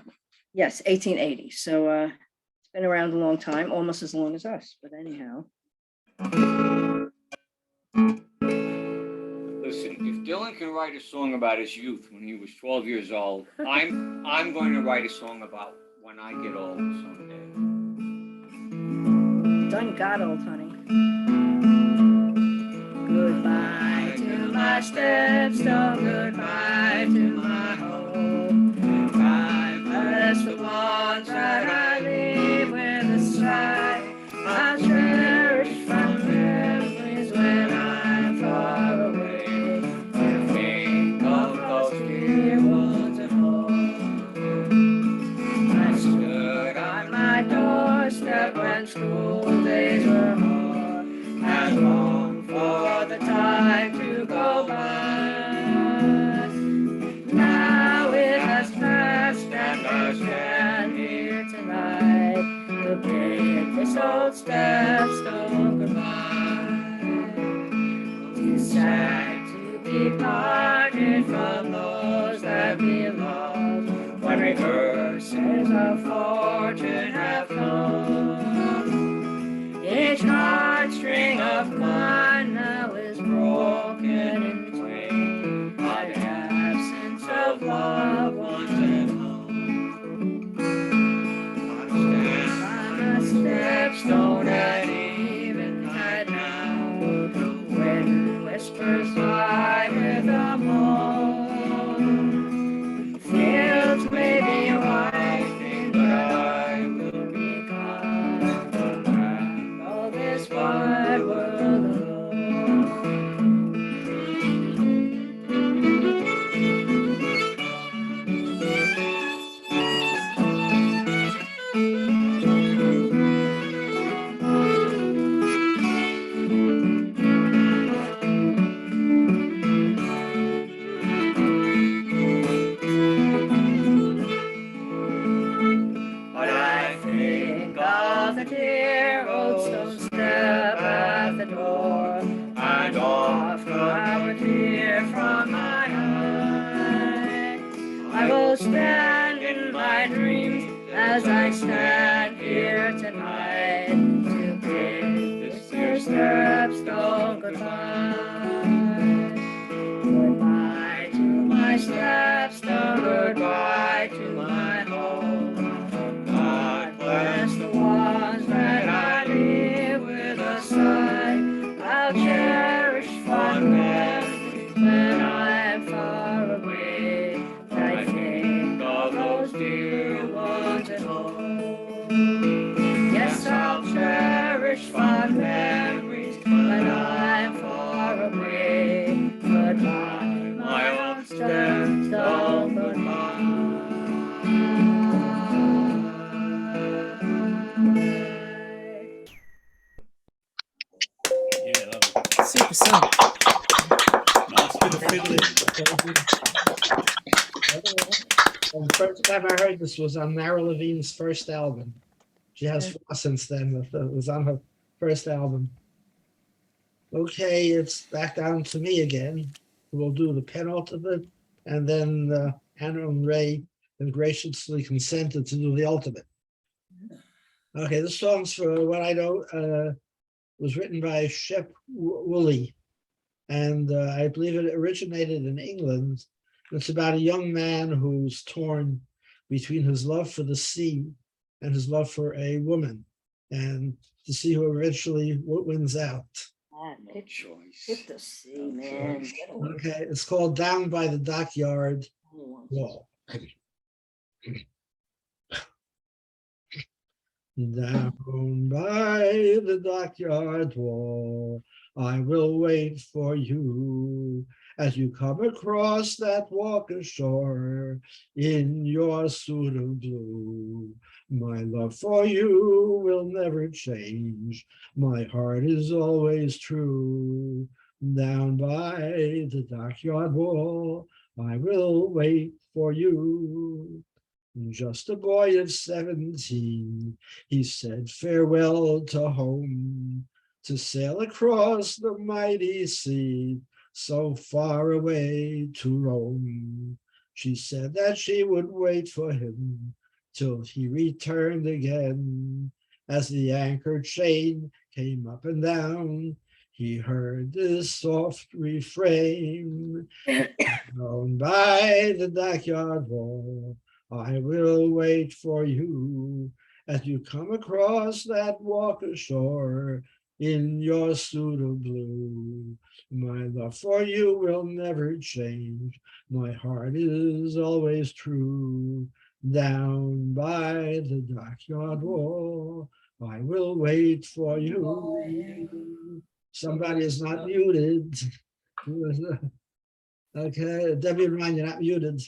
yes, 1880. So it's been around a long time, almost as long as us. But anyhow. Listen, if Dylan can write a song about his youth when he was 12 years old, I'm going to write a song about when I get old someday. Done got old, honey. Goodbye to my my stepstone, goodbye to my home. God bless the ones that I leave with a sigh. I'll cherish fond memories when I'm far away. To think of those dear ones at home. I stood on my doorstep when school days were o'er, and longed for the time to go by. Now it has passed and I stand here tonight to bid this old stepstone goodbye. 'Tis sad to be parted from those that we love, when reverses of fortune have come. Each heartstring of mine now is broken in twain by the absence of loved ones at home. I stand by my stepstone at eventide now. The wind whispers by with the moon. Fields may be winding, but I will be gone. All this wide world alone. But I think of the dear old stone step at the door, and oft I would hear from my eye. I will stand in my dreams as I stand here tonight to bid this dear stepstone goodbye. Goodbye to my stepstone, goodbye to my home. God bless the ones that I leave with a sigh. I'll cherish fond memories when I'm far away. I think of those dear ones at home. Yes, I'll cherish fond memories when I'm far away. Goodbye, my old stepstone, goodbye. Yeah, lovely. Super song. Nice bit of fiddling. The first time I heard this was on Mara Levine's first album. She has four since then, but it was on her first album. Okay, it's back down to me again. We'll do the penultimate, and then Anna and Ray have graciously consented to do the ultimate. Okay, this song's, for what I know, was written by Shep Woolley, and I believe it originated in England. It's about a young man who's torn between his love for the sea and his love for a woman, and to see who eventually wins out. Good choice. Hit the sea, man. Okay, it's called Down by the Dockyard Wall. Down by the dockyard wall, I will wait for you as you come across that walk ashore in your suit of blue. My love for you will never change. My heart is always true. Down by the dockyard wall, I will wait for you. Just a boy of 17, he said farewell to home, to sail across the mighty sea, so far away to Rome. She said that she would wait for him till he returned again. As the anchor chain came up and down, he heard this soft refrain. Down by the dockyard wall, I will wait for you as you come across that walk ashore in your suit of blue. My love for you will never change. My heart is always true. Down by the dockyard wall, I will wait for you. Somebody is not muted. Okay, Debbie and Ryan, you're not muted.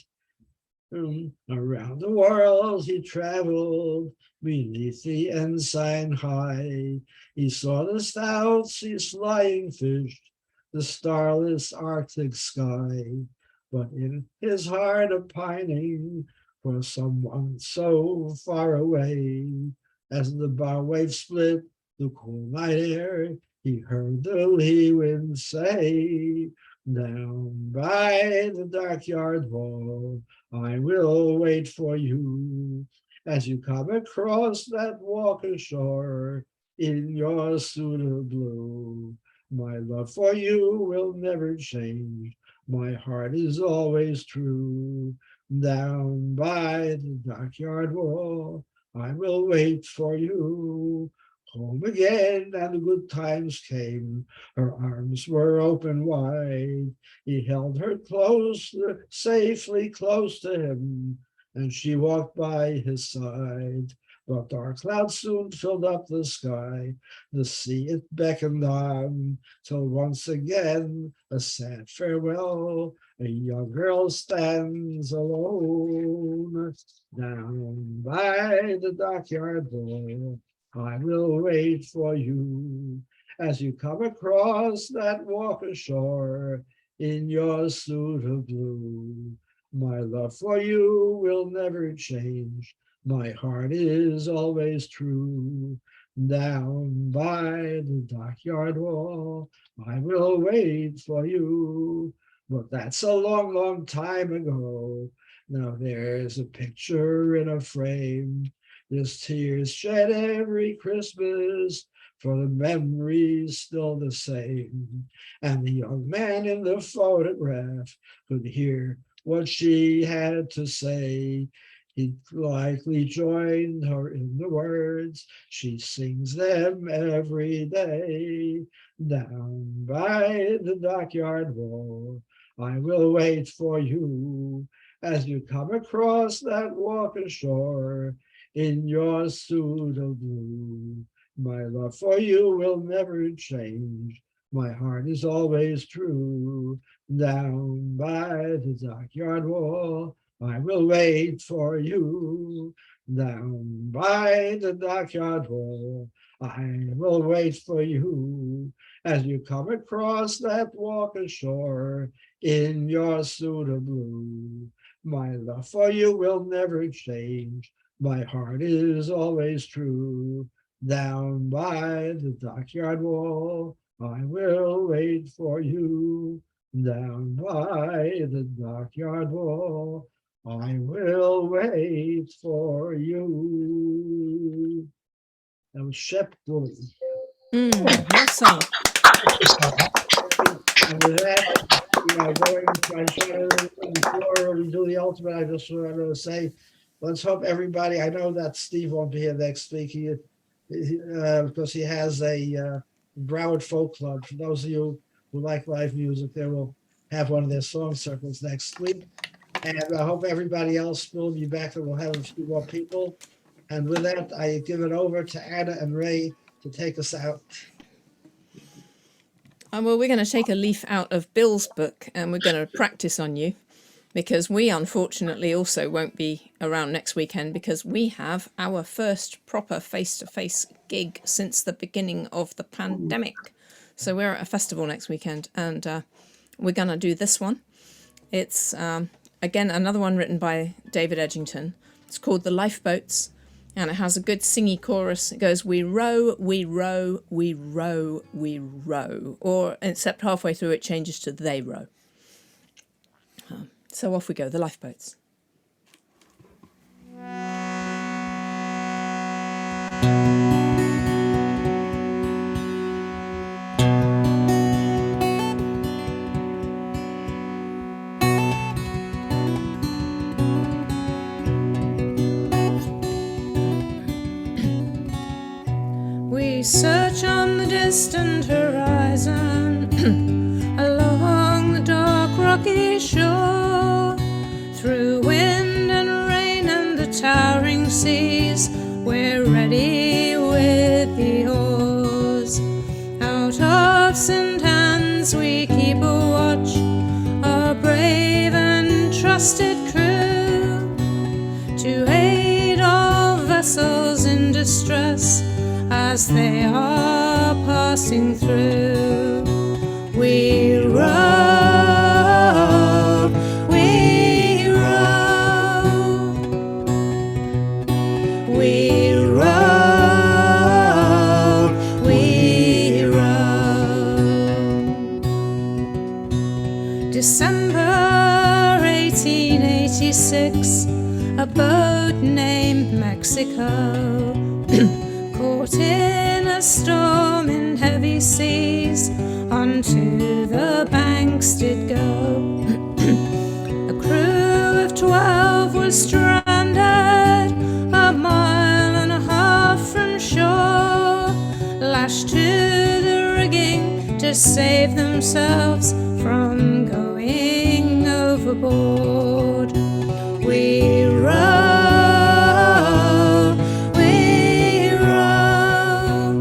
Around the world he traveled, beneath the ensign high. He saw the South Sea's flying fish, the starless Arctic sky. But in his heart a pining for someone so far away. As the bow wave split the cool night air, he heard the lee wind say, down by the dockyard wall, I will wait for you as you come across that walk ashore in your suit of blue. My love for you will never change. My heart is always true. Down by the dockyard wall, I will wait for you. Home again, and the good times came. Her arms were open wide. He held her close, safely close to him, and she walked by his side. But dark clouds soon filled up the sky. The sea it beckoned on, till once again a sad farewell. A young girl stands alone down by the dockyard wall. I will wait for you as you come across that walk ashore in your suit of blue. My love for you will never change. My heart is always true. Down by the dockyard wall, I will wait for you. But that's a long, long time ago. Now there's a picture in a frame. There's tears shed every Christmas, for the memory's still the same. And the young man in the photograph could hear what she had to say. He likely joined her in the words. She sings them every day. Down by the dockyard wall, I will wait for you as you come across that walk ashore in your suit of blue. My love for you will never change. My heart is always true. Down by the dockyard wall, I will wait for you. Down by the dockyard wall, I will wait for you as you come across that walk ashore in your suit of blue. My love for you will never change. My heart is always true. Down by the dockyard wall, I will wait for you. Down by the dockyard wall, I will wait for you. That was Shep Bully. Nice song. And with that, before we do the ultimate, I just wanted to say, let's hope everybody, I know that Steve won't be here next week, because he has a Broward Folk Club. For those of you who like live music, they will have one of their song circles next week. And I hope everybody else will be back, and we'll have a few more people. And with that, I give it over to Anna and Ray to take us out. Well, we're going to take a leaf out of Bill's book and we're going to practice on you, because we unfortunately also won't be around next weekend, because we have our first proper face-to-face gig since the beginning of the pandemic. So we're at a festival next weekend, and we're going to do this one. It's, again, another one written by David Edgington. It's called The Lifeboats. And it has a good singy chorus. It goes, we row, we row, we row, we row. Or, except halfway through, it changes to they row. So off we go, The Lifeboats. We search on the distant horizon, along the dark rocky shore, through wind and rain and the towering seas, we're ready with the oars. Out of St. Anne's we keep a watch, our brave and trusted crew, to aid all vessels in distress as they are passing through. We row, we row, we row, we row. December 1886, a boat named Mexico, caught in a storm in heavy seas, onto the banks did go. A crew of 12 was stranded, a mile and a half from shore, lashed to the rigging to save themselves from going overboard. We row, we row,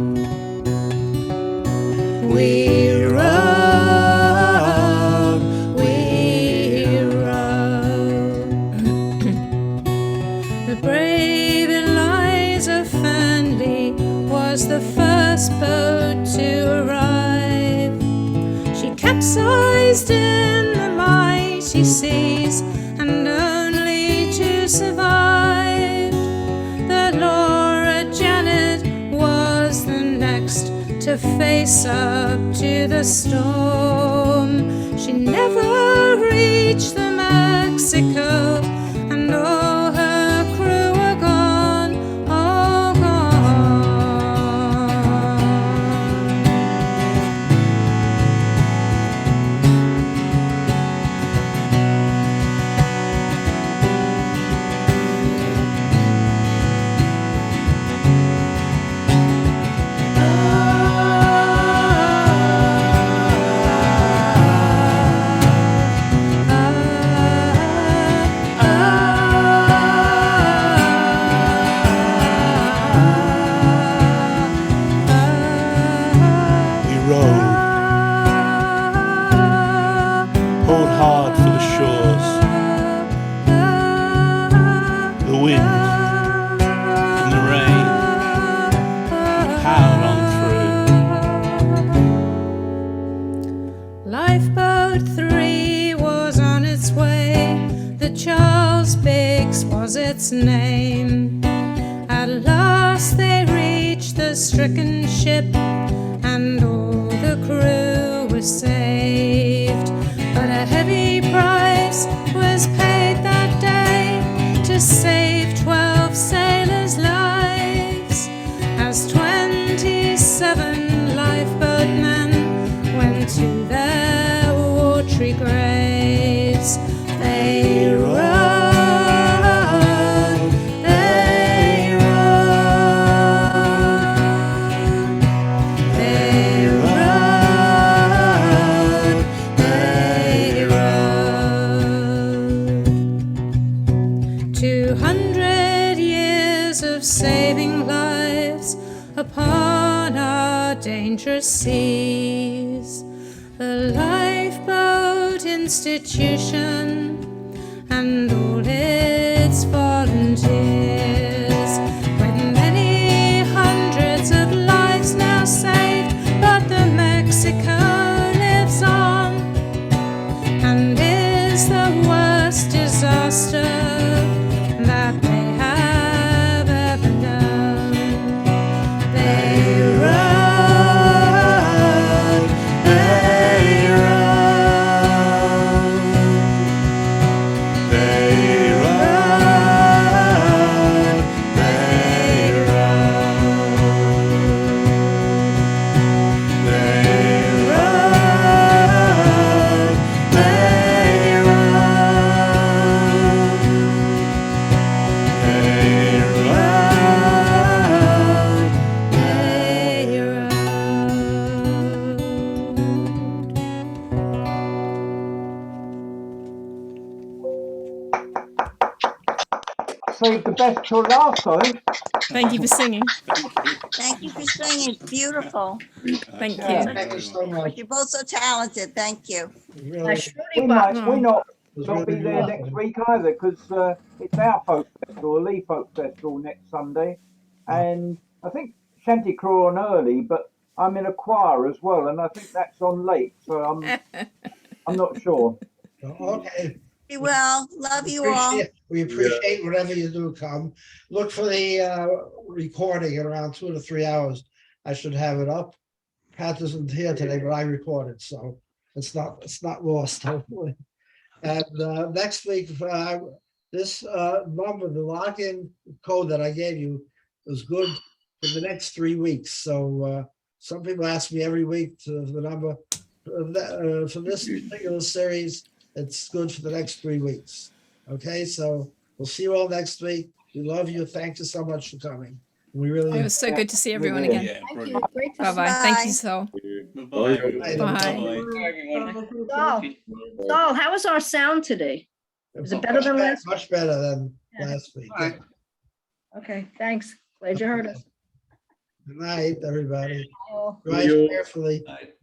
we row, we row. The brave Eliza Fernley was the first boat to arrive. She capsized in the mighty seas, and only two survived. The Laura Janet was the next to face up to the storm. She never reached the Mexico, and all her crew were gone, all gone. We rowed, pulled hard for the shores. The wind and the rain howled on through. Lifeboat 3 was on its way, the Charles Biggs was its name. At last they reached the stricken ship, and all the crew was saved. But a heavy price was paid that day to save 12 sailors' lives, as 27 lifeboat men went to their watery graves. They rowed, they rowed, they rowed, they rowed. 200 years of saving lives upon our dangerous seas. The lifeboat institution and all its volunteers, with many hundreds of lives now saved, but the Mexico lives on and is the worst disaster that they have ever known. They rowed, they rowed, they rowed, saved the best till last time. Thank you for singing. Thank you for singing. It's beautiful. Thank Yeah. you. Thank you so much. You're both so talented. Thank you. Really, it We might Oh. not was not really be there next awesome. week either because it's our folk festival, Lee Folk Festival next Sunday, and I think Shanty Crew on early, but I'm in a choir as well, and I think that's on late, so I'm not sure. Okay. Be well. Love you all. We appreciate whatever you do come. Look for the recording in around 2 to 3 hours. I should have it up. Pat isn't here today, but I recorded, so it's not lost, hopefully. And next week, this number, the login code that I gave you is good for the next 3 weeks. So some people ask me every week to the number for this particular series. It's good for the next 3 weeks. Okay, so we'll see you all next week. We love you. Thank you so much for coming. We really It was so good to see everyone Yeah. again. Thank you. Great to Bye see bye. Bye. Thank you, Sol. Bye-bye. Bye. Bye. Saul, Saul, how was our sound today? Is it better than last? Much better than Yeah. last week. All right. Okay, thanks. Glad you heard us. Good night, everybody. Bye. Drive carefully. All right.